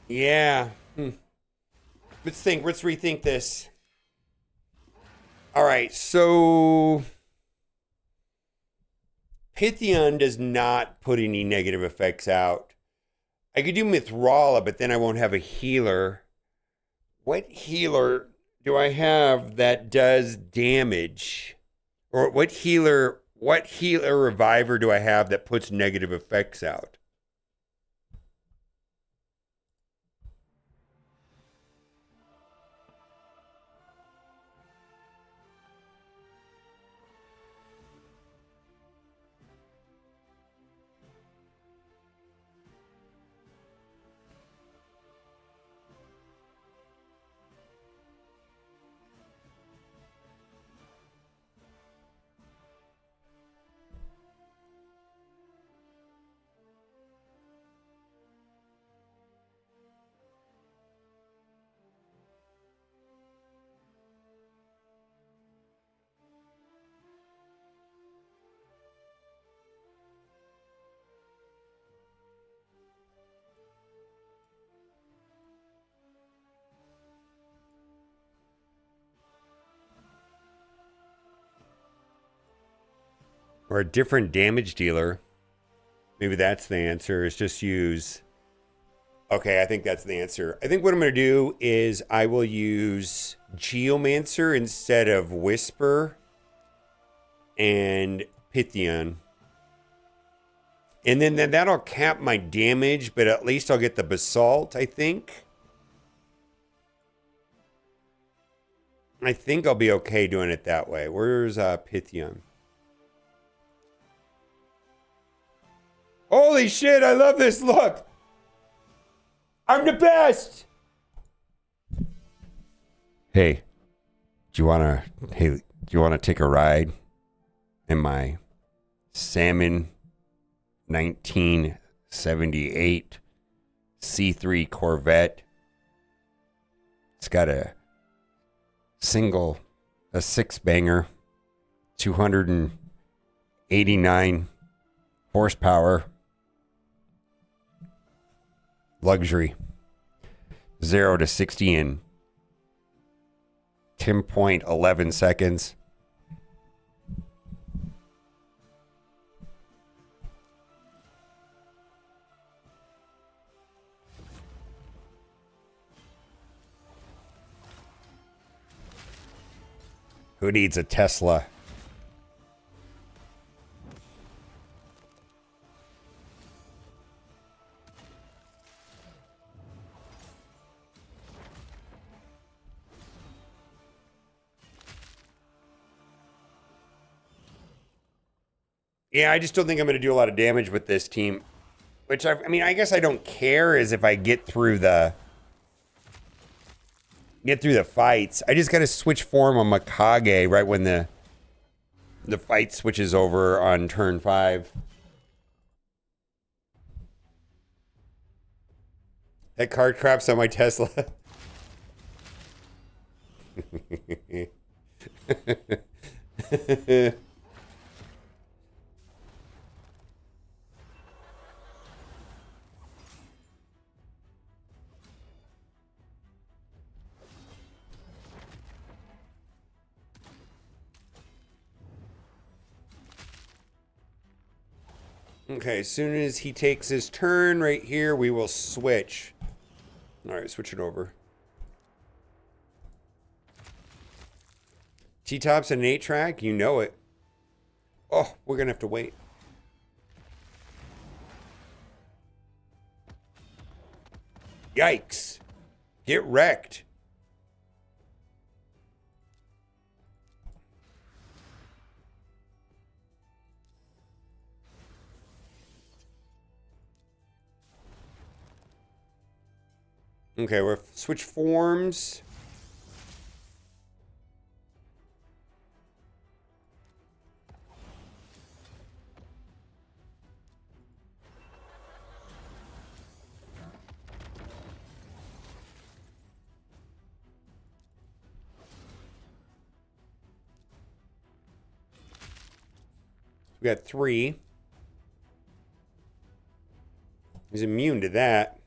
Yeah. Let's think. Let's rethink this. All right. So Pythion does not put any negative effects out. I could do Mithrala, but then I won't have a healer. What healer do I have that does damage? Or what healer reviver do I have that puts negative effects out? Or a different damage dealer. Maybe that's the answer, is just use... Okay, I think that's the answer. I think what I'm going to do is I will use Geomancer instead of Whisper and Pythion. And then that'll cap my damage, but at least I'll get the Basalt, I think. I think I'll be okay doing it that way. Where's Pythion? Holy shit, I love this look. I'm the best. Hey, do you want to take a ride in my Salmon 1978 C3 Corvette? It's got a 6-banger, 289 horsepower. Luxury. 0 to 60 in 10.11 seconds. Who needs a Tesla? Yeah, I just don't think I'm going to do a lot of damage with this team. Which, I mean, I guess I don't care as if I get through the fights. I just got to switch form on Mikage right when the fight switches over on turn 5. That card craps on my Tesla. Okay, as soon as he takes his turn right here, we will switch. All right, switch it over. T-Top's an 8-track, you know it. Oh, we're going to have to wait. Yikes. Get wrecked. Okay, we're switch forms. We got 3. He's immune to that.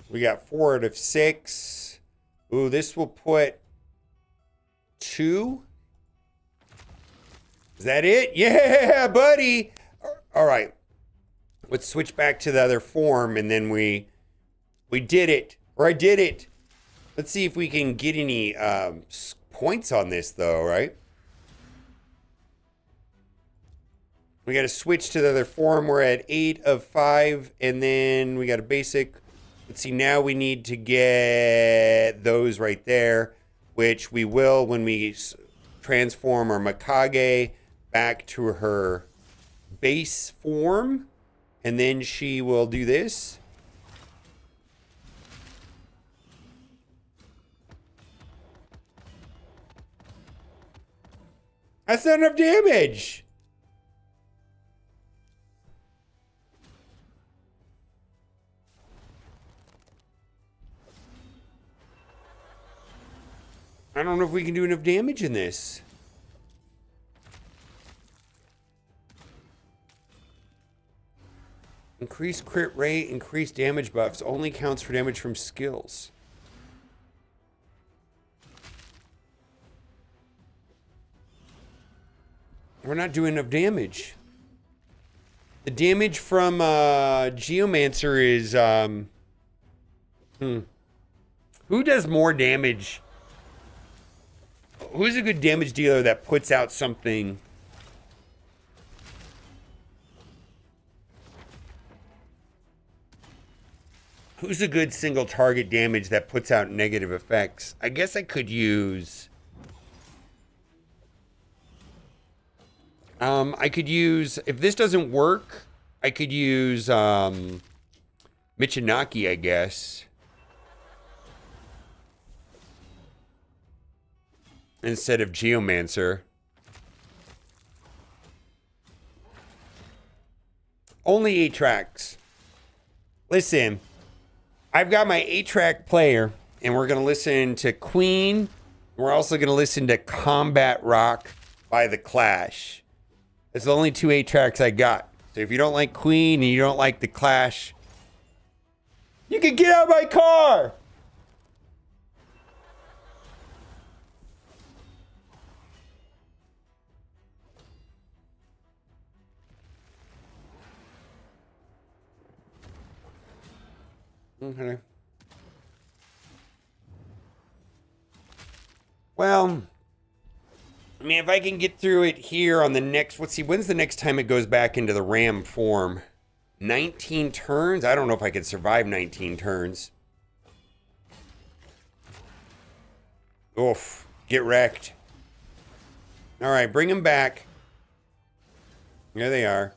We got 4 out of 6. Ooh, this will put 2. Is that it? Yeah, buddy. All right. Let's switch back to the other form, and then we did it. Or I did it. Let's see if we can get any points on this, though, right? We got to switch to the other form. We're at 8 of 5, and then we got a basic. Let's see, now we need to get those right there, which we will when we transform our Mikage back to her base form, and then she will do this. That's not enough damage. I don't know if we can do enough damage in this. Increased crit rate, increased damage buffs. Only counts for damage from skills. We're not doing enough damage. The damage from Geomancer is... Who does more damage? Who's a good damage dealer that puts out something? Who's a good single target damage that puts out negative effects? I guess I could use... I could use... If this doesn't work, I could use Michinaki, I guess. Instead of Geomancer. Only 8 tracks. Listen, I've got my 8-track player, and we're going to listen to Queen. We're also going to listen to Combat Rock by The Clash. It's the only 2 8-tracks I got. So if you don't like Queen and you don't like The Clash, you can get out of my car! Okay. Well, I mean, if I can get through it here on the next... Let's see, when's the next time it goes back into the Ram form? 19 turns? I don't know if I could survive 19 turns. Oof. Get wrecked. All right, bring them back. There they are.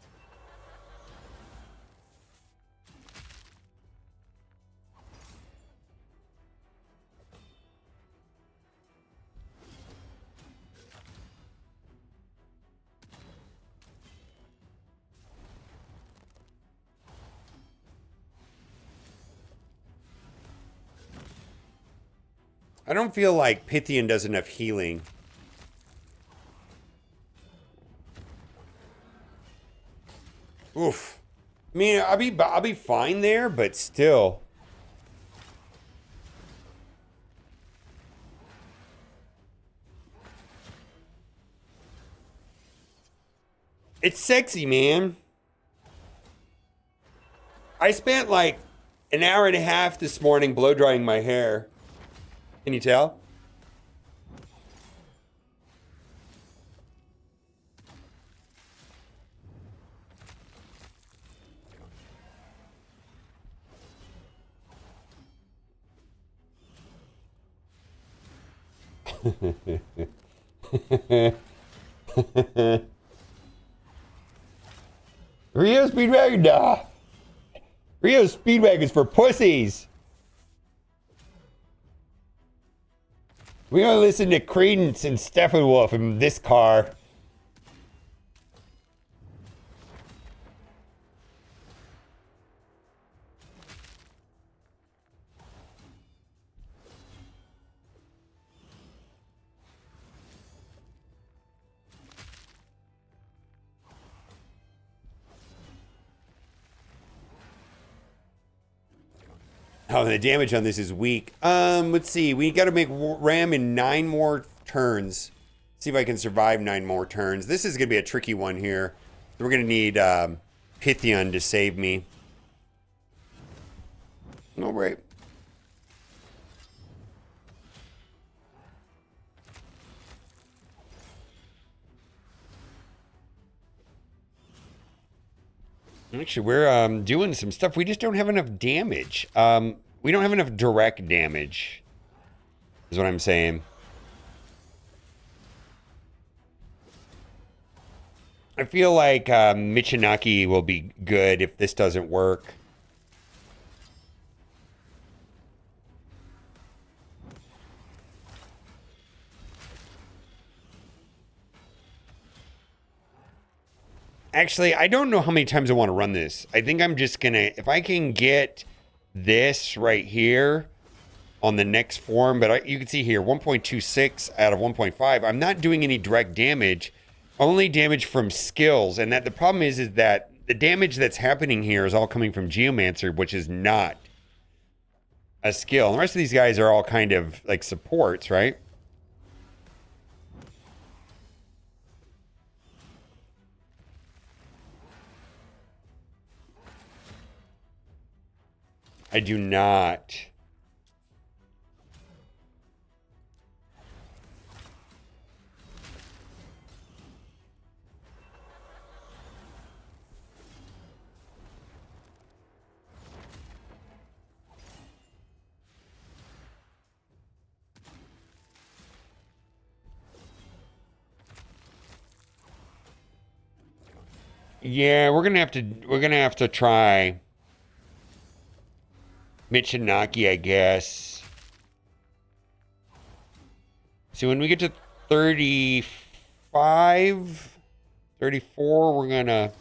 I don't feel like Pythian does enough healing. Oof. I mean, I'll be fine there, but still. It's sexy, man. I spent like an hour and a half this morning blow drying my hair. Can you tell? Rio Speedwagon, nah. Rio Speedwagon's for pussies. We don't listen to Credence and Steppenwolf in this car. Oh, the damage on this is weak. Let's see. We got to make ram in 9 more turns. See if I can survive 9 more turns. This is going to be a tricky one here. We're going to need Pythion to save me. All right. Actually, we're doing some stuff. We just don't have enough damage. We don't have enough direct damage, is what I'm saying. I feel like Michinaki will be good if this doesn't work. Actually, I don't know how many times I want to run this. I think I'm just going to, if I can get this right here on the next form, but you can see here, 1.26 out of 1.5. I'm not doing any direct damage, only damage from skills. And that the problem is that the damage that's happening here is all coming from Geomancer, which is not a skill. And the rest of these guys are all kind of like supports, right? I do not. Yeah, we're gonna have to try Michinaki, I guess. So when we get to 35, 34, we're gonna...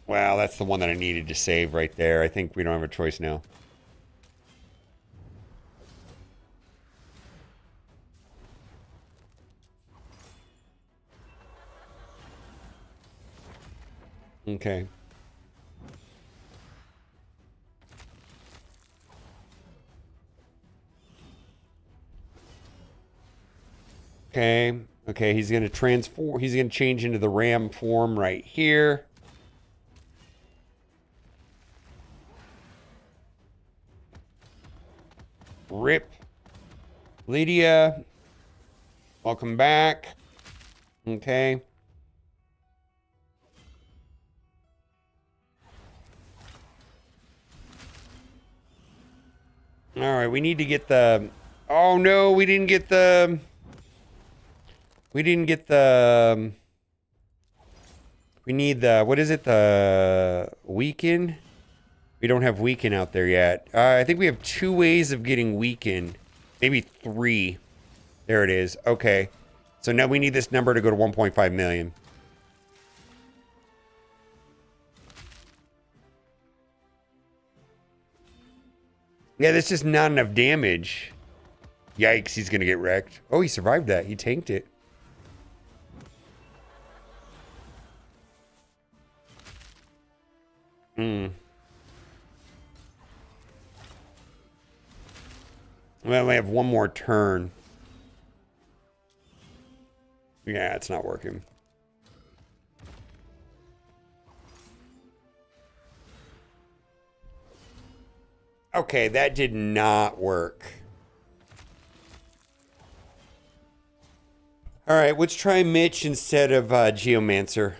Wow, that's the one that I needed to save right there. I think we don't have a choice now. Okay. Okay, he's going to transform. He's going to change into the ram form right here. Rip. Lydia. Welcome back. Okay. All right, we need to get the... Oh, no, we didn't get the... We didn't get the... We need the... What is it? The weaken? We don't have weaken out there yet. I think we have 2 ways of getting weaken. Maybe 3. There it is. Okay. So now we need this number to go to 1.5 million. Yeah, that's just not enough damage. Yikes, he's going to get wrecked. Oh, he survived that. He tanked it. Well, we have 1 more turn. Yeah, it's not working. Okay, that did not work. All right, let's try Mitch instead of Geomancer.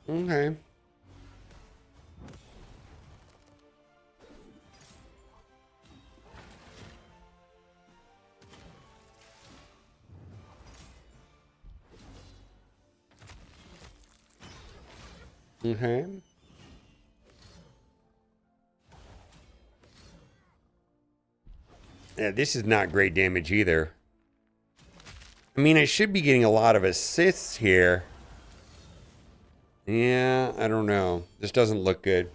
Okay. Okay. Yeah, this is not great damage either. I mean, I should be getting a lot of assists here. Yeah, I don't know. This doesn't look good.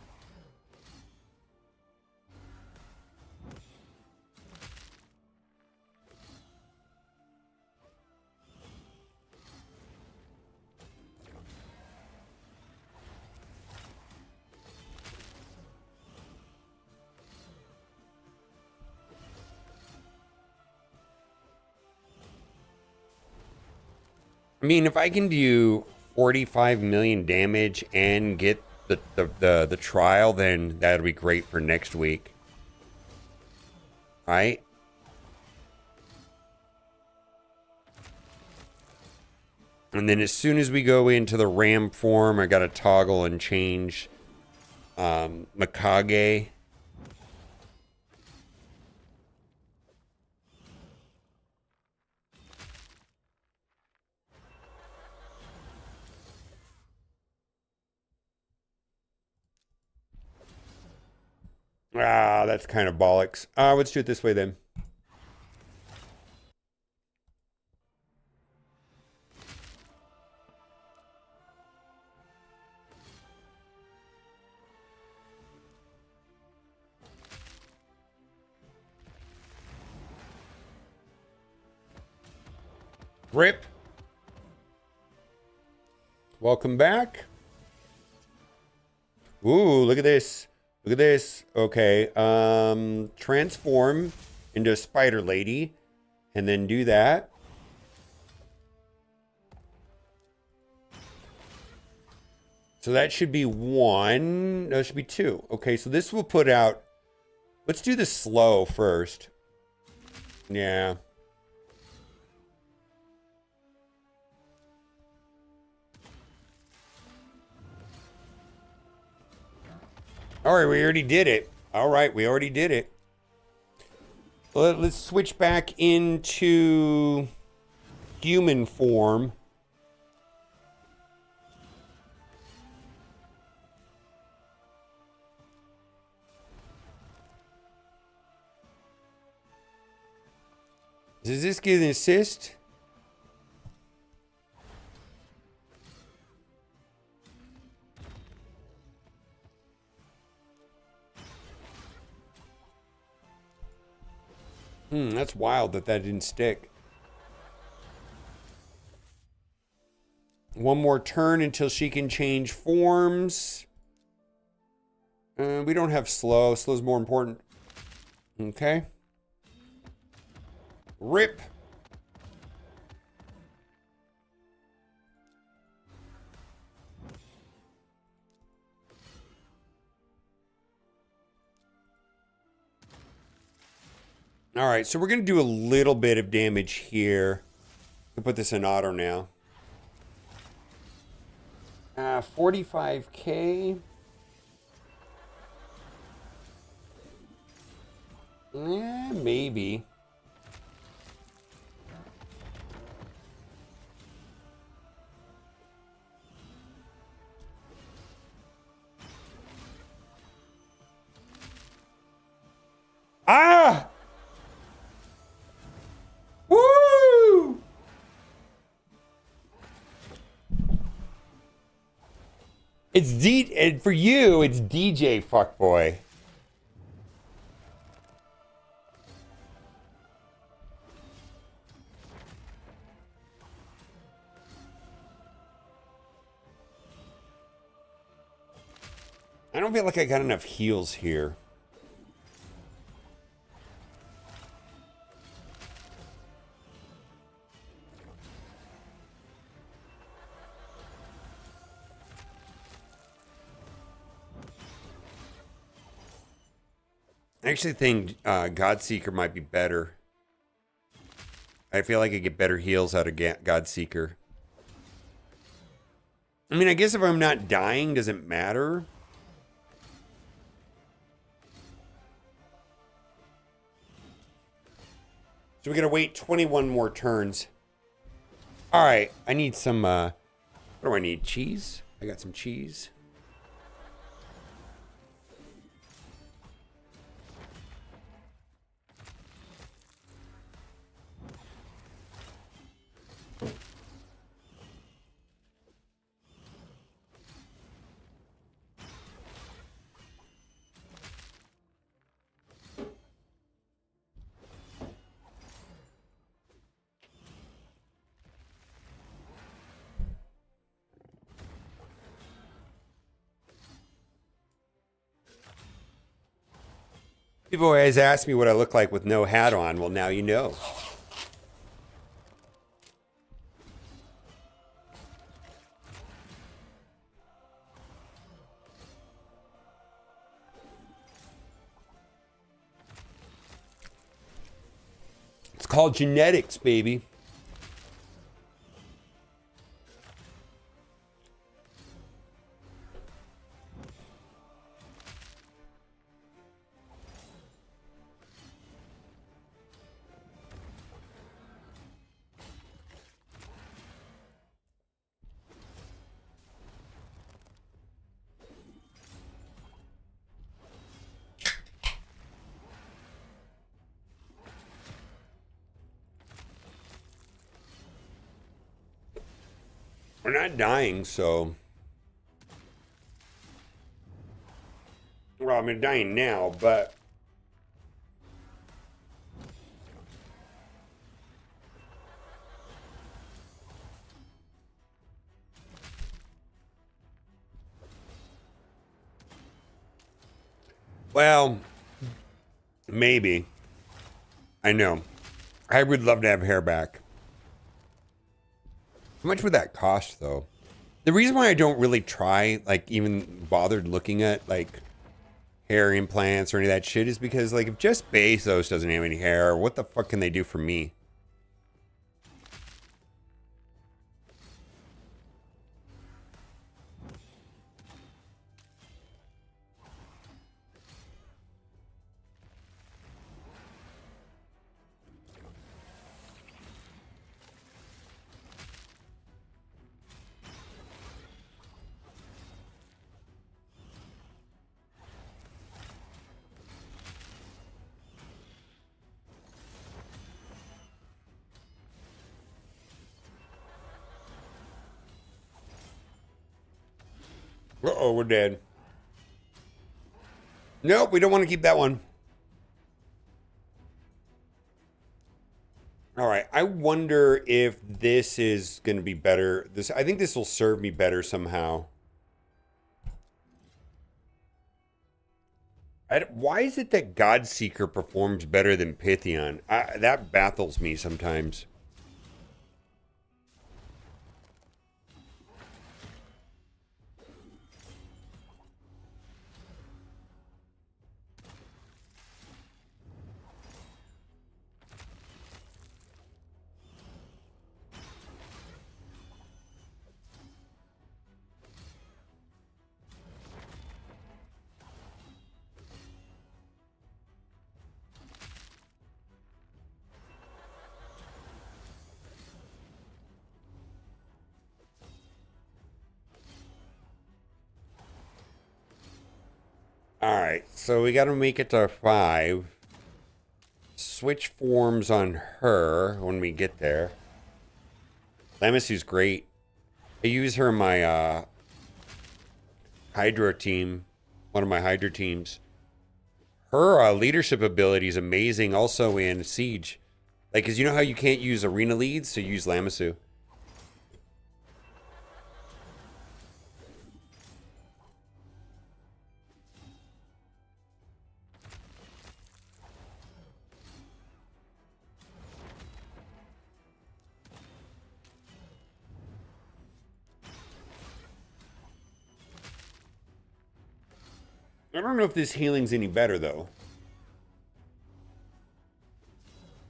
I mean, if I can do 45 million damage and get the trial, then that'll be great for next week. Right? And then as soon as we go into the ram form, I gotta toggle and change Mikage. Ah, that's kind of bollocks. Let's do it this way then. Rip. Welcome back. Ooh, look at this. Look at this. Okay. Transform into a spider lady and then do that. So that should be one. No, it should be two. Okay, so this will put out. Let's do the slow first. Yeah. All right, we already did it. All right, we already did it. Let's switch back into human form. Does this get an assist? That's wild that didn't stick. One more turn until she can change forms. We don't have slow. Slow's more important. Okay. Rip. All right, so we're going to do a little bit of damage here. We'll put this in auto now. 45k. Yeah, maybe. Ah! Woo! And for you, it's DJ fuckboy. I don't feel like I got enough heals here. I actually think Godseeker might be better. I feel like I get better heals out of Godseeker. I mean, I guess if I'm not dying, does it matter? So we gotta wait 21 more turns. All right, I need some, what do I need? Cheese? I got some cheese. People always ask me what I look like with no hat on. Well, now you know. It's called genetics, baby. We're not dying, so... Well, I'm dying now, but... Well, maybe. I know. I would love to have hair back. How much would that cost, though? The reason why I don't really try, like, even bothered looking at, like, hair implants or any of that shit is because, like, if Jeff Bezos doesn't have any hair, what the fuck can they do for me? Uh-oh, we're dead. Nope, we don't want to keep that one. All right, I wonder if this is going to be better. I think this will serve me better somehow. Why is it that Godseeker performs better than Pythion? That baffles me sometimes. All right, so we got to make it to 5. Switch forms on her when we get there. Lamasu's great. I use her in my Hydra team, one of my Hydra teams. Her leadership ability is amazing also in Siege. Like, because you know how you can't use arena leads, so use Lamasu. I don't know if this healing's any better, though.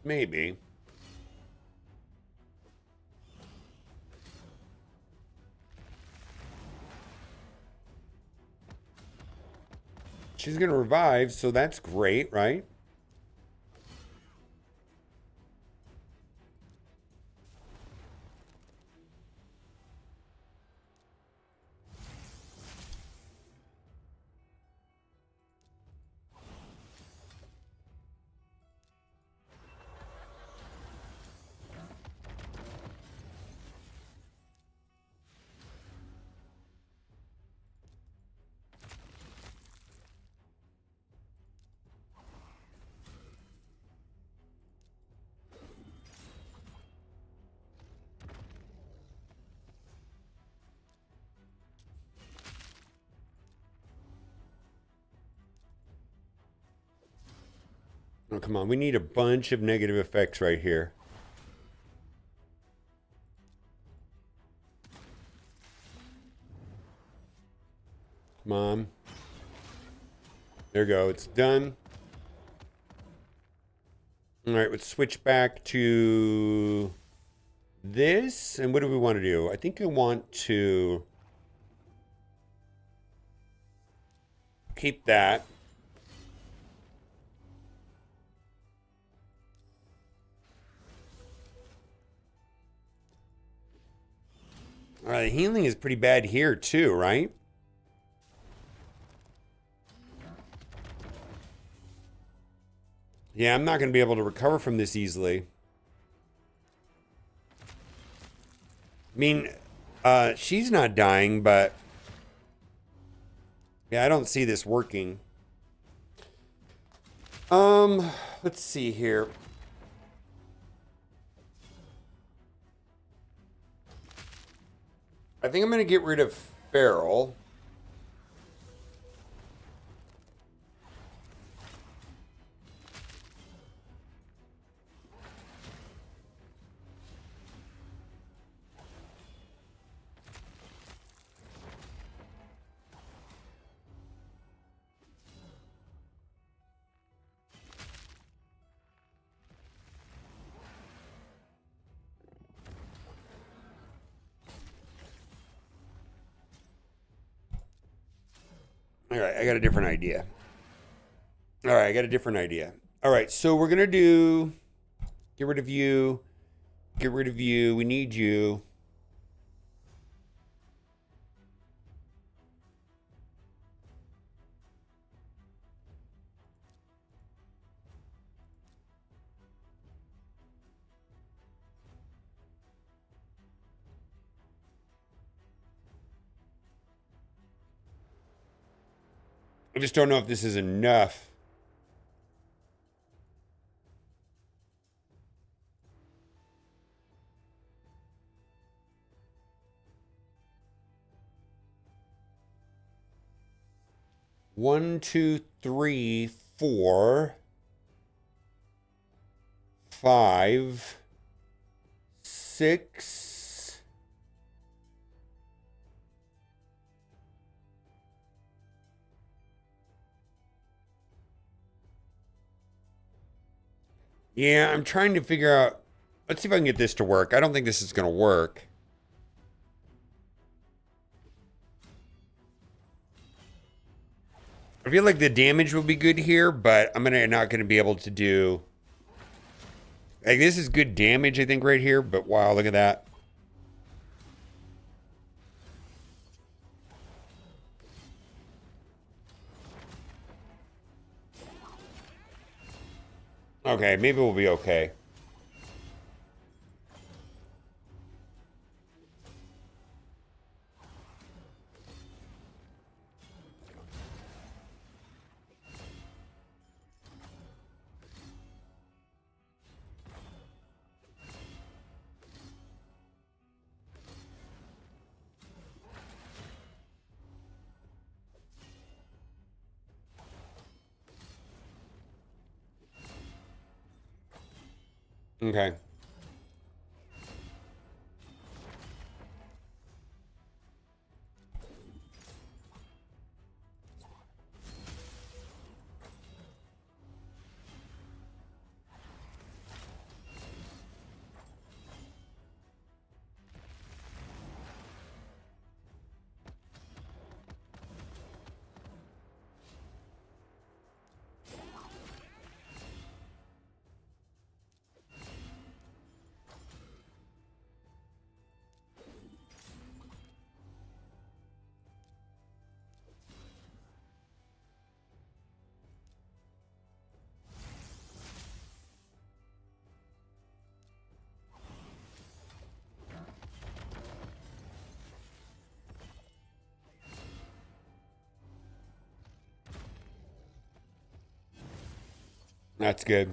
Maybe. she's gonna revive, so that's great, right? Oh, come on. We need a bunch of negative effects right here. Come on. There we go. It's done. All right, let's switch back to this. And what do we want to do? I think I want to keep that. All right, the healing is pretty bad here too, right? Yeah, I'm not going to be able to recover from this easily. I mean, she's not dying, but yeah, I don't see this working. Let's see here. I think I'm going to get rid of Feral. All right, I got a different idea. All right, I got a different idea. All right, so we're going to get rid of you. Get rid of you. We need you. I just don't know if this is enough. One, two, three, 4, 5, 6. Yeah, I'm trying to figure out. Let's see if I can get this to work. I don't think this is going to work. I feel like the damage will be good here, but I'm not going to be able to do... Like, this is good damage, I think, right here. But wow, look at that. Okay, maybe we'll be okay. Okay. That's good.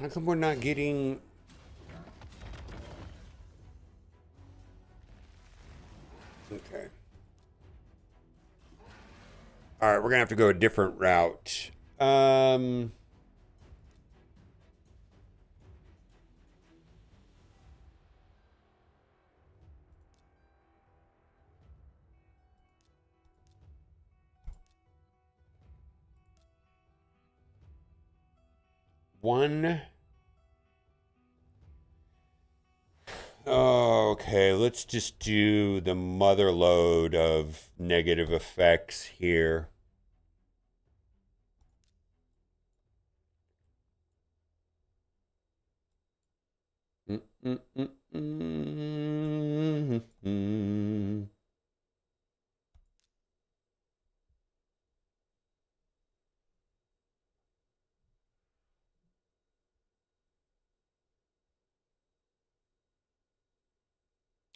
How come we're not getting... Okay. All right, we're gonna have to go a different route. One. Okay, let's just do the mother load of negative effects here.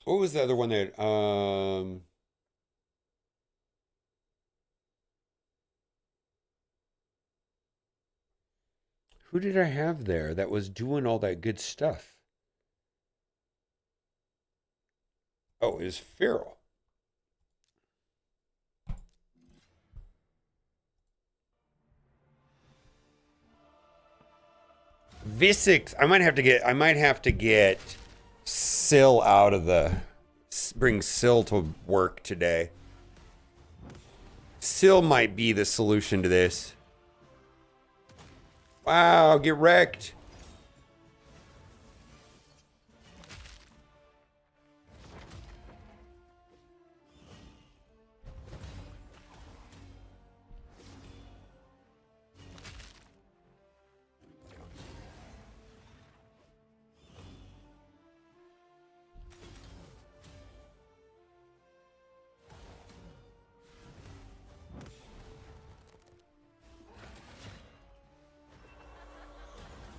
What was the other one that who did I have there that was doing all that good stuff? Oh, it was Feral. Visix. I might have to get Syl out of the bring Syl to work today. Syl might be the solution to this. Wow, get wrecked.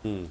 Hmm.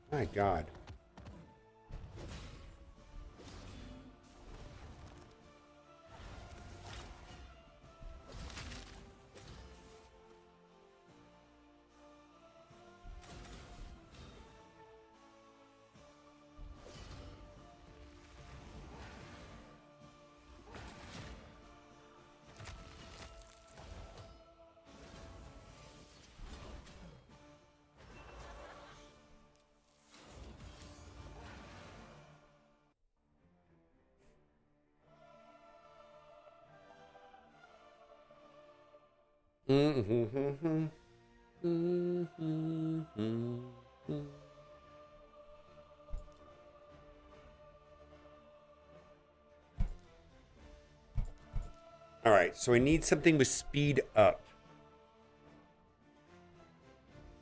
My God. All right, so I need something with speed up.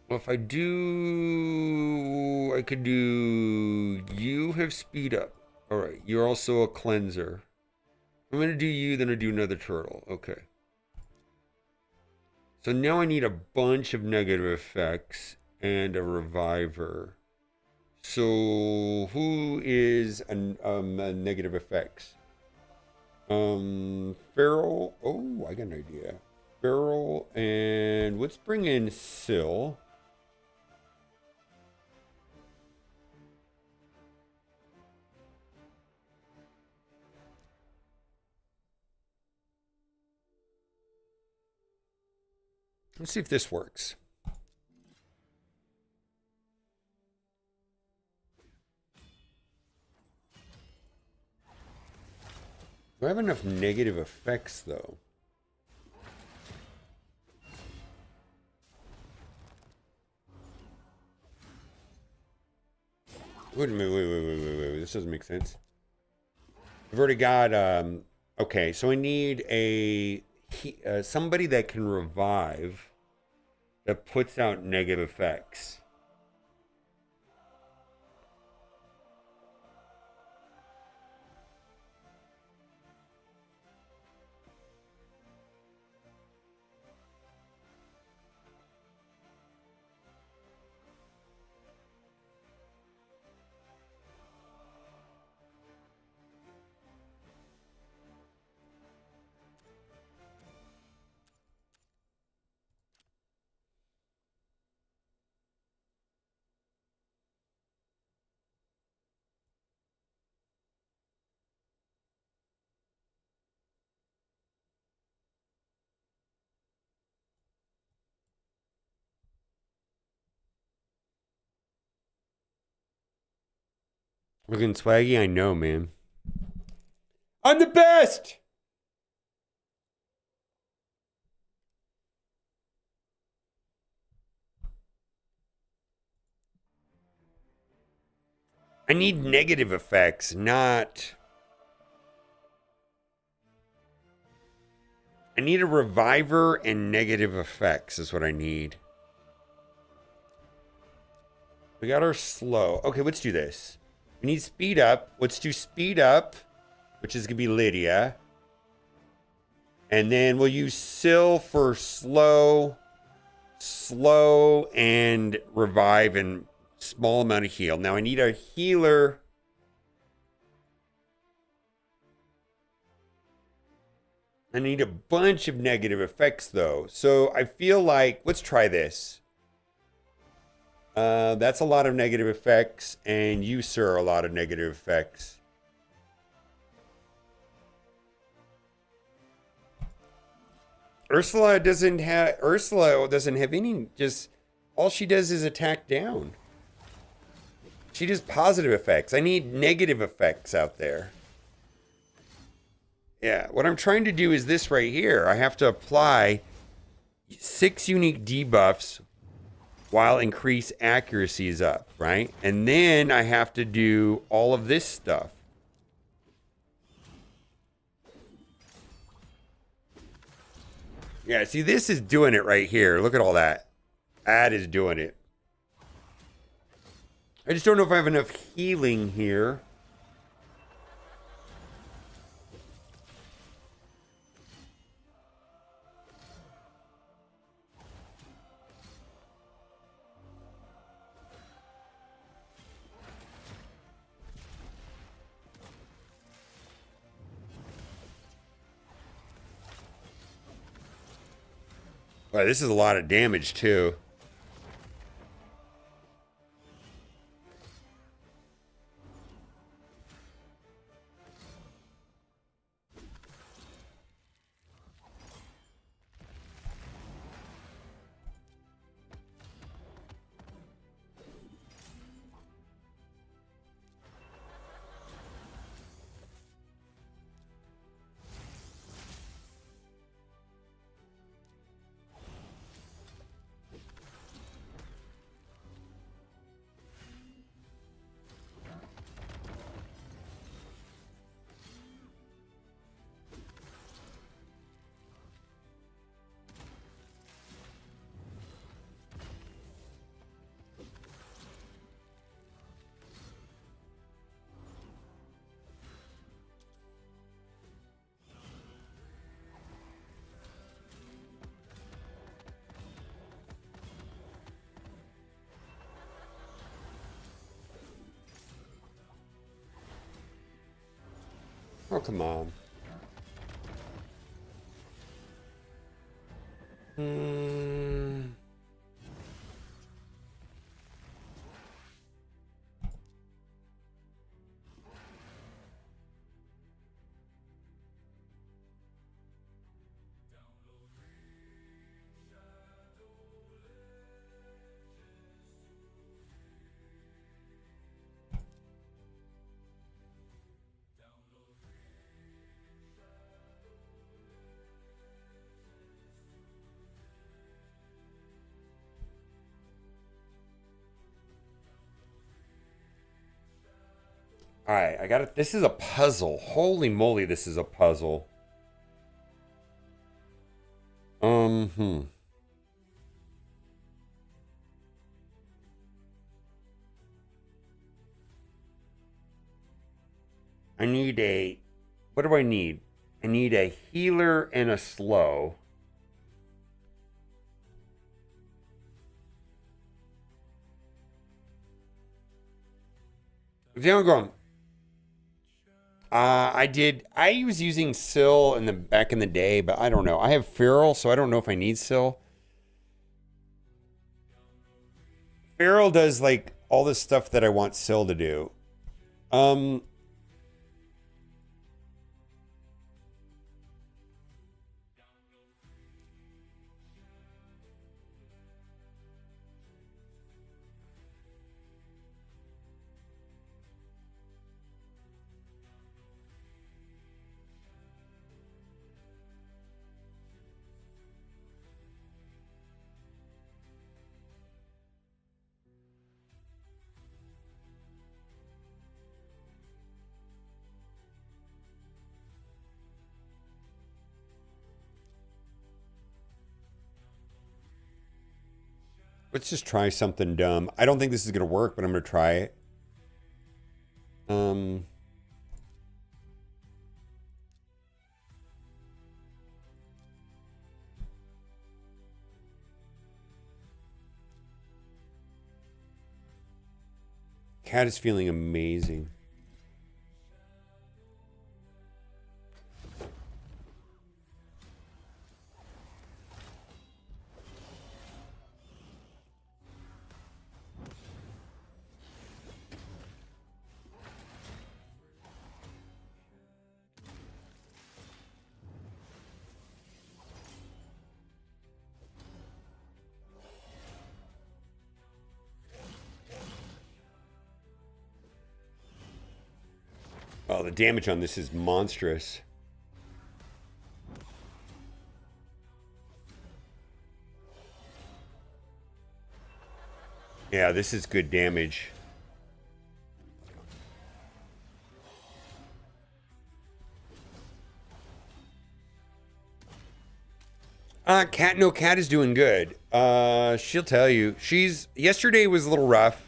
Well, if I do, I could do, you have speed up. All right, you're also a cleanser. I'm going to do you, then I do another turtle. Okay. So now I need a bunch of negative effects and a reviver. So who is a negative effects? Feral. Oh, I got an idea. Feral, and let's bring in Syl. Let's see if this works. Do I have enough negative effects, though? Wait a minute, wait. This doesn't make sense. I've already got, okay, so I need somebody that can revive that puts out negative effects. Looking swaggy, I know, man. I'm the best! I need negative effects, not... I need a reviver and negative effects is what I need. We got our slow. Okay, let's do this. We need speed up. Let's do speed up, which is going to be Lydia. And then we'll use Syl for slow, and revive and small amount of heal. Now I need a healer. I need a bunch of negative effects though. So I feel like, let's try this. That's a lot of negative effects, and you, sir, a lot of negative effects. Ursula doesn't have any, just all she does is attack down. She does positive effects. I need negative effects out there. Yeah, what I'm trying to do is this right here. I have to apply 6 unique debuffs while increase accuracy is up, right? And then I have to do all of this stuff. Yeah, see, this is doing it right here. Look at all that. That is doing it. I just don't know if I have enough healing here. Wow, this is a lot of damage, too. Oh, come on. All right, I got it. This is a puzzle. Holy moly, this is a puzzle. Hmm. I need a. What do I need? I need a healer and a slow. Going. I was using Syl in the back in the day, but I don't know. I have Feral, so I don't know if I need Syl. Feral does like all the stuff that I want Syl to do. Let's just try something dumb. I don't think this is gonna work, but I'm gonna try it. Cat is feeling amazing. Oh, the damage on this is monstrous. Yeah, this is good damage. Cat is doing good. She'll tell you. Yesterday was a little rough.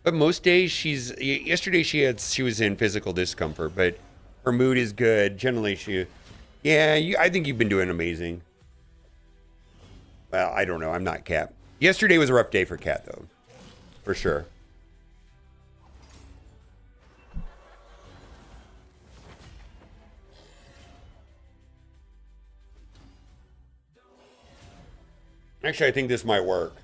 But most days yesterday she was in physical discomfort, but her mood is good. Generally I think you've been doing amazing. Well, I don't know. I'm not Cat. Yesterday was a rough day for Cat though. For sure. Actually, I think this might work.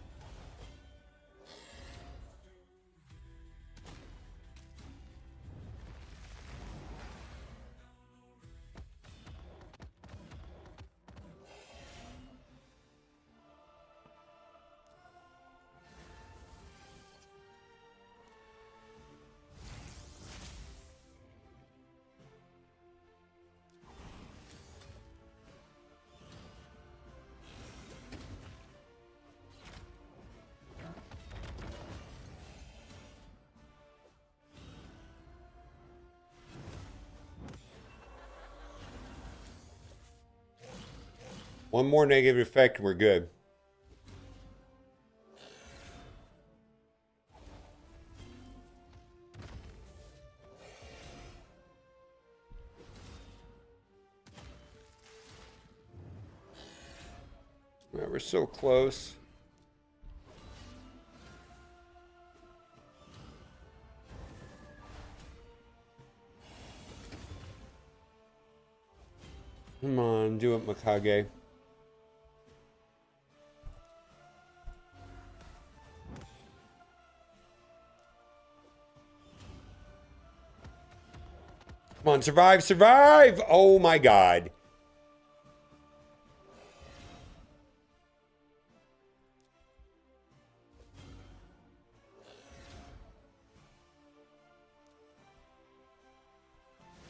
One more negative effect and we're good. Man, we're so close. Come on, do it, Mikage. Come on, survive, survive! Oh my god.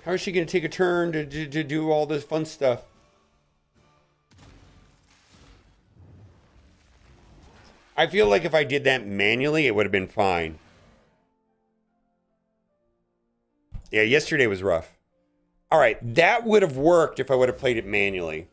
How is she going to take a turn to do all this fun stuff? I feel like if I did that manually, it would have been fine. Yeah, yesterday was rough. All right, that would have worked if I would have played it manually.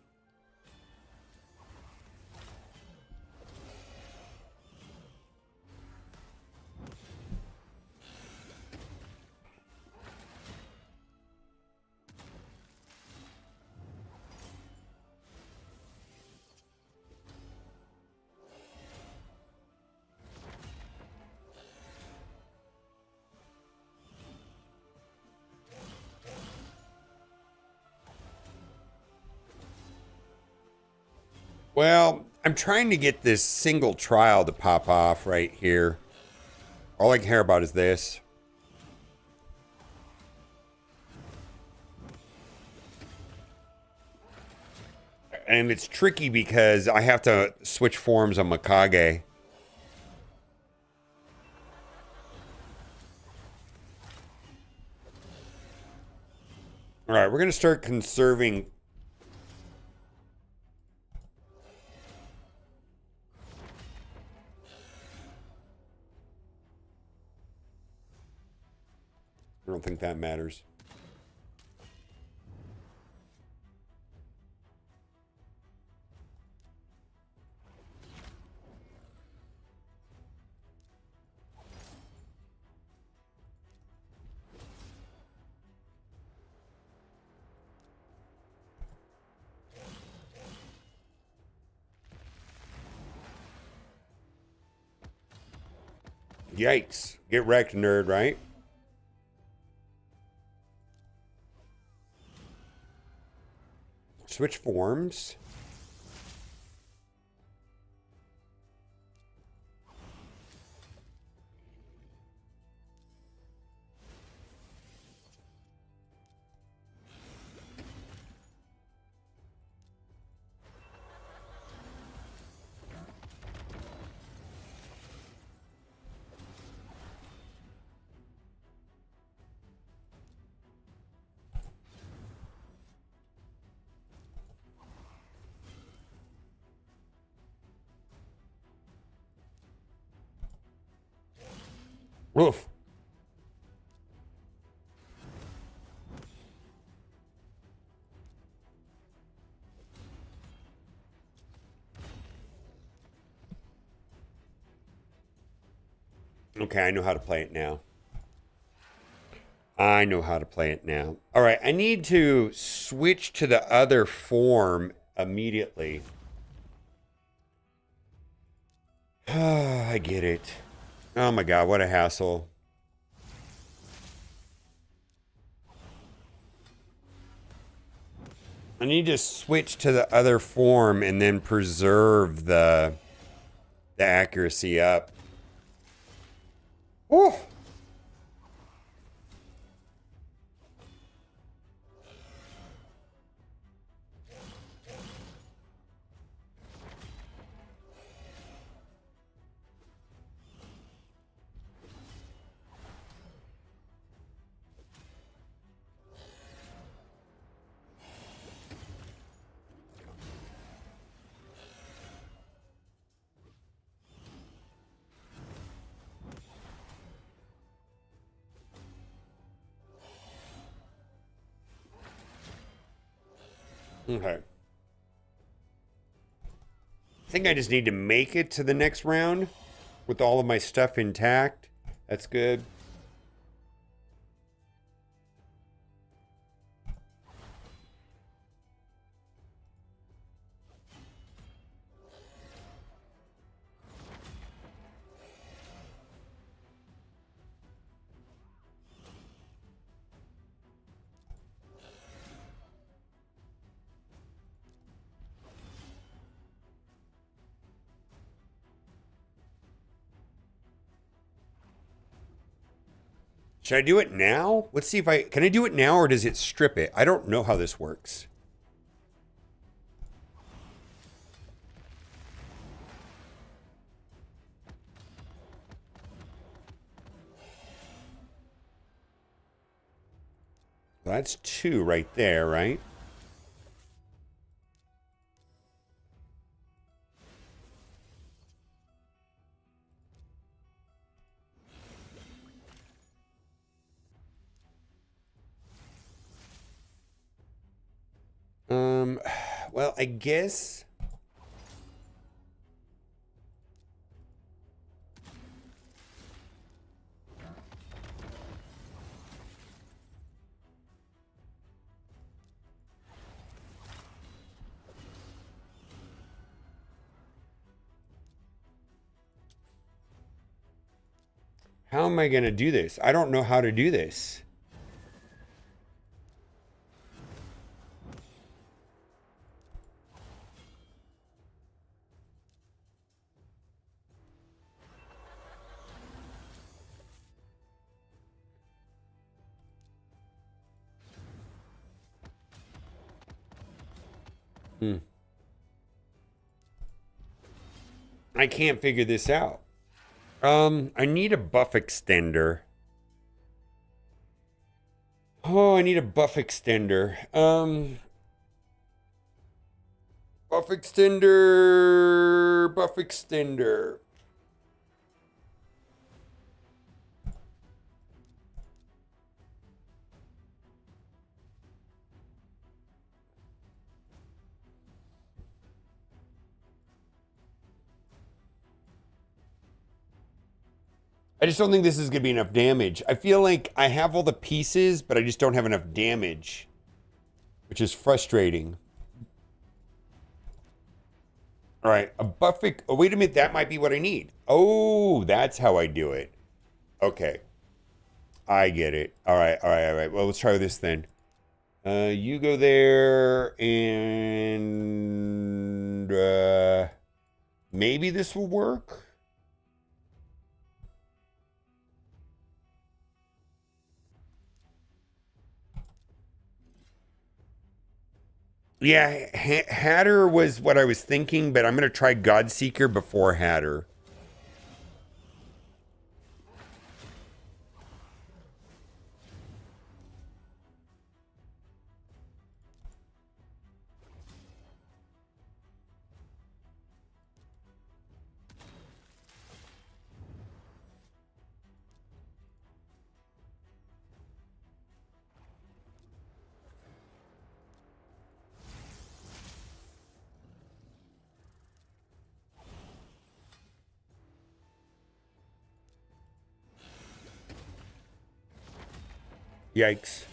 Well, I'm trying to get this single trial to pop off right here. All I care about is this. And it's tricky because I have to switch forms on Mikage. All right, we're going to start conserving. I don't think that matters. Yikes. Get wrecked, nerd, right? Switch forms. Woof. Okay, I know how to play it now. I know how to play it now. All right, I need to switch to the other form immediately. I get it. Oh my god, what a hassle. I need to switch to the other form and then preserve the accuracy up. Whew. Okay. I think I just need to make it to the next round with all of my stuff intact. That's good. Should I do it now? Let's see if can I do it now or does it strip it? I don't know how this works. Well, that's 2 right there, right? Well, I guess. How am I going to do this? I don't know how to do this. I can't figure this out. I need a buff extender. Oh, I need a buff extender. Buff extender. Buff extender. I just don't think this is going to be enough damage. I feel like I have all the pieces, but I just don't have enough damage, which is frustrating. All right, a buff. Oh, wait a minute. That might be what I need. Oh, that's how I do it. Okay. I get it. All right, all right, all right. Well, let's try this then. You go there, and maybe this will work. Yeah, Hatter was what I was thinking, but I'm going to try Godseeker before Hatter. Yikes.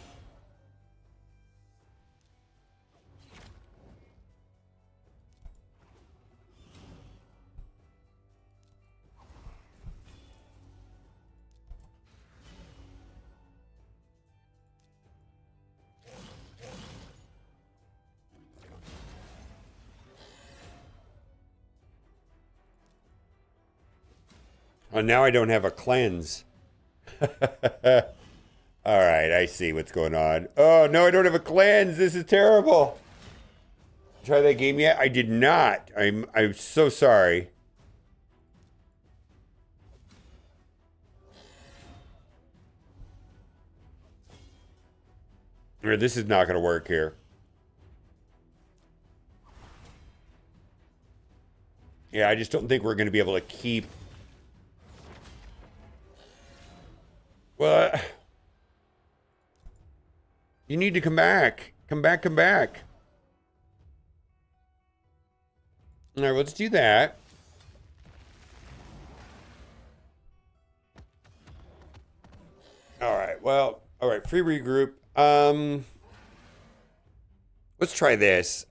Oh, now I don't have a cleanse. All right, I see what's going on. Oh, no, I don't have a cleanse. This is terrible. Try that game yet? I did not. I'm so sorry. This is not going to work here. Yeah, I just don't think we're going to be able to keep... Well... You need to come back. Come back, come back. All right, let's do that. All right, well, all right, free regroup. Let's try this.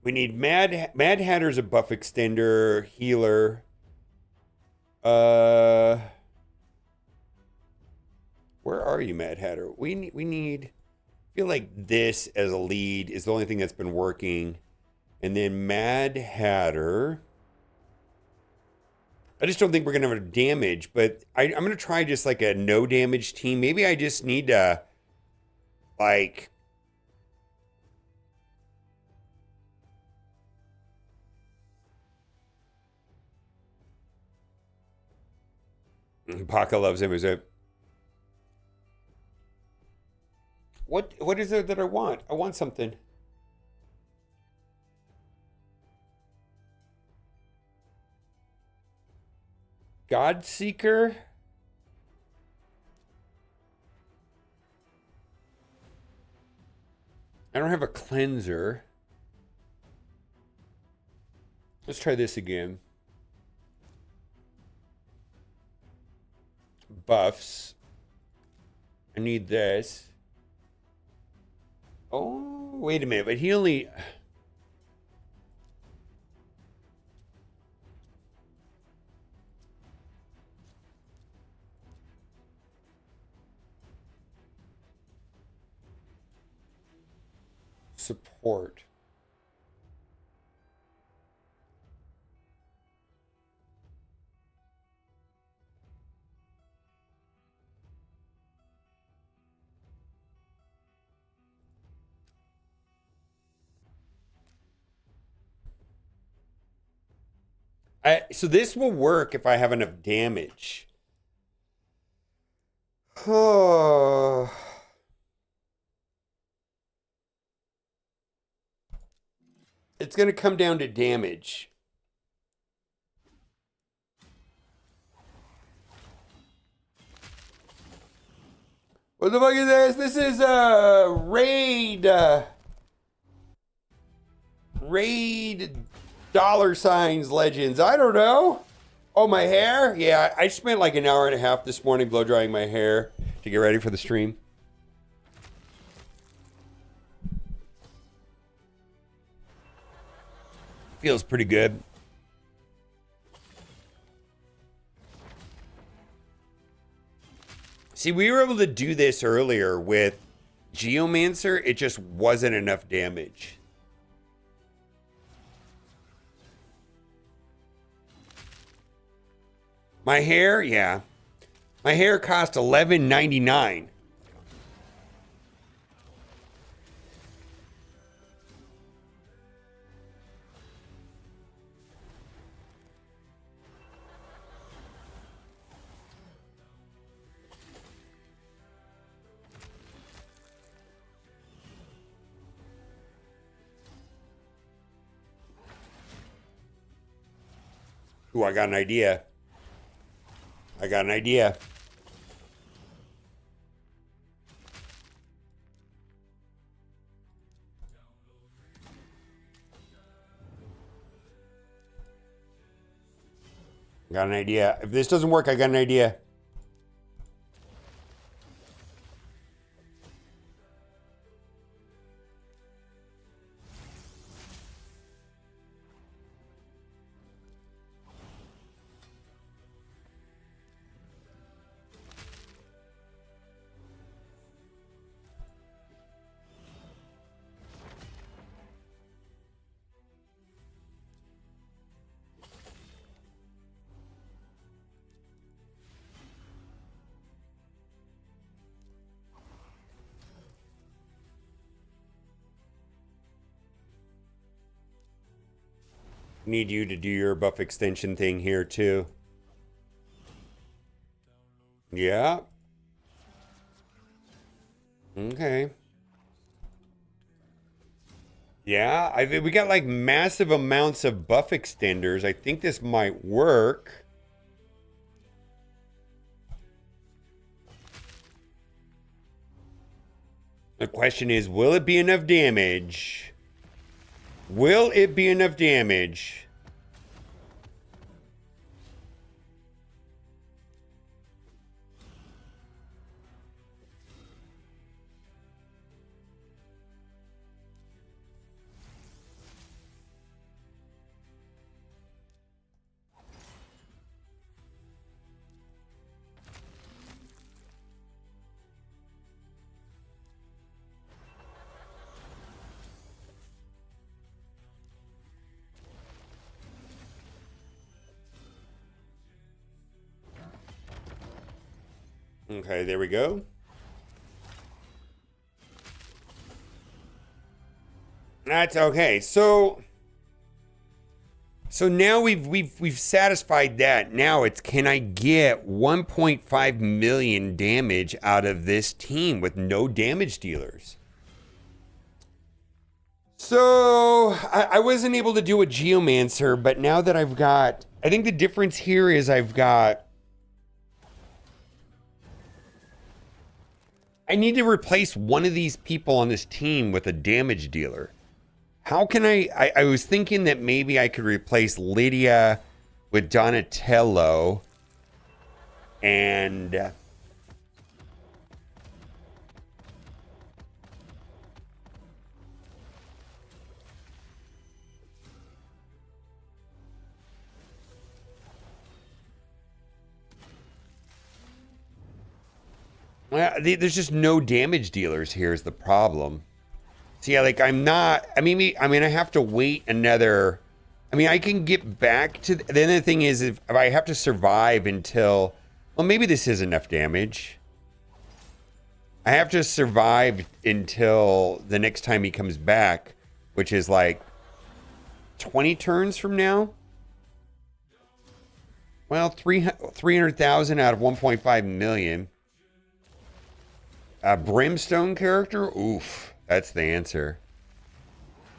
We need Mad Hatter's a buff extender, healer. Where are you, Mad Hatter? We need feel like this as a lead is the only thing that's been working. And then Mad Hatter. I just don't think we're going to have damage, but I'm going to try just like a no damage team. Maybe I just need to, like, Paka loves him. Is it? What is it that I want? I want something. Godseeker? I don't have a cleanser. Let's try this again. Buffs. I need this. Oh, wait a minute, but he only... Support. So this will work if I have enough damage. Oh. It's going to come down to damage. What the fuck is this? This is raid. Raid $ legends. I don't know. Oh, my hair? Yeah, I spent like an hour and a half this morning blow drying my hair to get ready for the stream. Feels pretty good. See, we were able to do this earlier with Geomancer. It just wasn't enough damage. My hair, yeah. My hair cost $11.99. Ooh, I got an idea. I got an idea. Got an idea. If this doesn't work, I got an idea. Need you to do your buff extension thing here too. Yeah. Okay. Yeah, we got like massive amounts of buff extenders. I think this might work. The question is, will it be enough damage? Will it be enough damage? Okay, there we go. That's okay. So now we've satisfied that. Now it's, can I get 1.5 million damage out of this team with no damage dealers? So I wasn't able to do a Geomancer, but now that I've got, I think the difference here is I need to replace one of these people on this team with a damage dealer. How can I was thinking that maybe I could replace Lydia with Donatello and well, there's just no damage dealers here is the problem. See, yeah, like I'm not, I mean, I have to wait another, I mean, I can get back to, the other thing is if I have to survive until, well, maybe this is enough damage. I have to survive until the next time he comes back, which is like 20 turns from now. Well, 300,000 out of 1.5 million. A Brimstone character? Oof. That's the answer.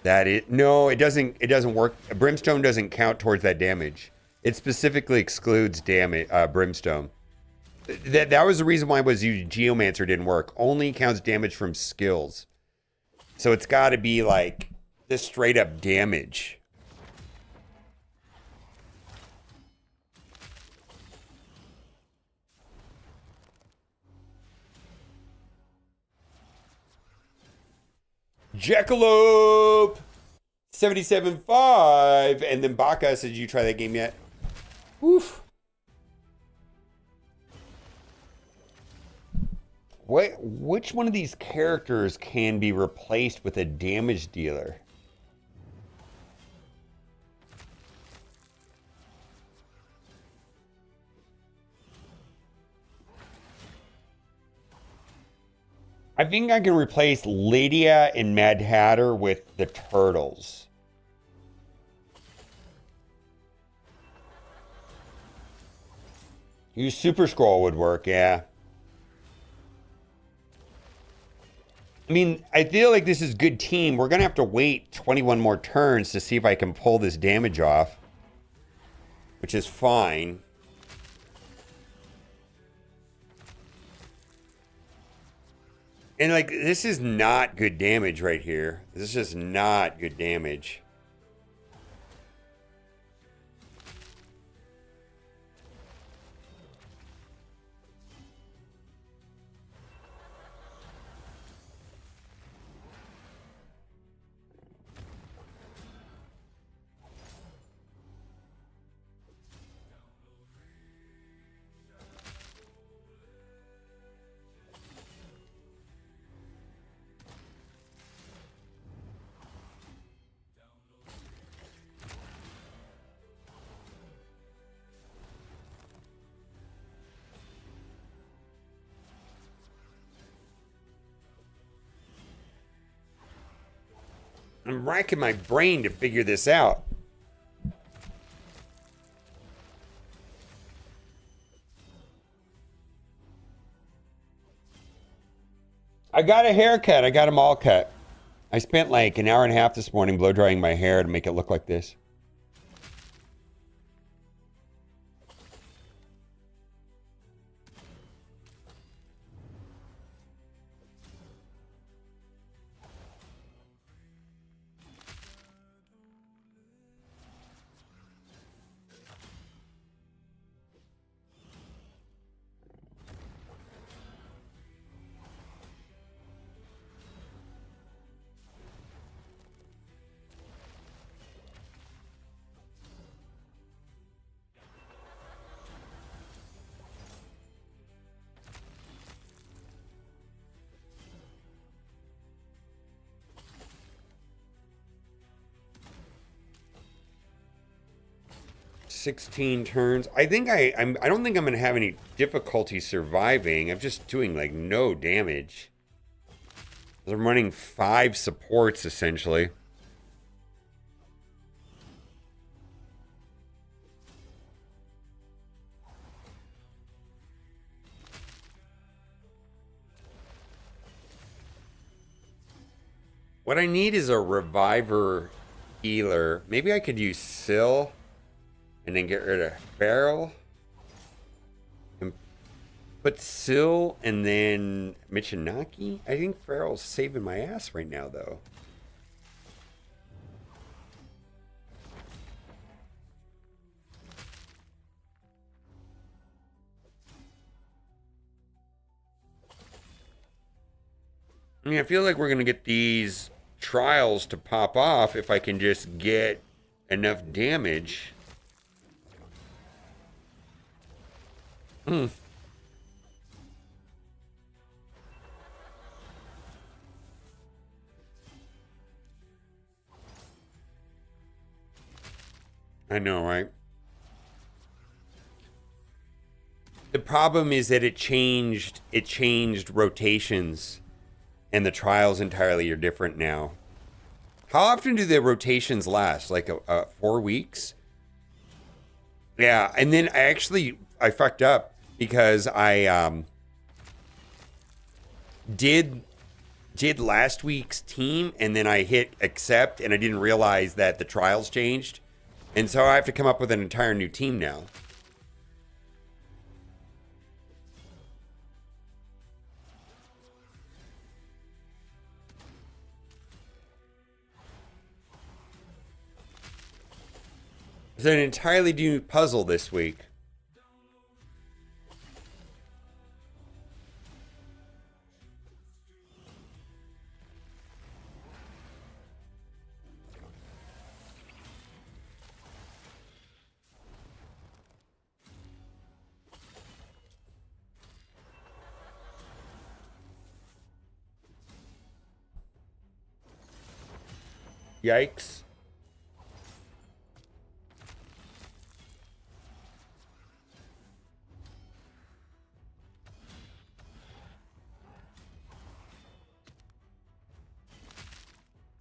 No, it doesn't work. Brimstone doesn't count towards that damage. It specifically excludes damage, Brimstone. That was the reason why Geomancer didn't work. Only counts damage from skills. So it's got to be like this straight up damage. Jackalope 77.5, and then Baka said, "Did you try that game yet?" Oof. Which one of these characters can be replaced with a damage dealer? I think I can replace Lydia and Mad Hatter with the Turtles. Use Super Scroll would work, yeah. I mean, I feel like this is good team. We're going to have to wait 21 more turns to see if I can pull this damage off. Which is fine. And like, this is not good damage right here. This is just not good damage. I'm racking my brain to figure this out. I got a haircut. I got them all cut. I spent like an hour and a half this morning blow drying my hair to make it look like this. 16 turns. I think I don't think I'm gonna have any difficulty surviving. I'm just doing like no damage. I'm running 5 supports essentially. What I need is a reviver healer. Maybe I could use Syl and then get rid of Feral. And put Syl and then Michinaki. I think Feral's saving my ass right now though. I mean, I feel like we're going to get these trials to pop off if I can just get enough damage. I know, right? The problem is that it changed rotations, and the trials entirely are different now. How often do the rotations last? Like 4 weeks? Yeah, and then I fucked up because I did last week's team, and then I hit accept, and I didn't realize that the trials changed, and so I have to come up with an entire new team now. It's an entirely new puzzle this week. Yikes.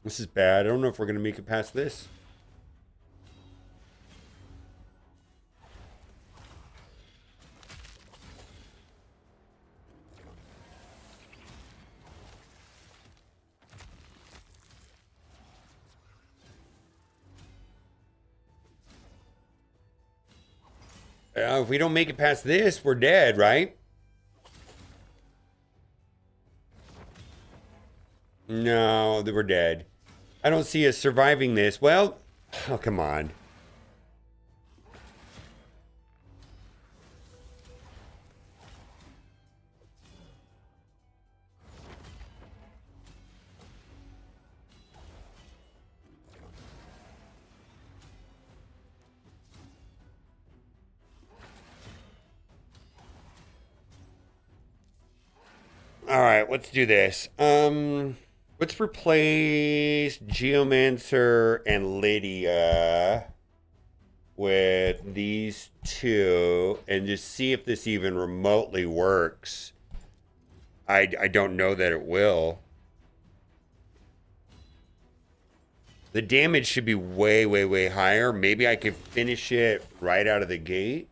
This is bad. I don't know if we're going to make it past this. If we don't make it past this, we're dead, right? No, we're dead. I don't see us surviving this. Well, oh, come on. All right, let's do this. Let's replace Geomancer and Lydia with these two and just see if this even remotely works. I don't know that it will. The damage should be way, way, way higher. Maybe I could finish it right out of the gate.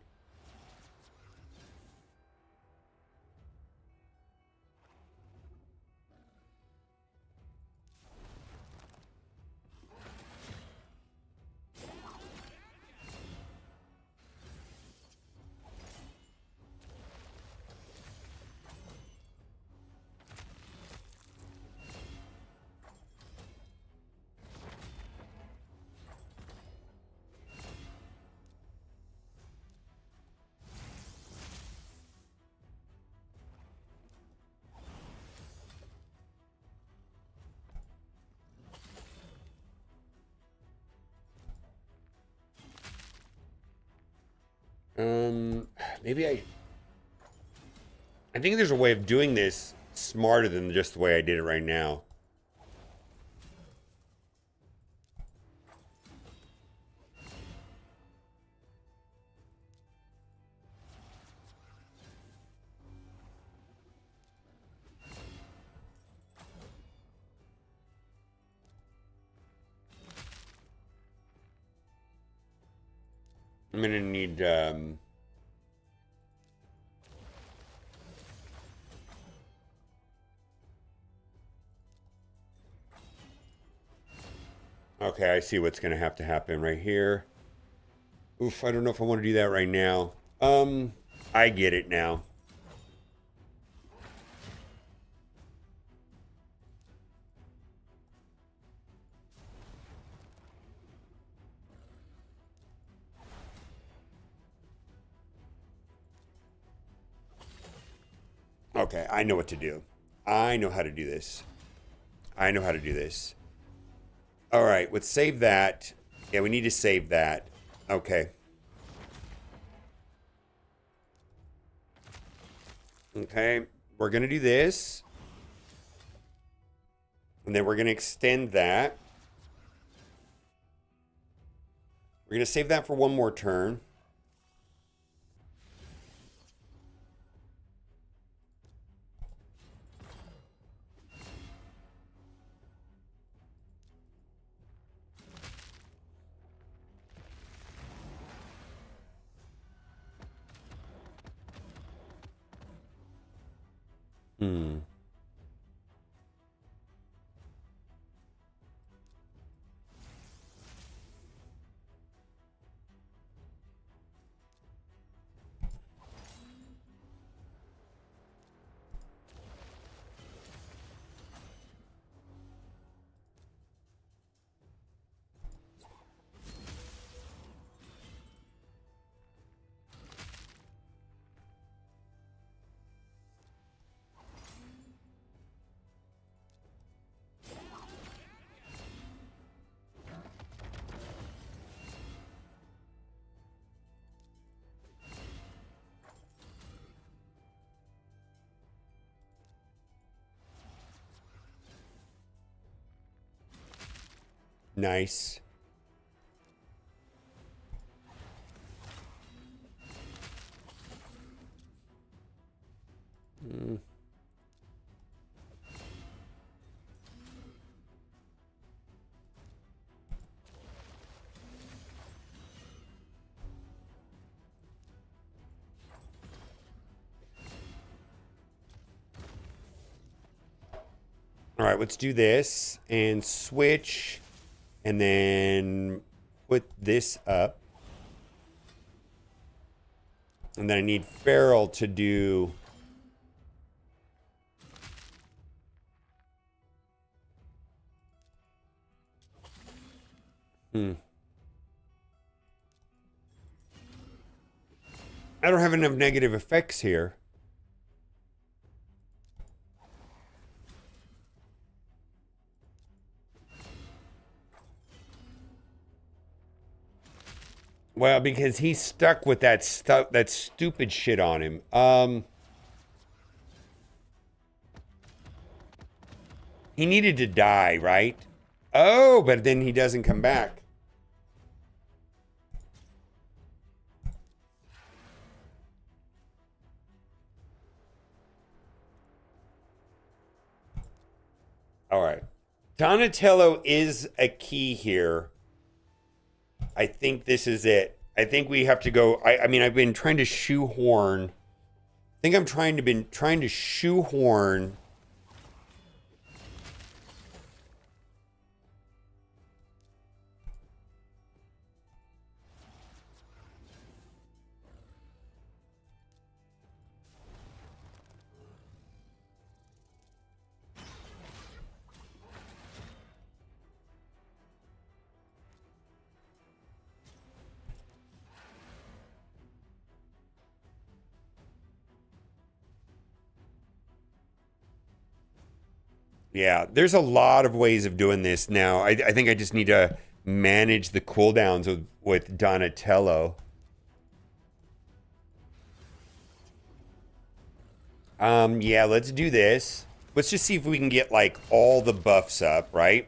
Maybe I think there's a way of doing this smarter than just the way I did it right now. I'm gonna need okay, I see what's gonna have to happen right here. Oof, I don't know if I want to do that right now. I get it now. Okay, I know what to do. I know how to do this. I know how to do this. All right, let's save that. Yeah, we need to save that. Okay. Okay, we're going to do this. And then we're going to extend that. We're going to save that for one more turn. Hmm. Nice. Hmm. All right, let's do this and switch and then put this up. And then I need Feral to do... I don't have enough negative effects here. Well, because he's stuck with that stuff, that stupid shit on him. He needed to die, right? Oh, but then he doesn't come back. All right. Donatello is a key here. I think this is it. I think we have to go. I mean, I've been trying to shoehorn. I think I'm been trying to shoehorn. Yeah, there's a lot of ways of doing this now. I think I just need to manage the cooldowns with Donatello. Yeah, let's do this. Let's just see if we can get, like, all the buffs up, right?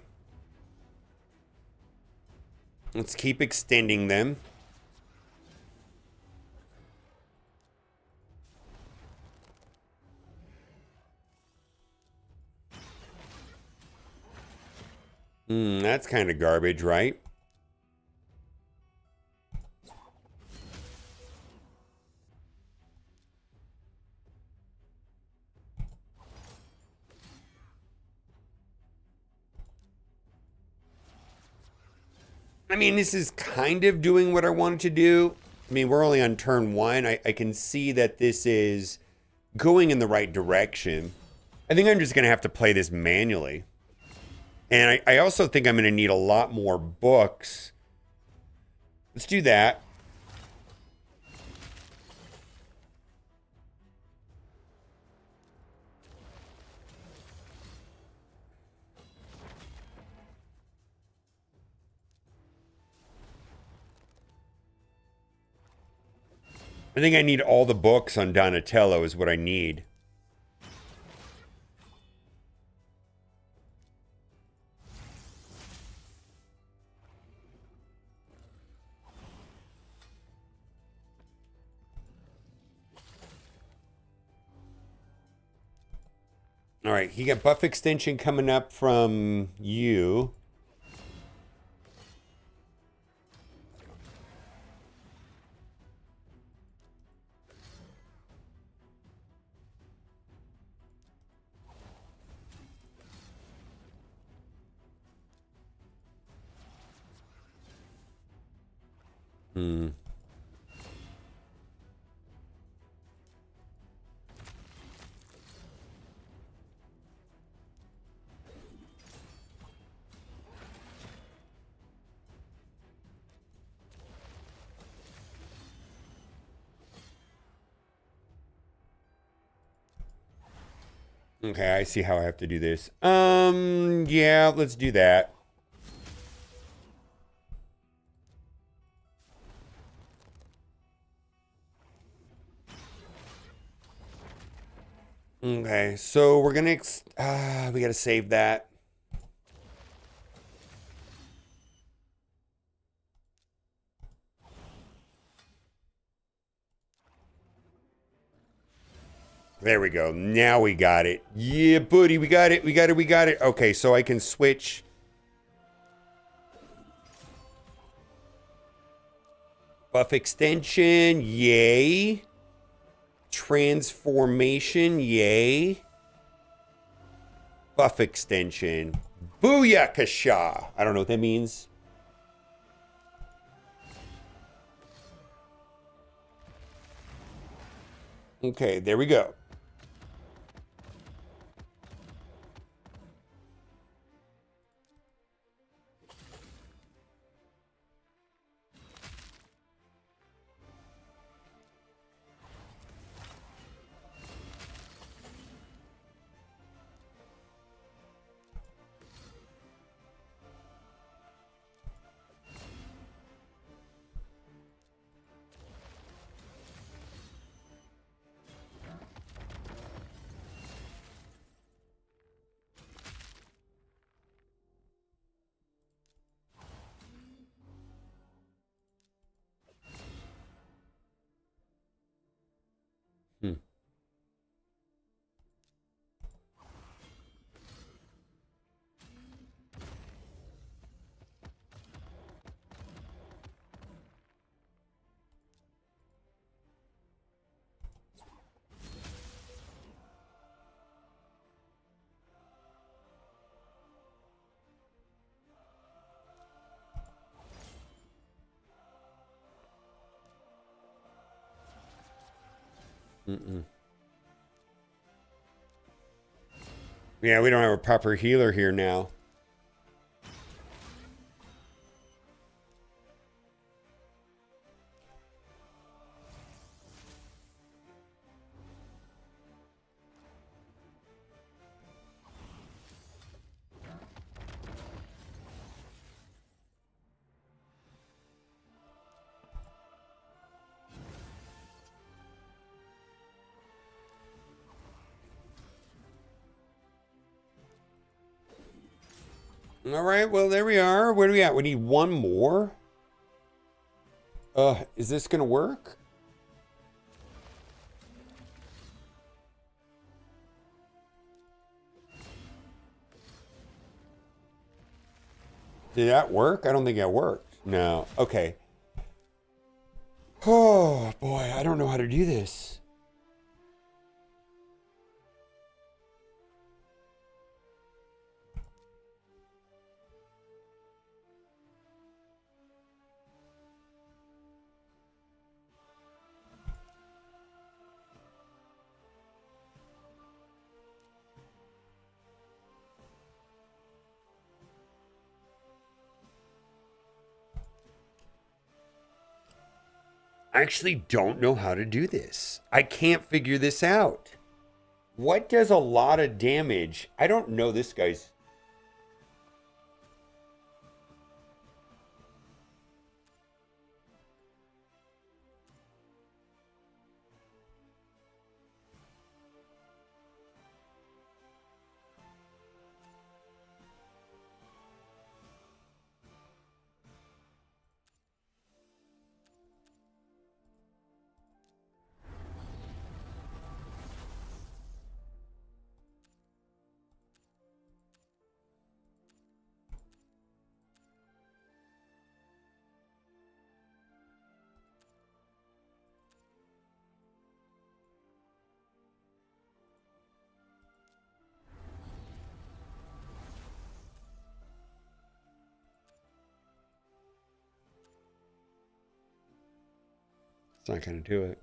Let's keep extending them. That's kind of garbage, right? I mean, this is kind of doing what I wanted to do. I mean, we're only on turn 1. I can see that this is going in the right direction. I think I'm just going to have to play this manually. And I also think I'm going to need a lot more books. Let's do that. I think I need all the books on Donatello is what I need. All right, he got buff extension coming up from you. Hmm. Okay, I see how I have to do this. Yeah, let's do that. Okay, so we're gonna we gotta save that. There we go. Now we got it. Yeah, buddy, we got it. We got it. We got it. Okay, so I can switch. Buff extension, yay. Transformation, yay. Buff extension. Booyakasha. I don't know what that means. Okay, there we go. Hmm. Mm-mm. Yeah, we don't have a proper healer here now. All right, well, there we are. Where do we at? We need one more. Is this gonna work? Did that work? I don't think that worked. No. Okay. Oh, boy, I don't know how to do this. I actually don't know how to do this. I can't figure this out. What does a lot of damage? I don't know this guy's. It's not going to do it.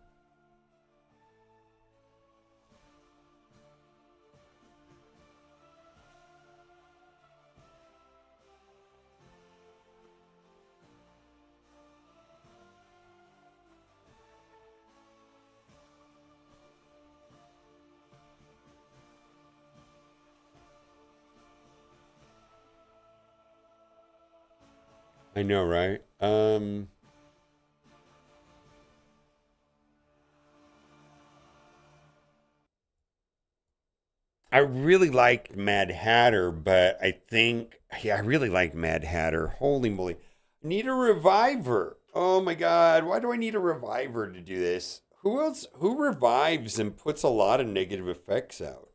I know, right? I really liked Mad Hatter, but I think, yeah, I really liked Mad Hatter. Holy moly. I need a reviver. Oh my God. Why do I need a reviver to do this? Who else? Who revives and puts a lot of negative effects out?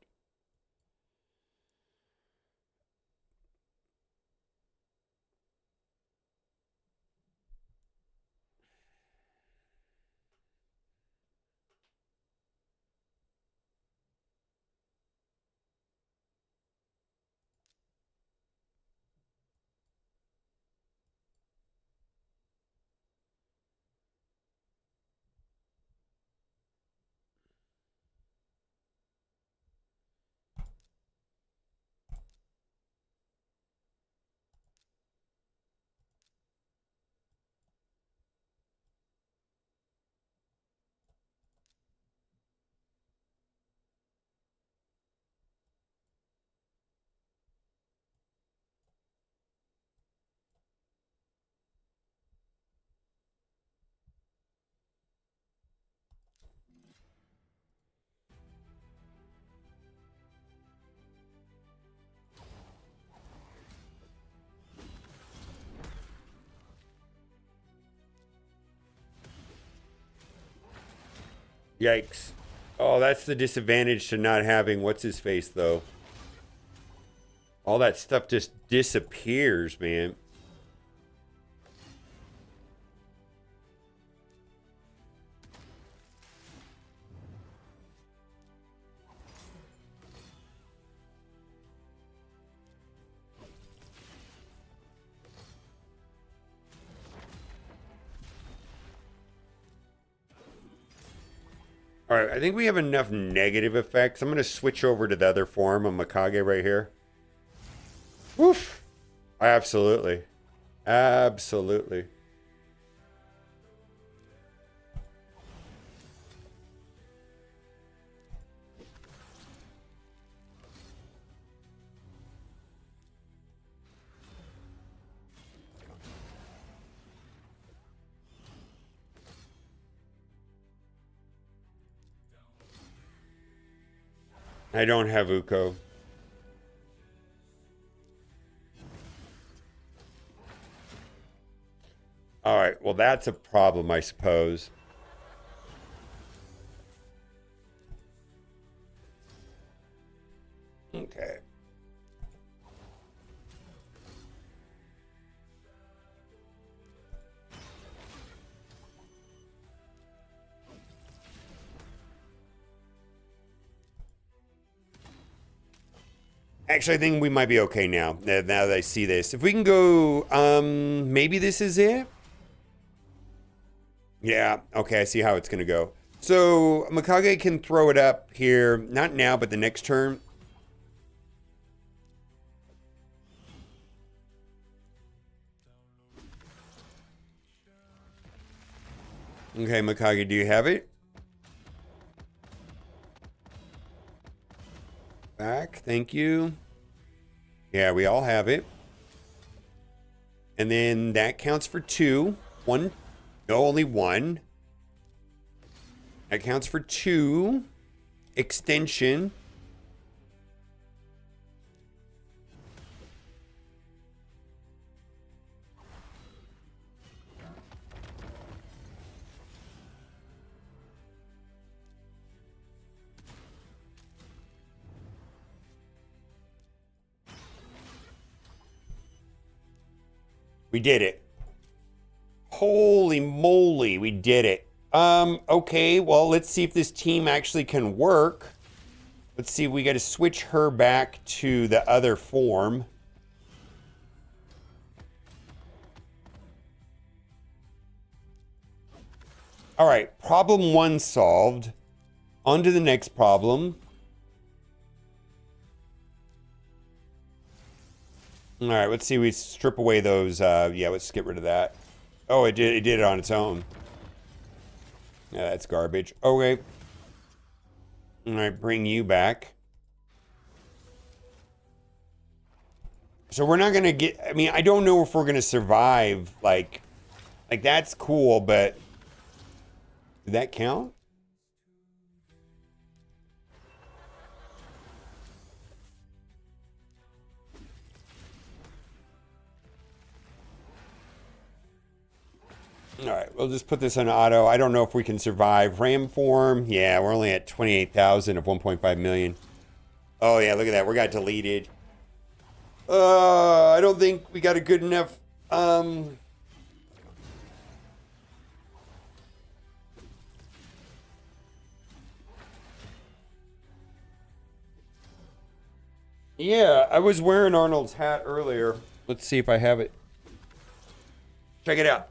Yikes. Oh, that's the disadvantage to not having what's his face, though. All that stuff just disappears, man. All right, I think we have enough negative effects. I'm going to switch over to the other form of Mikage right here. Woof. Absolutely. Absolutely. I don't have Uko. All right, well, that's a problem, I suppose. Okay. Actually, I think we might be okay now. Now that I see this, if we can go, maybe this is it. Yeah. Okay, I see how it's gonna go. So Mikage can throw it up here, not now, but the next turn. Okay, Mikage, do you have it? Back, thank you. Yeah, we all have it. And then that counts for 2. 1, no, only 1. That counts for 2. Extension. We did it. Holy moly, we did it. Okay, well, let's see if this team actually can work. Let's see, we got to switch her back to the other form. All right, problem 1 solved. On to the next problem. All right, let's see. We strip away those. Yeah, let's get rid of that. Oh, it did it on its own. Yeah, that's garbage. Okay. All right, bring you back. So we're not gonna get. I mean, I don't know if we're gonna survive. Like that's cool, but did that count? All right, we'll just put this on auto. I don't know if we can survive. Ram form, yeah, we're only at 28,000 of 1.5 million. Oh yeah, look at that. We got deleted. I don't think we got a good enough. Yeah, I was wearing Arnold's hat earlier. Let's see if I have it. Check it out.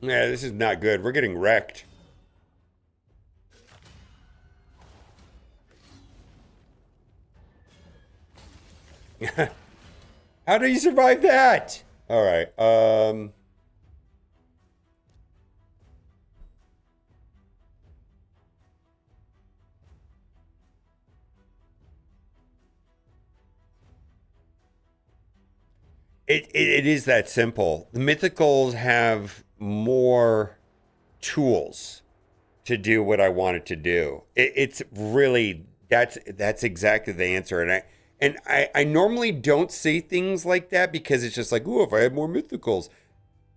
Yeah, this is not good. We're getting wrecked. How do you survive that? All right. It is that simple. The mythicals have more tools to do what I want it to do. It's really that's exactly the answer. And I normally don't say things like that because it's just like, oh, if I had more mythicals.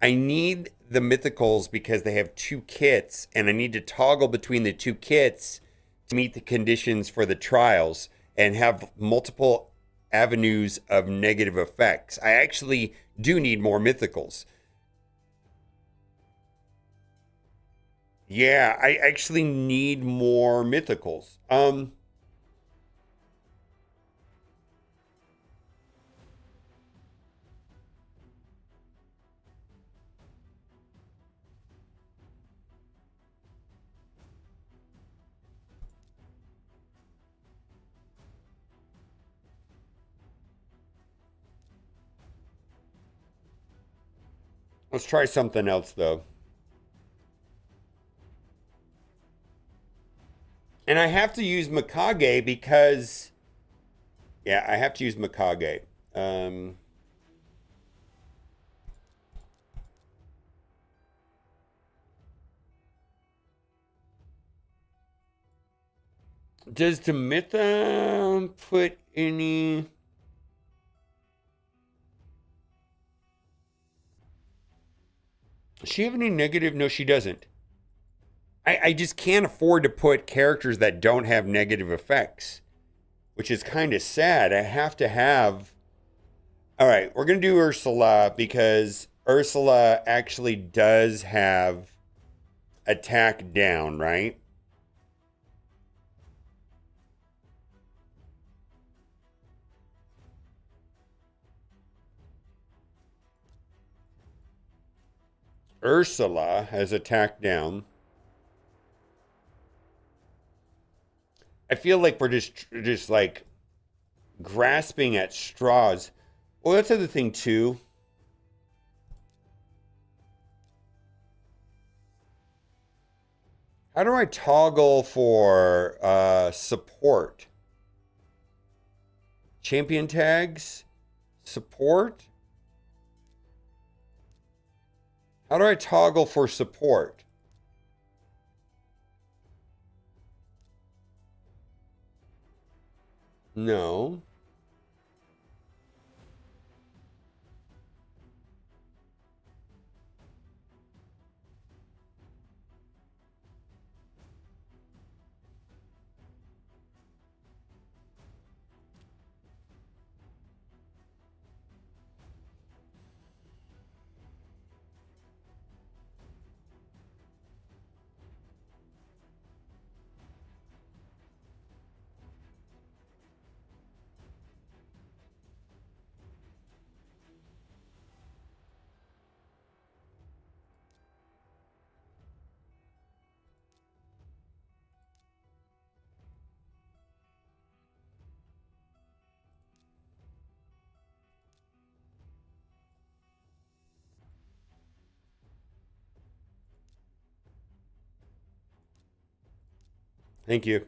I need the mythicals because they have 2 kits and I need to toggle between the 2 kits to meet the conditions for the trials and have multiple avenues of negative effects. I actually do need more mythicals. Yeah, I actually need more mythicals. Let's try something else though. And I have to use Mikage because, yeah, I have to use Mikage. Does Tamitha put any... Does she have any negative? No, she doesn't. I just can't afford to put characters that don't have negative effects, which is kind of sad. I have to have All right, we're going to do Ursula because Ursula actually does have attack down, right? Ursula has attack down. I feel like we're just like grasping at straws. Well, that's the other thing too. How do I toggle for support? Champion tags? Support? How do I toggle for support? No. Thank you.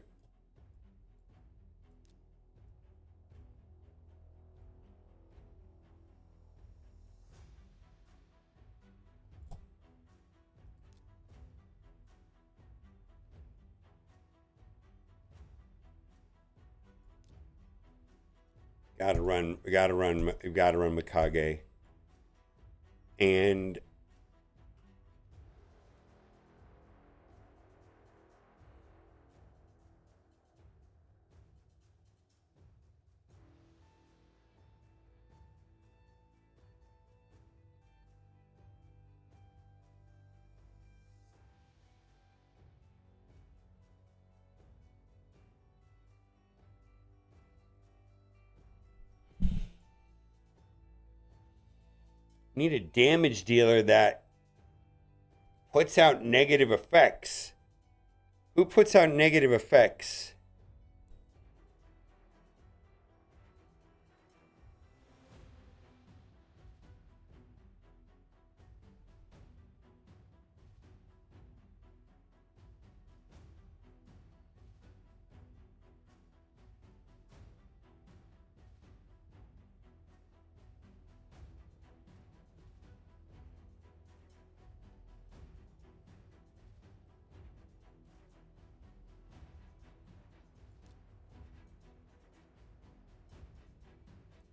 We gotta run Mikage. And need a damage dealer that puts out negative effects. Who puts out negative effects?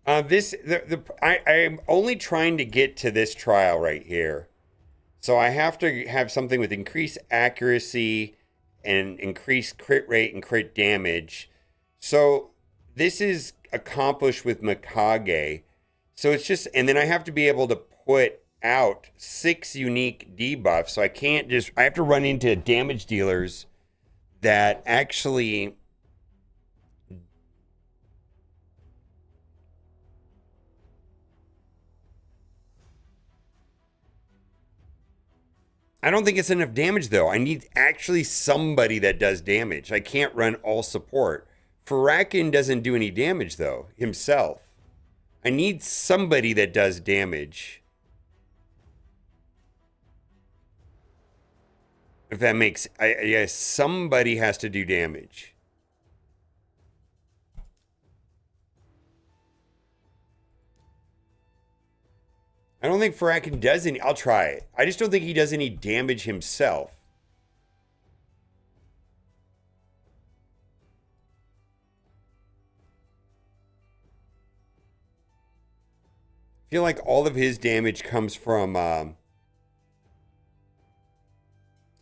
I'm only trying to get to this trial right here. So I have to have something with increased accuracy and increased crit rate and crit damage. So this is accomplished with Mikage. So it's just, and then I have to be able to put out 6 unique debuffs. So I have to run into damage dealers that actually I don't think it's enough damage though. I need actually somebody that does damage. I can't run all support. Farakin doesn't do any damage though himself. I need somebody that does damage. If that makes, yeah, somebody has to do damage. I don't think Farakin does any. I'll try it. I just don't think he does any damage himself. I feel like all of his damage comes from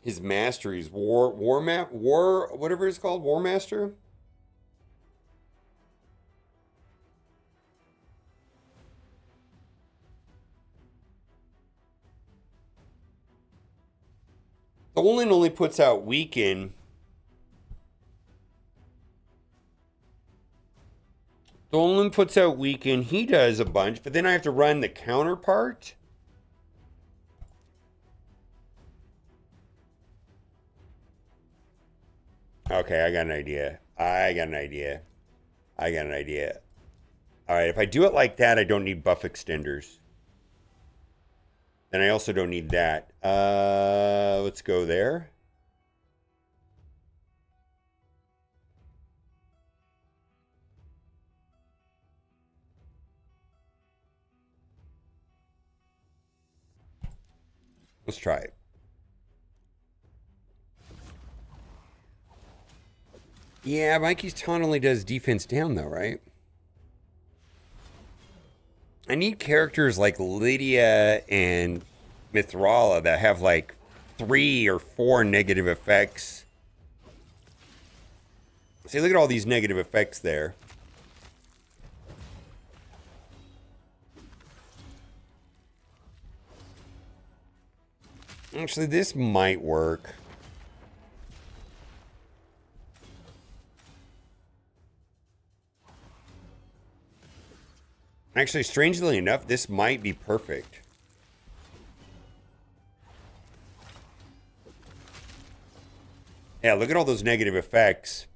his masteries. Whatever it's called, War Master. Dolan only puts out weaken. Dolan puts out weaken. He does a bunch, but then I have to run the counterpart. Okay, I got an idea. All right, if I do it like that, I don't need buff extenders. Then I also don't need that. Let's go there. Let's try it. Yeah, Mikey's taunt only does defense down though, right? I need characters like Lydia and Mithrala that have like 3 or 4 negative effects. See, look at all these negative effects there. Actually, this might work. Actually, strangely enough, this might be perfect. Yeah, look at all those negative effects.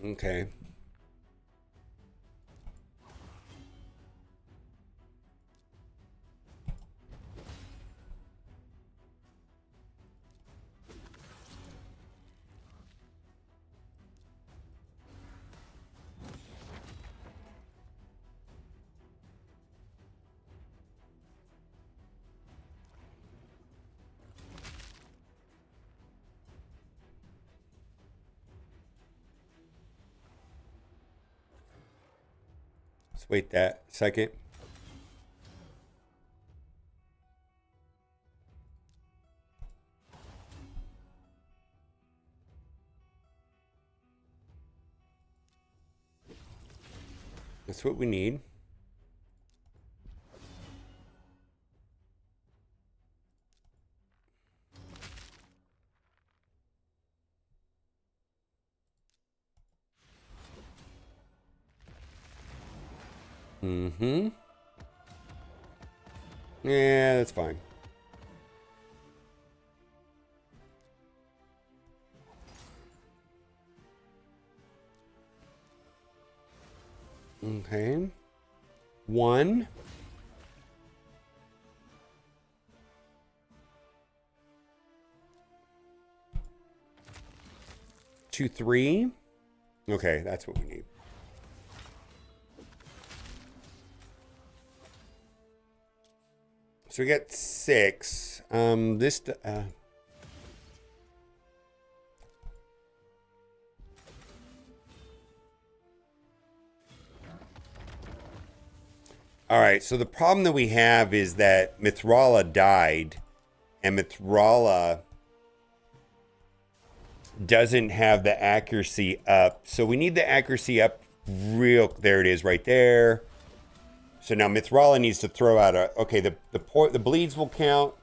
Okay. Let's wait that second. That's what we need. Mm-hmm. Yeah, that's fine. Okay. 1. 2, 3. Okay, that's what we need. So we got 6. All right, so the problem that we have is that Mithrala died, and Mithrala doesn't have the accuracy up. So we need the accuracy up real. There it is right there. So now Mithrala needs to throw out a... Okay, the bleeds will count.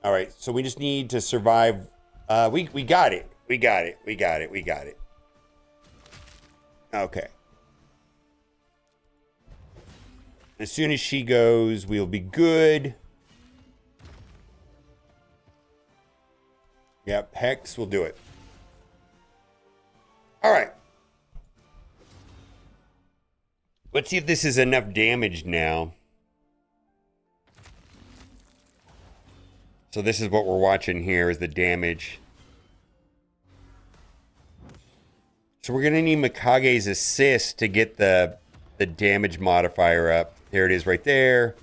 All right, so we just need to survive. We got it. We got it. Okay. As soon as she goes, we'll be good. Yep, Hex will do it. All right. Let's see if this is enough damage now. So this is what we're watching here is the damage. So we're going to need Mikage's assist to get the damage modifier up. There it is right there.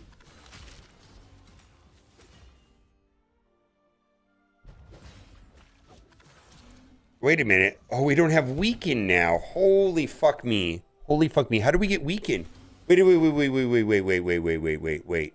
Wait a minute. Oh, we don't have weaken now. Holy fuck me. Holy fuck me. How do we get weaken? Wait.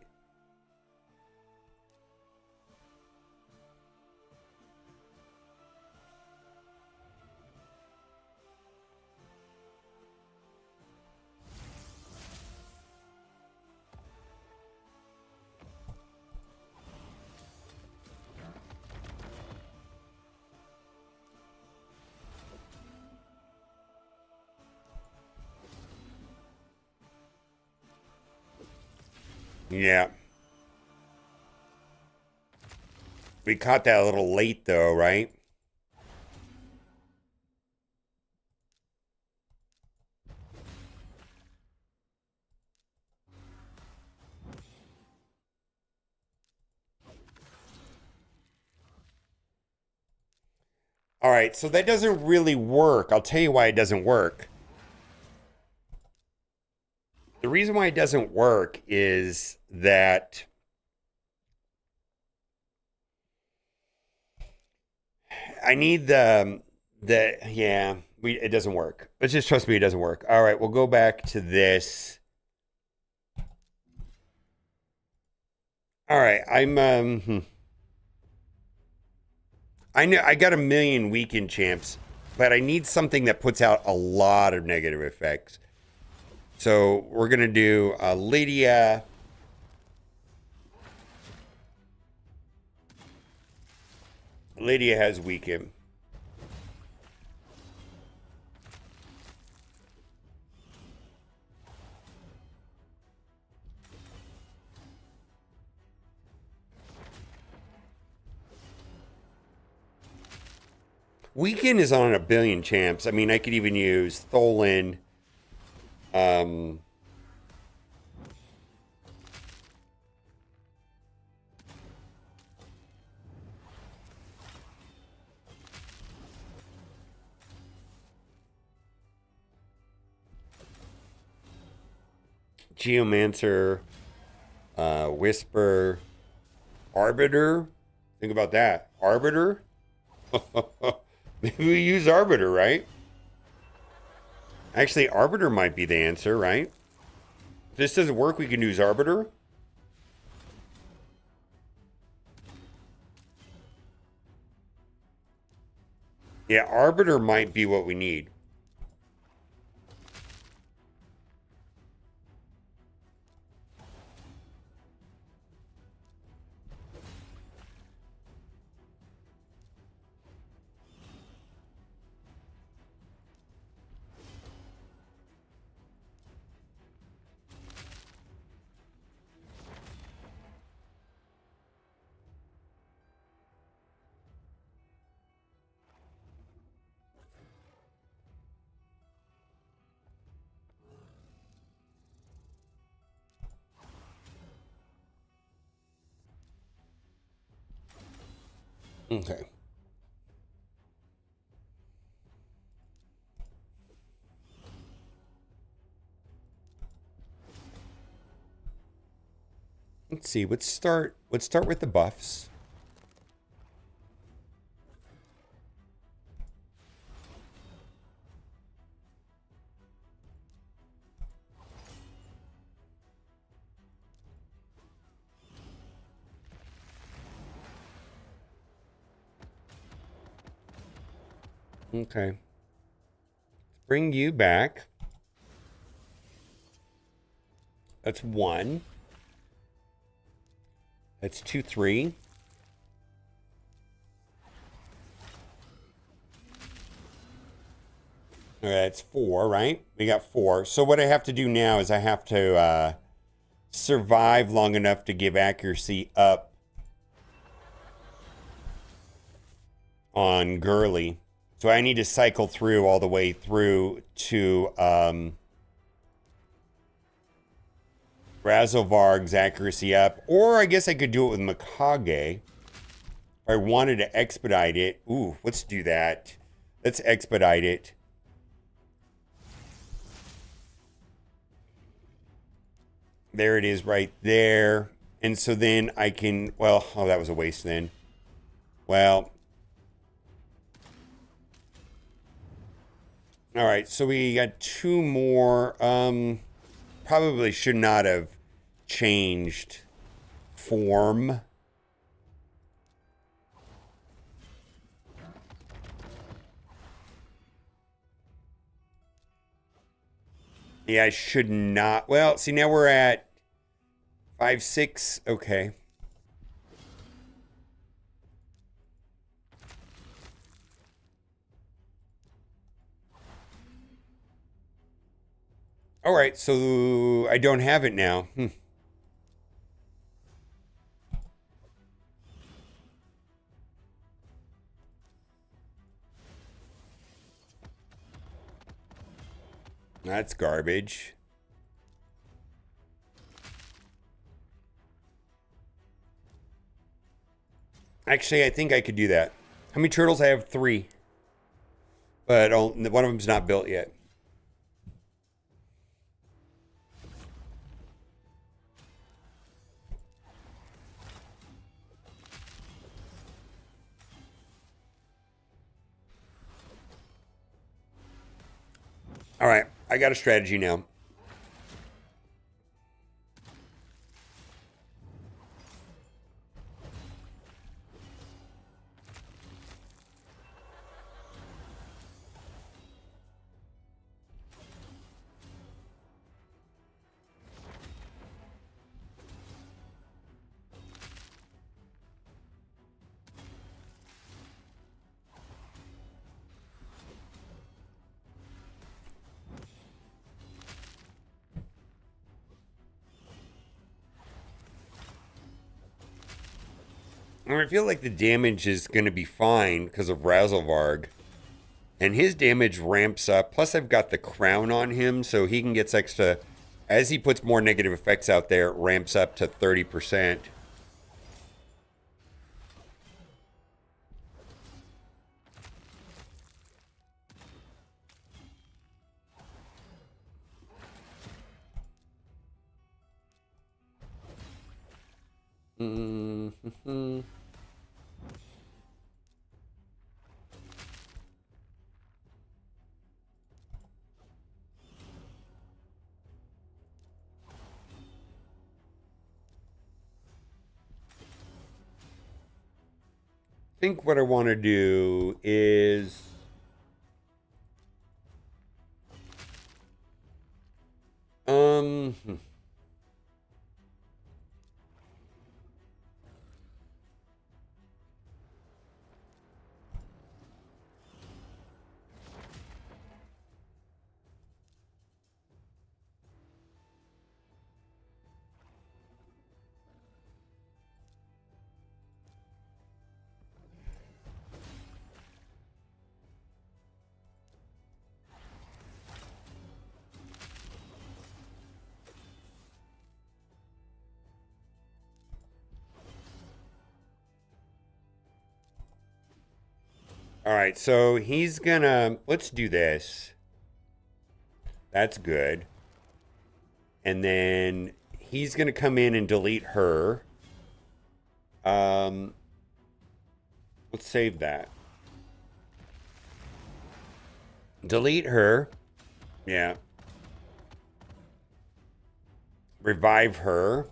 Yeah. We caught that a little late though, right? All right, so that doesn't really work. I'll tell you why it doesn't work. The reason why it doesn't work is that I need it doesn't work. Let's just trust me, it doesn't work. All right, we'll go back to this. All right, I know I got a million weekend champs, but I need something that puts out a lot of negative effects. So we're gonna do Lydia. Lydia has weekend. Weekend is on a billion champs. I mean, I could even use Tholen. Geomancer, Whisper, Arbiter. Think about that. Arbiter? Maybe we use Arbiter, right? Actually, Arbiter might be the answer, right? If this doesn't work, we can use Arbiter. Yeah, Arbiter might be what we need. Okay. Let's see. Let's start with the buffs. Okay. Bring you back. That's 1. That's 2, 3. Okay, that's 4, right? We got 4. So what I have to do now is I have to survive long enough to give accuracy up on Gurley. So I need to cycle through all the way through to Razovarg's accuracy up. Or I guess I could do it with Mikage. If I wanted to expedite it. Ooh, let's do that. Let's expedite it. There it is right there. And so then I can, well, oh, that was a waste then. Well. All right, so we got 2 more. probably should not have changed form. Yeah, I should not. Well, see, now we're at 5, 6. Okay. All right, so I don't have it now. That's garbage. Actually, I think I could do that. How many turtles? I have 3. But one of them's not built yet. All right, I got a strategy now. I feel like the damage is going to be fine because of Razzlevarg. And his damage ramps up. Plus, I've got the crown on him, so he can get extra. As he puts more negative effects out there, it ramps up to 30%. Mm-hmm. I think what I want to do is um all right, so he's gonna, let's do this. That's good. And then he's gonna come in and delete her. Let's save that. Delete her. Yeah. Revive her.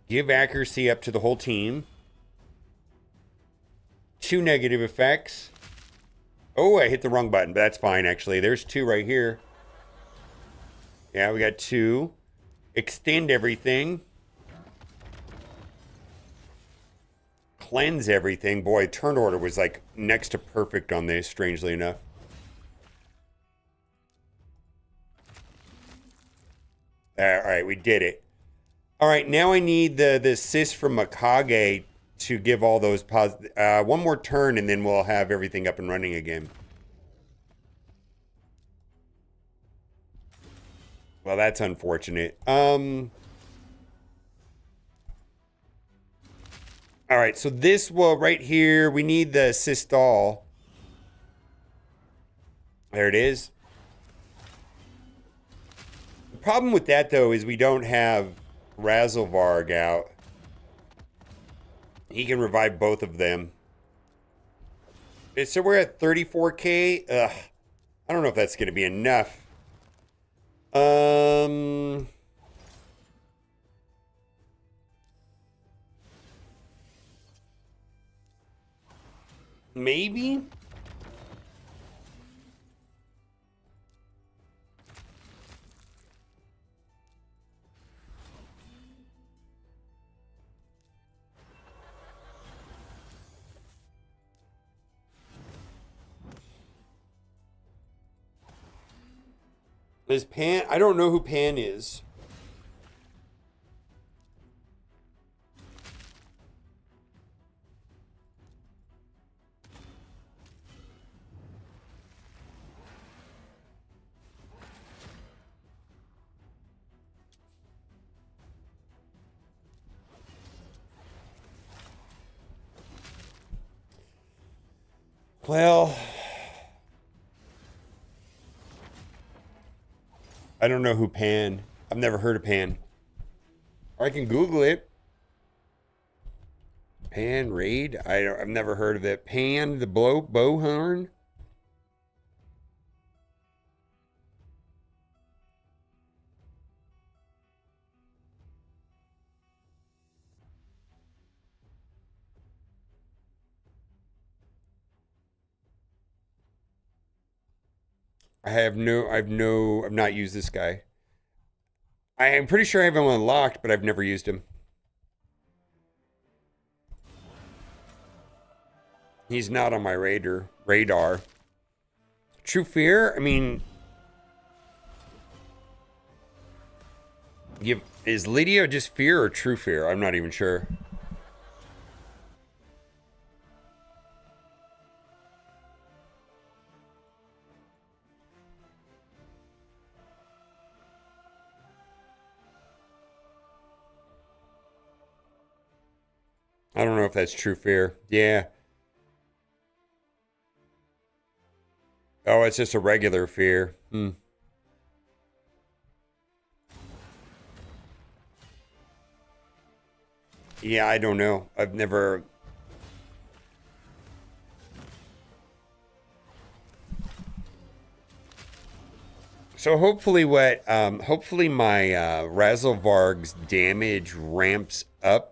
Give accuracy up to the whole team. 2 negative effects. Oh, I hit the wrong button, but that's fine, actually. There's 2 right here. Yeah, we got 2. Extend everything. Cleanse everything. Boy, turn order was like next to perfect on this, strangely enough. All right, we did it. All right, now I need the assist from Mikage to give all those positive. One more turn, and then we'll have everything up and running again. Well, that's unfortunate. All right, so this will right here, we need the assist all. There it is. The problem with that, though, is we don't have Razzlevarg out. He can revive both of them. So we're at 34K. Ugh. I don't know if that's going to be enough. Maybe. Is Pan? I don't know who Pan is. Well, I don't know who Pan. I've never heard of Pan. Or I can Google it. Pan raid. I've never heard of it. Pan the bowhorn. I've not used this guy. I am pretty sure I have him unlocked, but I've never used him. He's not on my radar. True Fear? I mean, is Lydia just Fear or True Fear? I'm not even sure. I don't know if that's True Fear. Yeah. Oh, it's just a regular fear. Yeah, I don't know. I've never... So hopefully hopefully my Razzlevarg's damage ramps up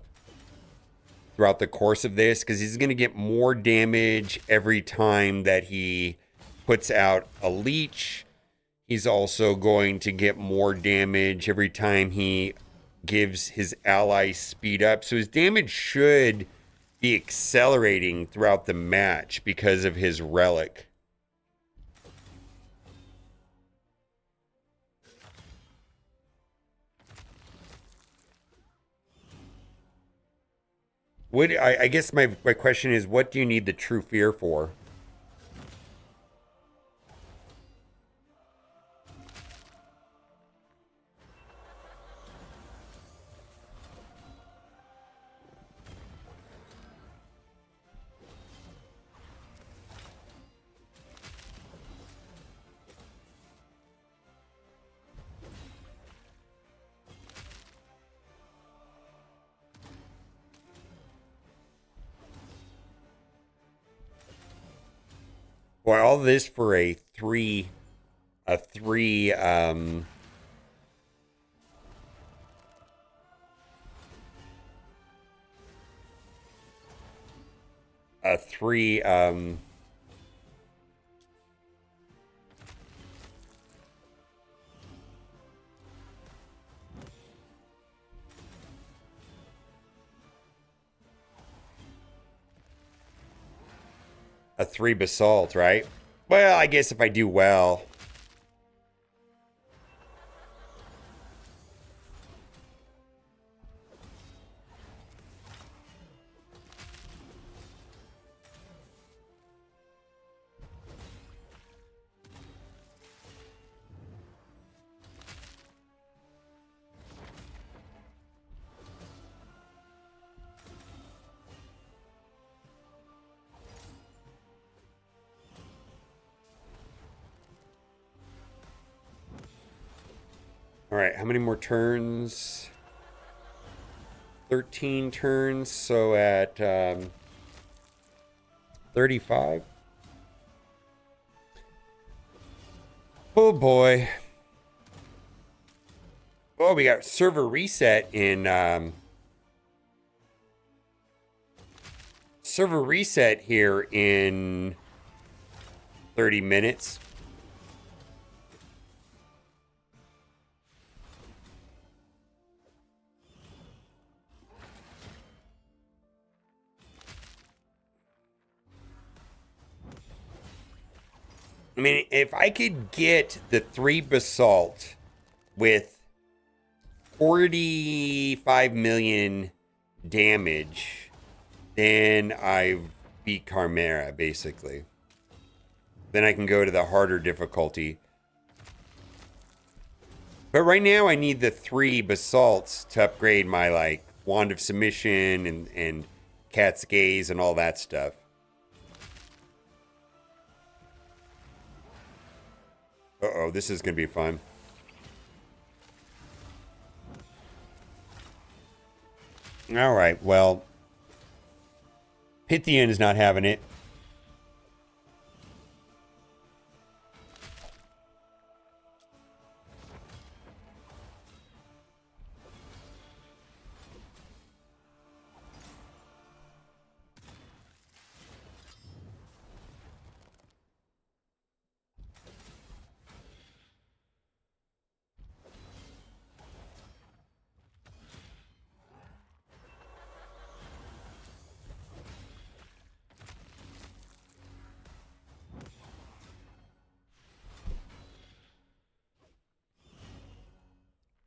throughout the course of this, because he's going to get more damage every time that he puts out a leech. He's also going to get more damage every time he gives his allies speed up. So his damage should be accelerating throughout the match because of his relic. I guess my question is, what do you need the True Fear for? Well, all this for a three, a three a 3 basalt, right? Well, I guess if I do well. All right, how many more turns? 13 turns, so at 35. Oh boy. Oh, we got server reset in server reset here in 30 minutes. I mean, if I could get the 3 basalt with 45 million damage, then I beat Chimera, basically. Then I can go to the harder difficulty. But right now I need the 3 basalts to upgrade my, like, Wand of Submission and Cat's Gaze and all that stuff. Uh-oh, this is going to be fun. All right, well, Pythian is not having it.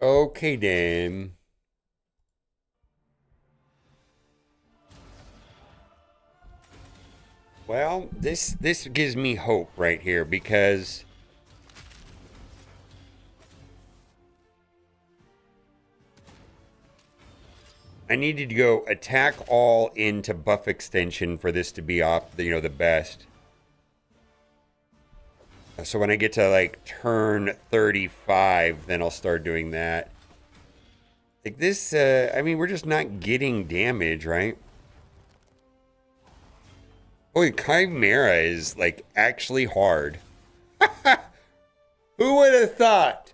Okay, then. Well, this gives me hope right here because I needed to go attack all into buff extension for this to be off, the best. So when I get to like turn 35, then I'll start doing that. Like this, I mean, we're just not getting damage, right? Boy, Chimera is like actually hard. Who would have thought?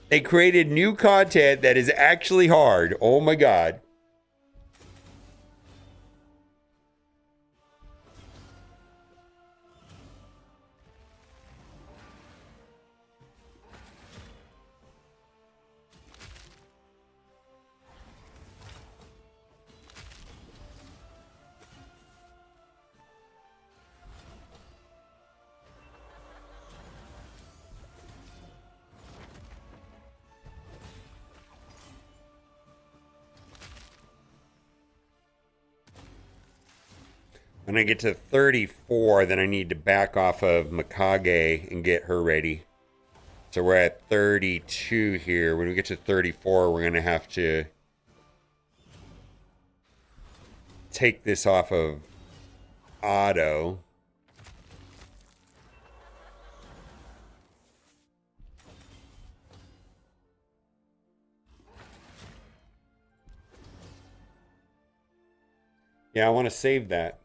They created new content that is actually hard. Oh my god. When I get to 34, then I need to back off of Mikage and get her ready. So we're at 32 here. When we get to 34, we're going to have to take this off of auto. Yeah, I want to save that.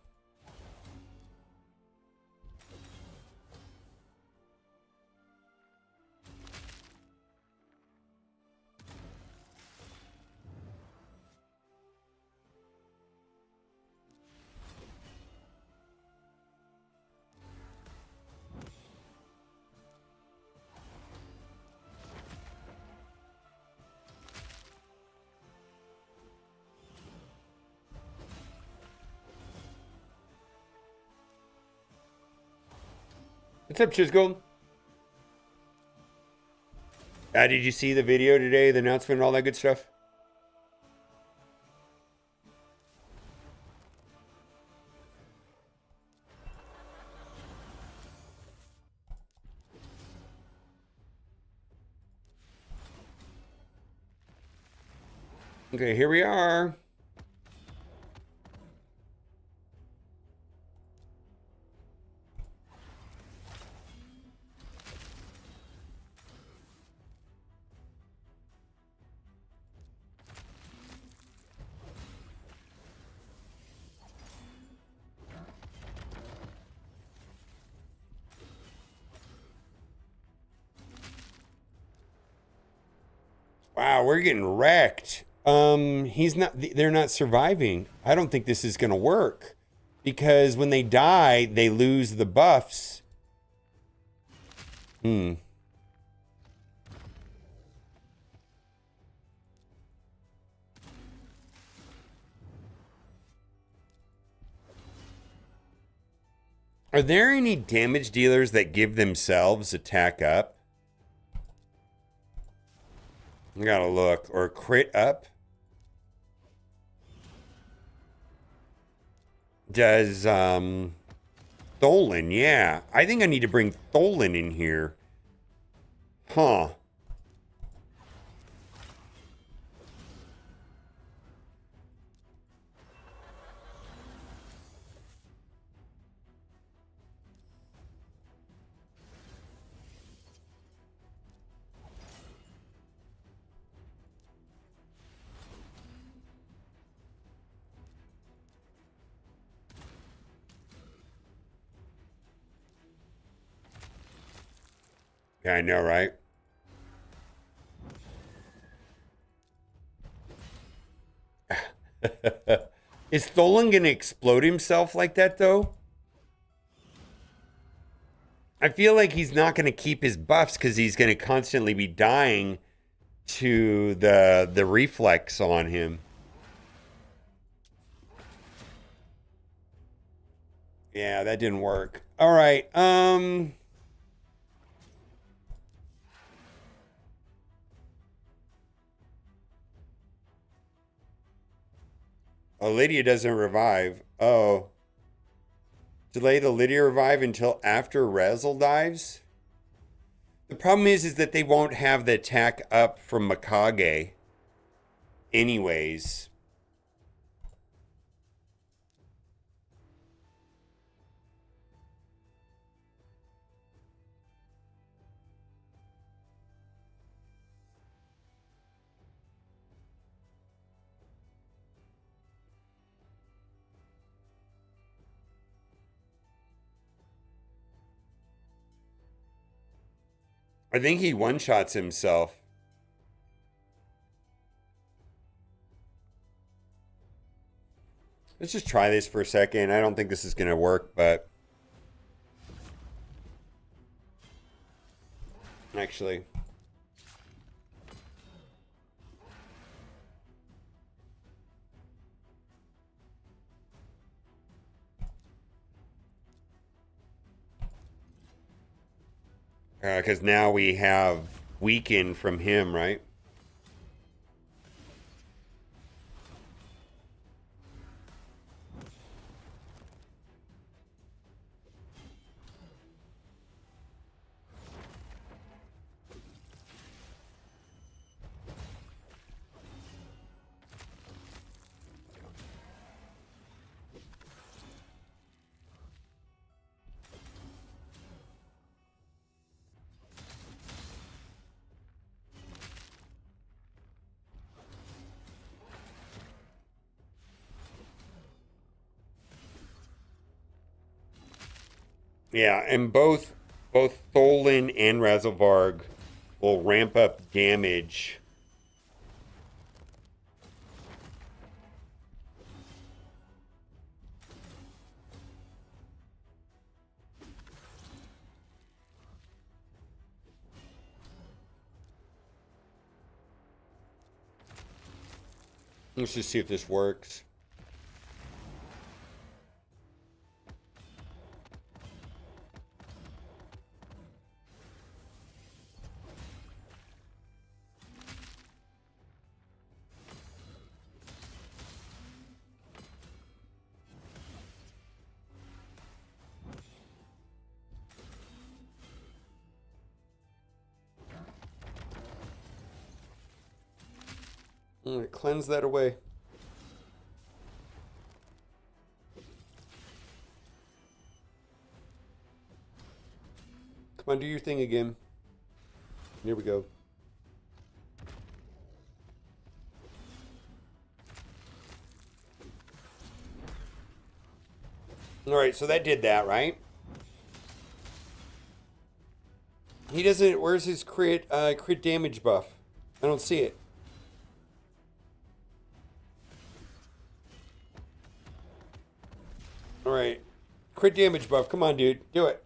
What's up, Chisco? Did you see the video today, the announcement and all that good stuff? Okay, here we are. Wow, we're getting wrecked. They're not surviving. I don't think this is gonna work. Because when they die, they lose the buffs. Are there any damage dealers that give themselves attack up? I gotta look. Or crit up? Does, Tholen, yeah. I think I need to bring Tholen in here. Huh. Yeah, I know, right? Is Tholen gonna explode himself like that, though? I feel like he's not gonna keep his buffs because he's gonna constantly be dying to the reflex on him. Yeah, that didn't work. All right, Oh, Lydia doesn't revive. Oh. Delay the Lydia revive until after Razzle dives? The problem is that they won't have the attack up from Mikage. Anyways. I think he one-shots himself. Let's just try this for a second. I don't think this is going to work, but... Actually... Because now we have weaken from him, right? Yeah, and both Tholen and Razelvarg will ramp up damage. Let's just see if this works. All right, cleanse that away. Come on, do your thing again. Here we go. All right, so that did that, right? He doesn't. Where's his crit damage buff? I don't see it. All right. Crit damage buff. Come on, dude. Do it.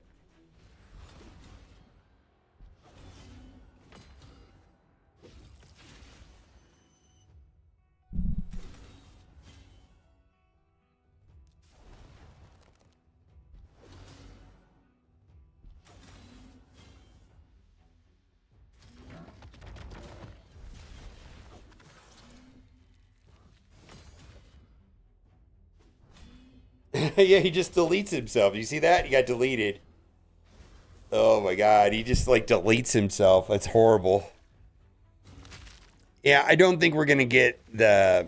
Yeah, he just deletes himself. You see that? He got deleted. Oh my god, he just like deletes himself. That's horrible. Yeah, I don't think we're gonna get the...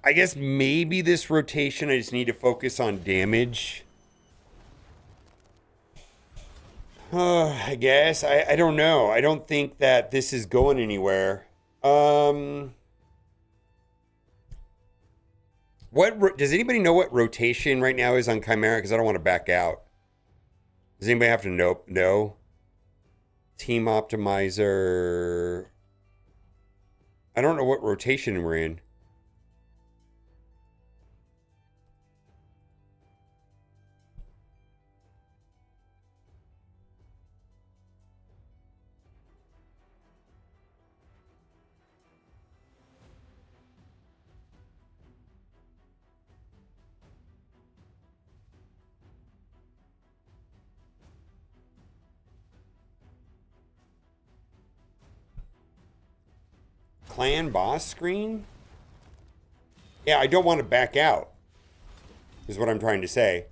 I guess maybe this rotation I just need to focus on damage. I guess. I don't know. I don't think that this is going anywhere. Does anybody know what rotation right now is on Chimera? Because I don't want to back out. Does anybody have to know? No. Team Optimizer. I don't know what rotation we're in. Clan boss screen? Yeah, I don't want to back out, is what I'm trying to say.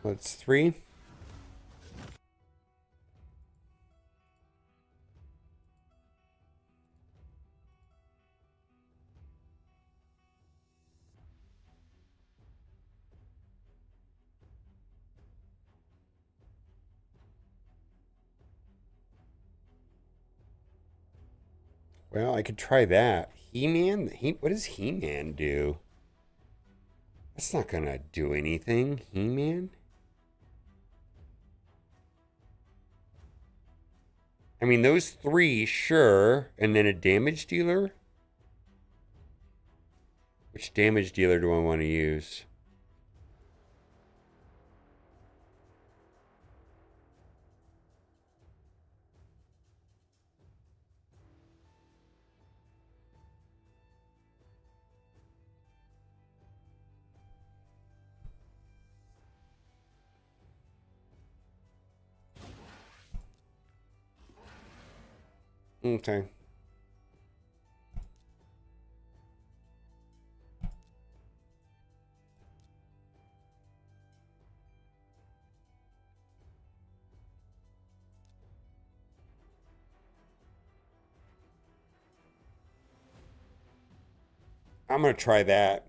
That's 3. Well, I could try that. He-Man? What does He-Man do? That's not gonna do anything. He-Man? I mean, those 3, sure. And then a damage dealer? Which damage dealer do I want to use? Okay. I'm going to try that.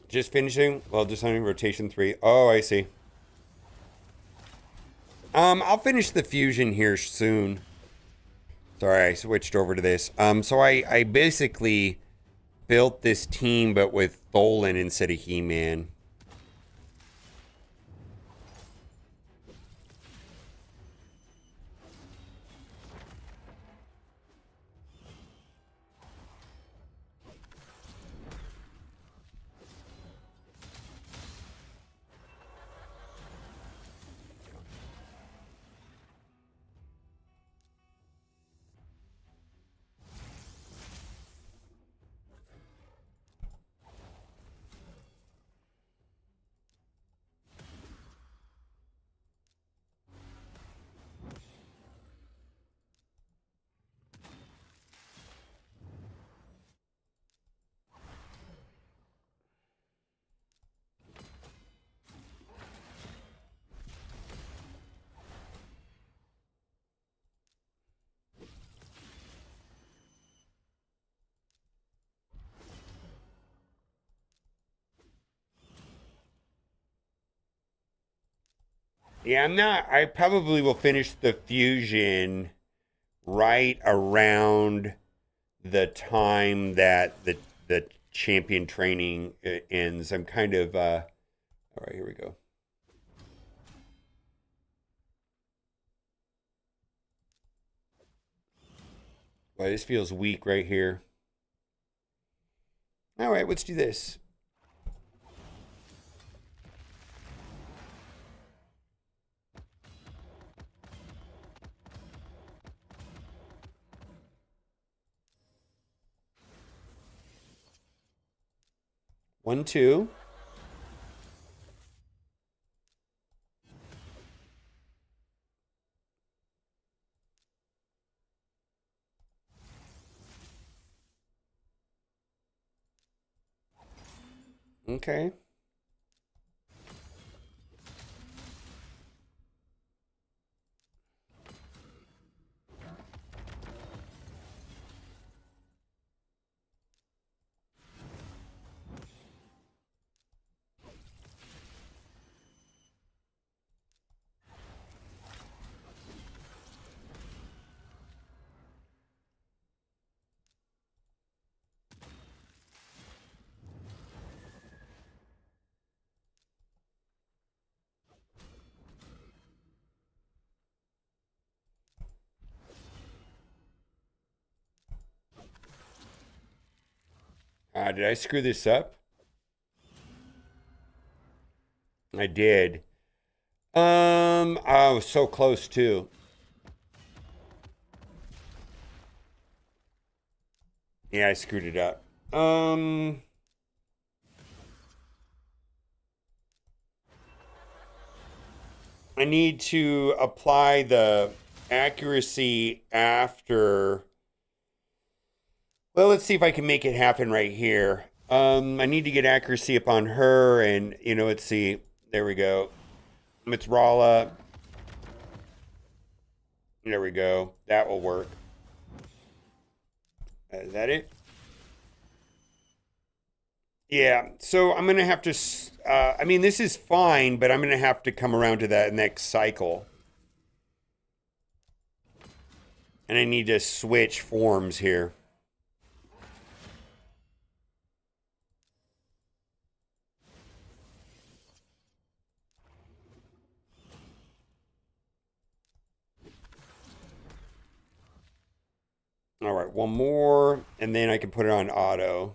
Just finishing? Well, just on rotation 3. Oh, I see. I'll finish the fusion here soon. Sorry, I switched over to this. So I basically built this team, but with Tholen instead of He-Man. Yeah, I probably will finish the fusion right around the time that the champion training ends. I'm kind of, all right, here we go. Well, this feels weak right here. All right, let's do this. One, two. Okay. Did I screw this up? I did. I was so close too. Yeah, I screwed it up. I need to apply the accuracy after. Well, let's see if I can make it happen right here. I need to get accuracy upon her, and let's see. There we go. Mitrala. There we go. That will work. Is that it? Yeah. So I'm gonna have to. I mean, this is fine, but I'm gonna have to come around to that next cycle, and I need to switch forms here. All right, one more, and then I can put it on auto.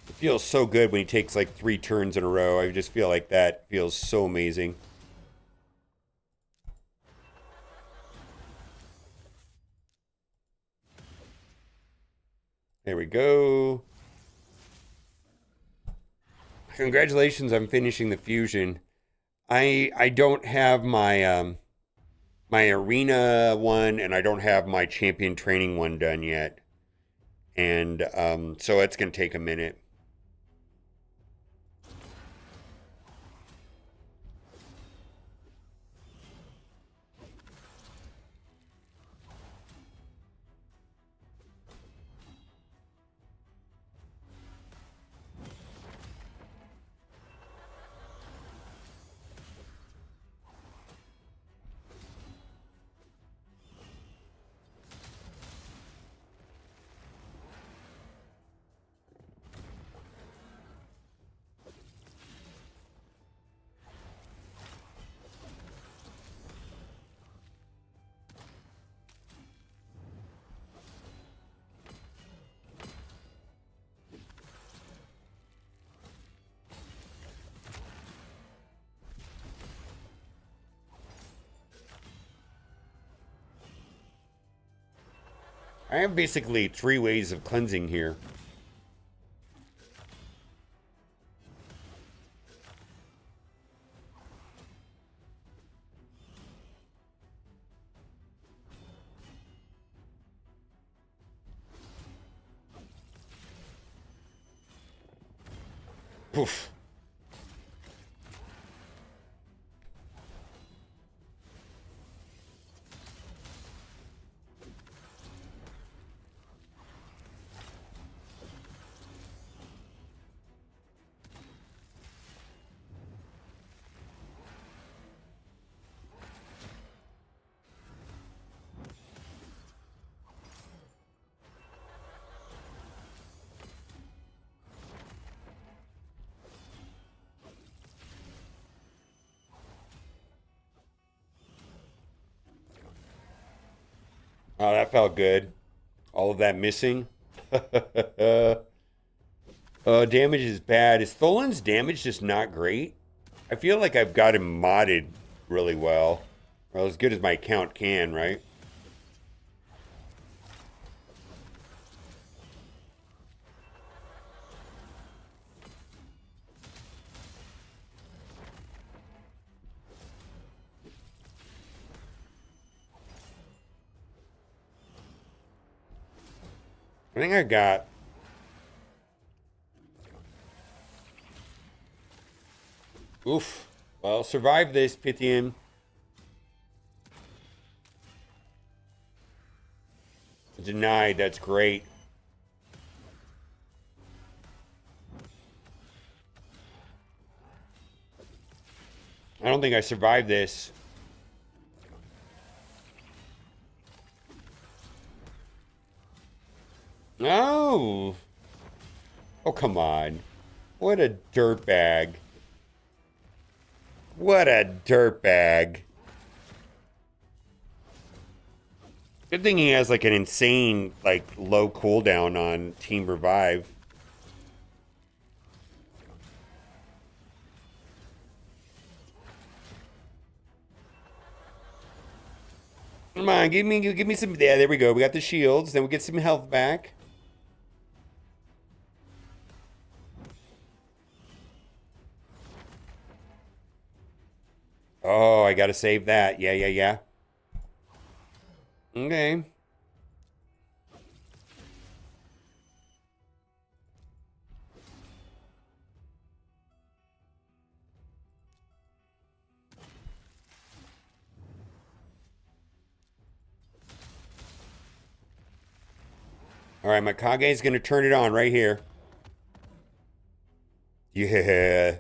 It feels so good when he takes like 3 turns in a row. I just feel like that feels so amazing. There we go. Congratulations on finishing the fusion. I don't have my my arena one, and I don't have my champion training one done yet. And so it's going to take a minute. I have basically 3 ways of cleansing here. Poof. Oh, that felt good. All of that missing. Damage is bad. Is Tholin's damage just not great? I feel like I've got him modded really well. Well, as good as my account can, right? I think I got... Oof. Well, survive this, Pythian. Denied. That's great. I don't think I survived this. No. Oh, come on. What a dirtbag. What a dirtbag. Good thing he has like an insane, like, low cooldown on Team Revive. Come on, give me some. Yeah, there we go. We got the shields. Then we get some health back. Oh, I gotta save that. Yeah. Okay. All right, my Kage is gonna turn it on right here. Yeah.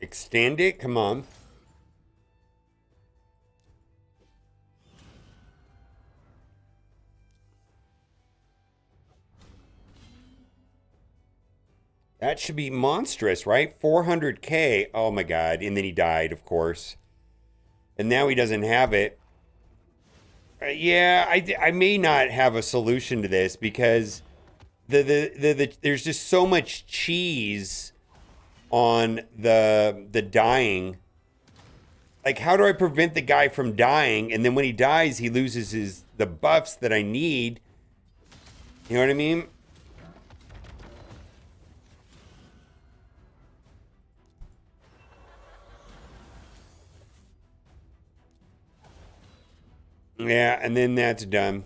Extend it? Come on. That should be monstrous, right? 400k. Oh my god. And then he died, of course. And now he doesn't have it. Yeah, I may not have a solution to this because there's just so much cheese on the dying. Like, how do I prevent the guy from dying? And then when he dies, he loses the buffs that I need. You know what I mean? Yeah, and then that's done.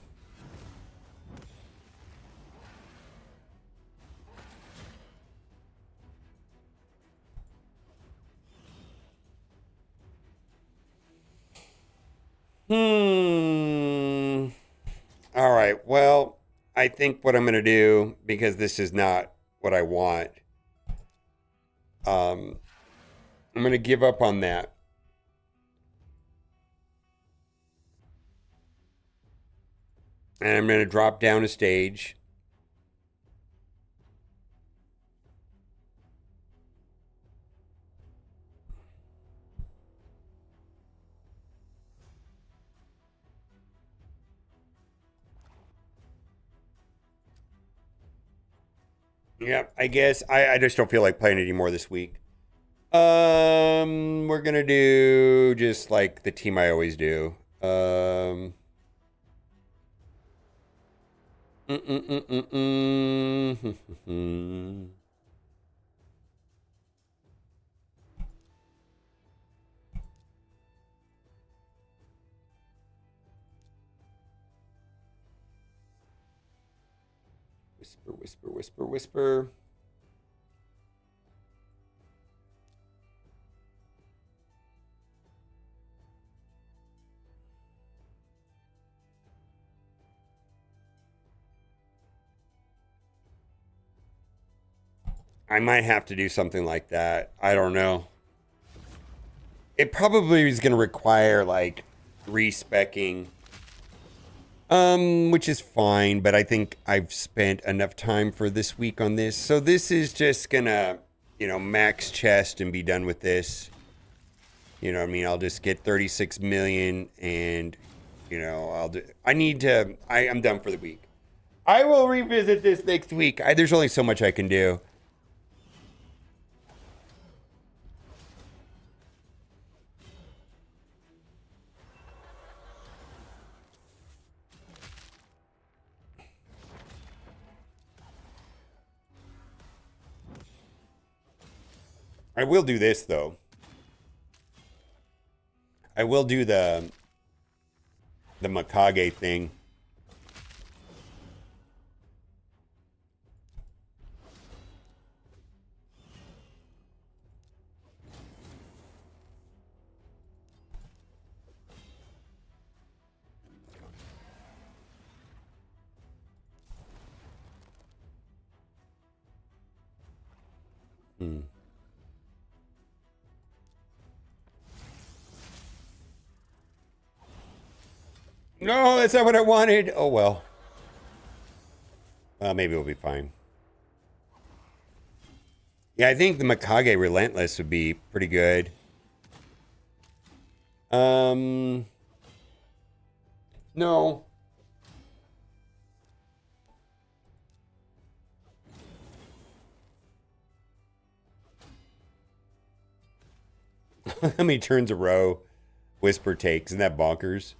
All right. Well, I think what I'm going to do, because this is not what I want, I'm going to give up on that. And I'm going to drop down a stage. Yep, I guess I just don't feel like playing it anymore this week. We're gonna do just like the team I always do. Whisper, whisper, whisper, whisper. I might have to do something like that. I don't know. It probably is going to require like respecking, which is fine, but I think I've spent enough time for this week on this. So this is just gonna, you know, max chest and be done with this. You know what I mean? I'll just get 36 million and, you know, I'm done for the week. I will revisit this next week. There's only so much I can do. I will do this though. I will do the Mikage thing. No, that's not what I wanted. Oh, well. Well, maybe we'll be fine. Yeah, I think the Mikage Relentless would be pretty good. No. How many turns a row Whisper takes? Isn't that bonkers?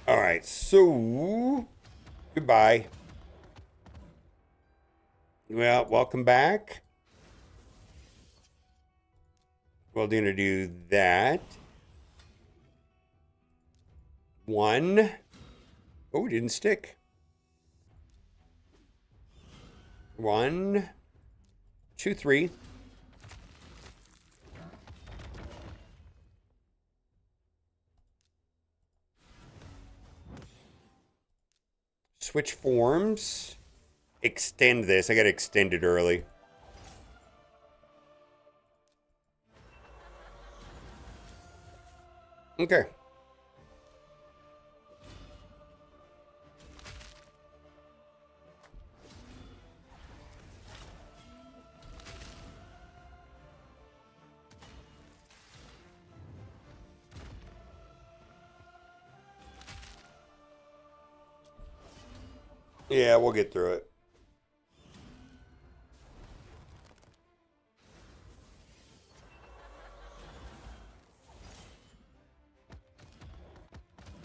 All right, so goodbye. Well, welcome back. We're going to do that. One. Oh, it didn't stick. 1, 2, 3. Switch forms. Extend this. I got to extend it early. Okay. Yeah, we'll get through it.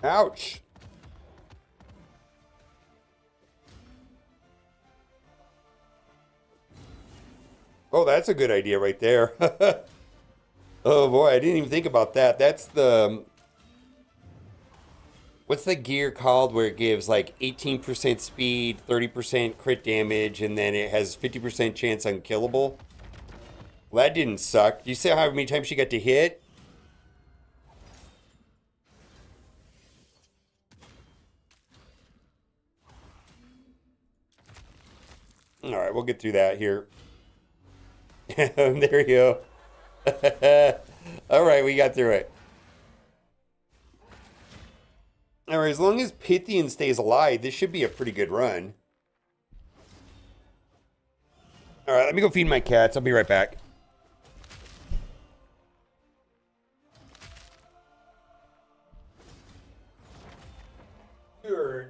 Ouch. Oh, that's a good idea right there. Oh boy, I didn't even think about that. That's the... What's the gear called where it gives like 18% speed, 30% crit damage, and then it has 50% chance unkillable? Well, that didn't suck. Do you see how many times she got to hit? All right, we'll get through that here. There you go. All right, we got through it. All right, as long as Pythian stays alive, this should be a pretty good run. All right, let me go feed my cats. I'll be right back. Sure.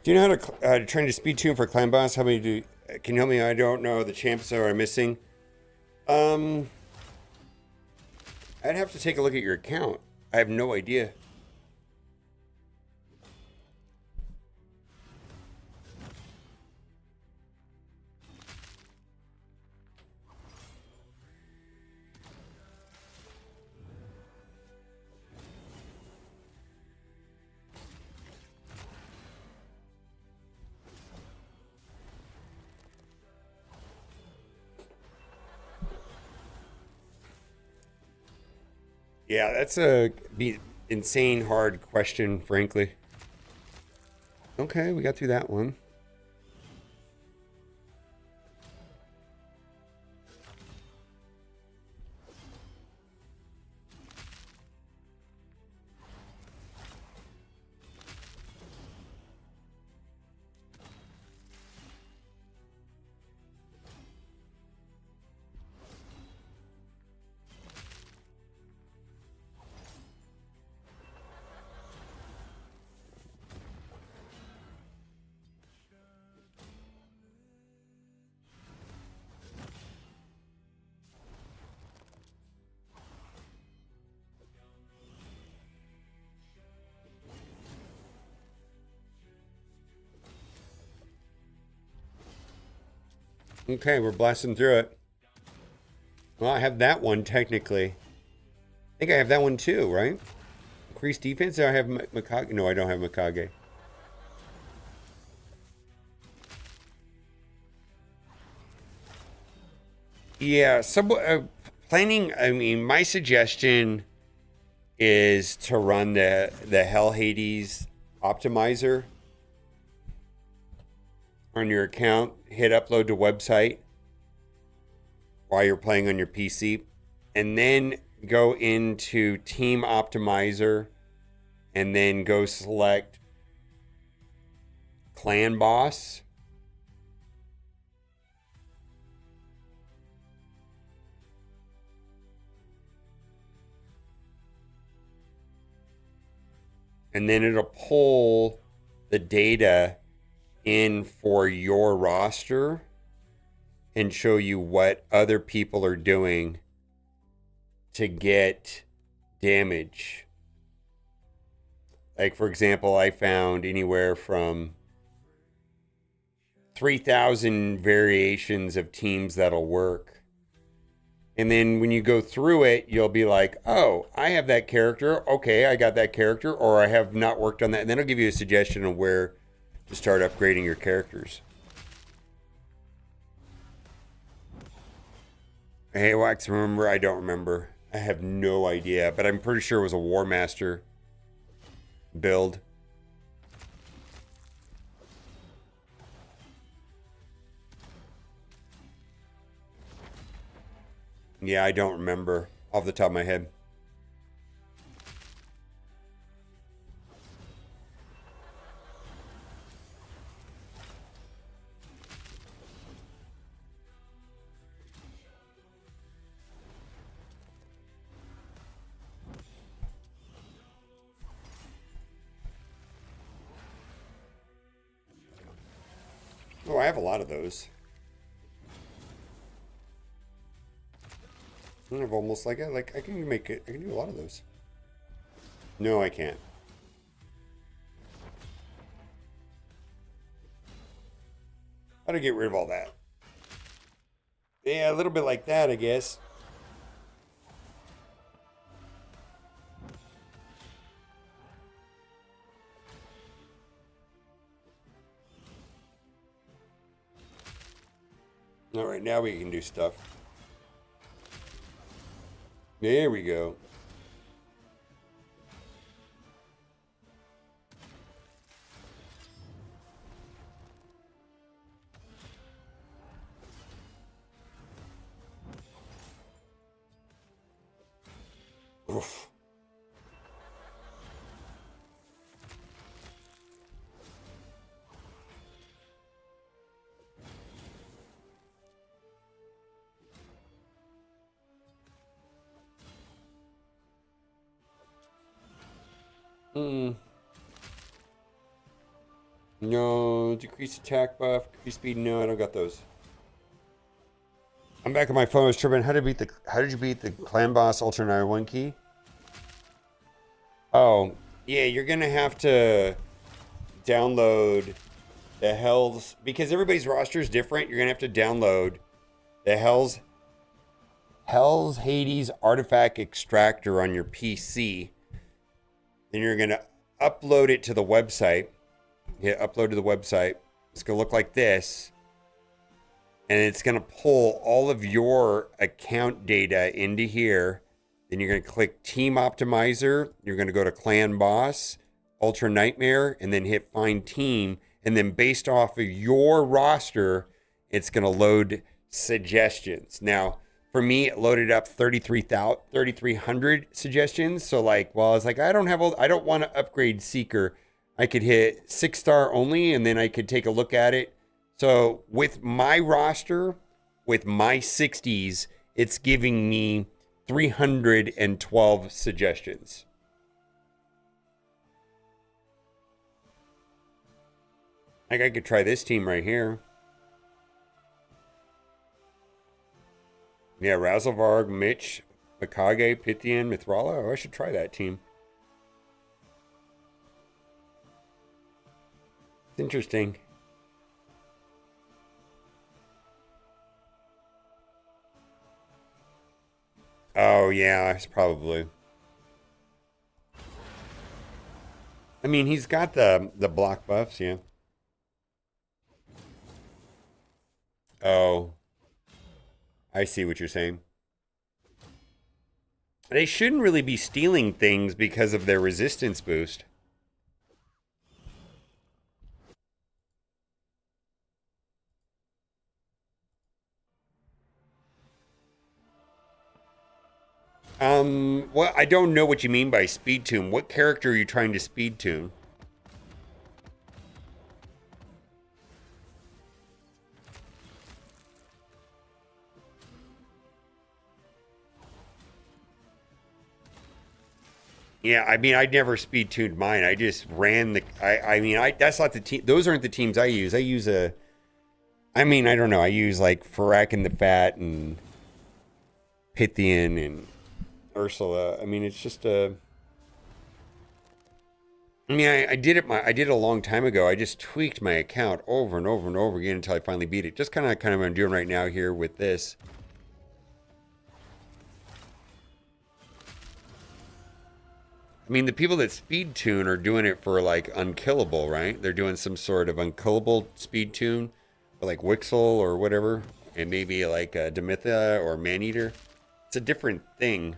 Do you know how to train to speed tune for clan boss? How many do? Can you help me? I don't know the champs that are missing. I'd have to take a look at your account. I have no idea. Yeah, that's a insane hard question, frankly. Okay, we got through that one. Okay, we're blasting through it. Well, I have that one technically. I think I have that one too, right? Increased defense. I have Mikage. No, I don't have Mikage. Yeah, planning. I mean, my suggestion is to run the Hell Hades optimizer on your account. Hit upload to website while you're playing on your PC, and then go into Team Optimizer, and then go select Clan Boss. And then it'll pull the data in for your roster and show you what other people are doing to get damage. Like, for example, I found anywhere from 3,000 variations of teams that'll work. And then when you go through it, you'll be like, oh, I have that character. Okay, I got that character. Or I have not worked on that. And then it'll give you a suggestion of where to start upgrading your characters. Hey, Wax, remember? I don't remember. I have no idea. But I'm pretty sure it was a War Master build. Yeah, I don't remember off the top of my head. Oh, I have a lot of those. I have almost like I can make it. I can do a lot of those. No, I can't. How to get rid of all that? Yeah, a little bit like that, I guess. All right, now we can do stuff. There we go. Oof. No, decrease attack buff, increase speed. No, I don't got those. I'm back on my phone. I was tripping. How did you beat the clan boss Ultra 91 key? Oh, yeah, you're gonna have to download the Hell's, because everybody's roster is different. You're gonna have to download the Hell's Hades artifact extractor on your PC. Then you're gonna upload it to the website. Hit upload to the website. It's gonna look like this. And it's going to pull all of your account data into here. Then you're going to click Team Optimizer. You're going to go to Clan Boss, Ultra Nightmare, and then hit Find Team. And then based off of your roster, it's going to load suggestions. Now, for me, it loaded up 3,300 suggestions. So like, well, I was like, I don't want to upgrade Seeker. I could hit 6-star only, and then I could take a look at it. So with my roster, with my 60s, it's giving me 312 suggestions. Like I could try this team right here. Yeah, Razzlevarg, Mitch, Mikage, Pythian, Mithrala. Oh, I should try that team. It's interesting. Oh, yeah, it's probably. I mean, he's got the block buffs, yeah. Oh. I see what you're saying. They shouldn't really be stealing things because of their resistance boost. Well, I don't know what you mean by speed tune. What character are you trying to speed tune? Yeah, I mean, I never speed tuned mine. I just ran the. That's not the team. Those aren't the teams I use. I use a. I mean, I don't know. I use like Farak and the Fat and Pythian and Ursula. I mean, it's just a. I mean, I did it. I did it a long time ago. I just tweaked my account over and over and over again until I finally beat it. Just kind of what I'm doing right now here with this. I mean, the people that speed tune are doing it for like unkillable, right? They're doing some sort of unkillable speed tune, or like Wixel or whatever, and maybe like Demitha or Maneater. It's a different thing.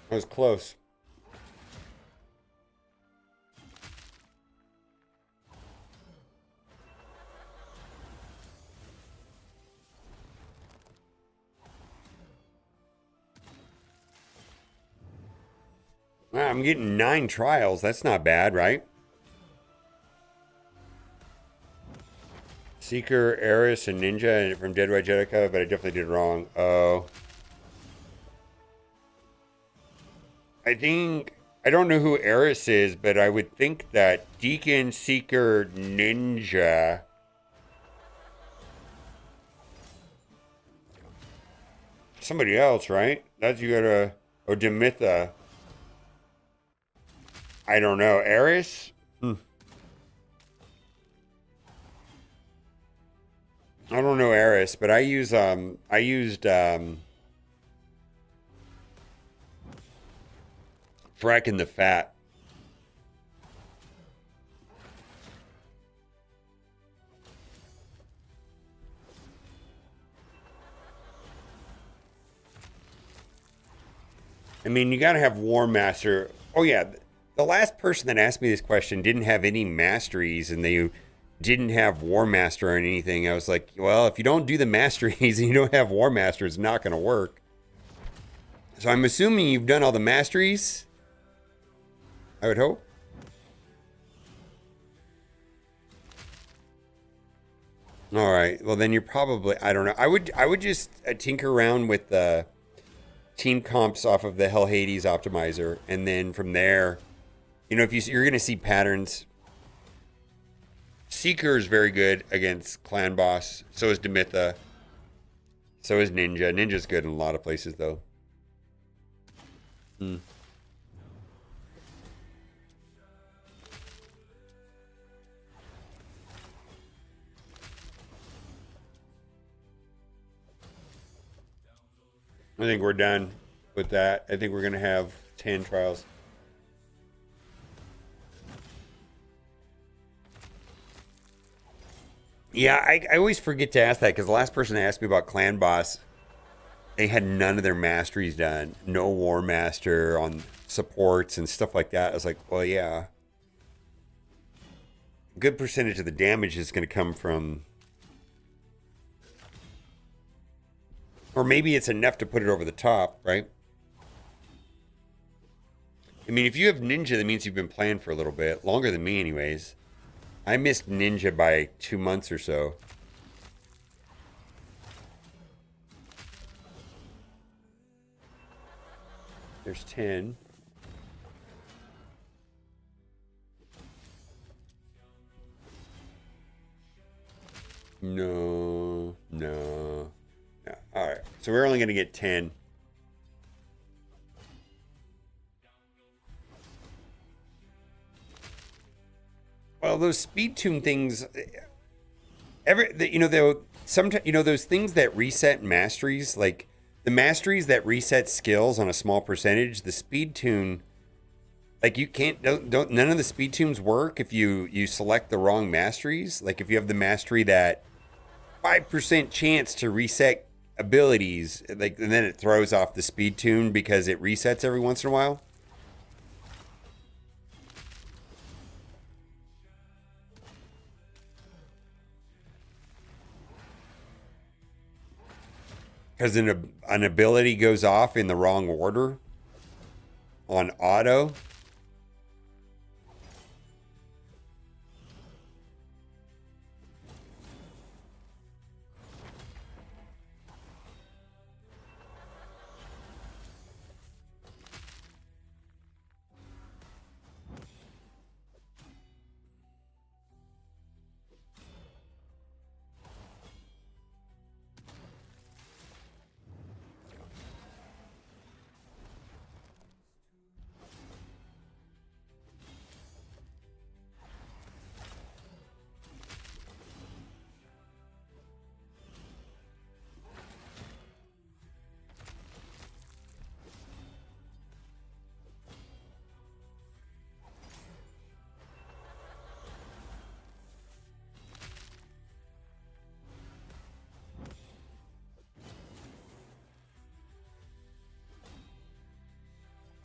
That was close. Wow, I'm getting 9 trials. That's not bad, right? Seeker, Eris, and Ninja from Dead Right Jedica, but I definitely did wrong. Oh. I don't know who Eris is, but I would think that Deacon, Seeker, Ninja. Somebody else, right? That's you gotta. Or Demitha. I don't know. Eris? I don't know Eris, but I used Frack and the Fat. I mean, you got to have War Master. Oh, yeah. The last person that asked me this question didn't have any masteries and they didn't have War Master or anything. I was like, well, if you don't do the masteries and you don't have War Master, it's not going to work. So I'm assuming you've done all the masteries. I would hope. All right. Well, then you're probably, I don't know. I would just tinker around with the team comps off of the Hell Hades optimizer, and then from there, you know, if you're going to see patterns. Seeker is very good against Clan Boss. So is Demitha. So is Ninja. Ninja's good in a lot of places, though. I think we're done with that. I think we're going to have 10 trials. Yeah, I always forget to ask that because the last person that asked me about Clan Boss, they had none of their masteries done. No War Master on supports and stuff like that. I was like, well, yeah. A good percentage of the damage is going to come from... Or maybe it's enough to put it over the top, right? I mean, if you have Ninja, that means you've been playing for a little bit. Longer than me, anyways. I missed Ninja by 2 months or so. There's 10. No. All right. So we're only going to get 10. Well, those speed tune things, sometimes, those things that reset masteries, like the masteries that reset skills on a small percentage, the speed tune, like you can't, none of the speed tunes work if you select the wrong masteries. Like if you have the mastery that 5% chance to reset abilities, like, and then it throws off the speed tune because it resets every once in a while. Because an ability goes off in the wrong order on auto.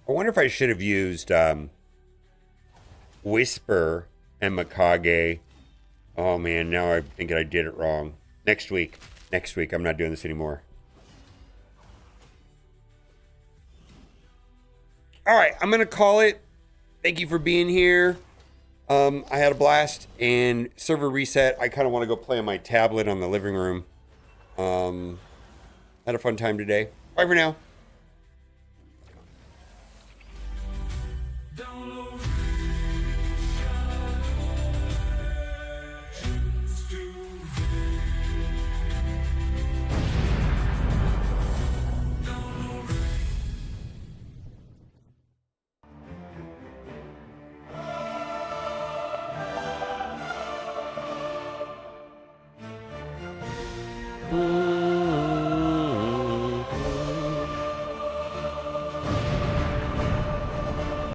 I wonder if I should have used Whisper and Mikage. Oh man, now I'm thinking I did it wrong. Next week, I'm not doing this anymore. All right, I'm gonna call it. Thank you for being here. I had a blast, and server reset. I kind of want to go play on my tablet on the living room. Had a fun time today. Bye for now. Mm.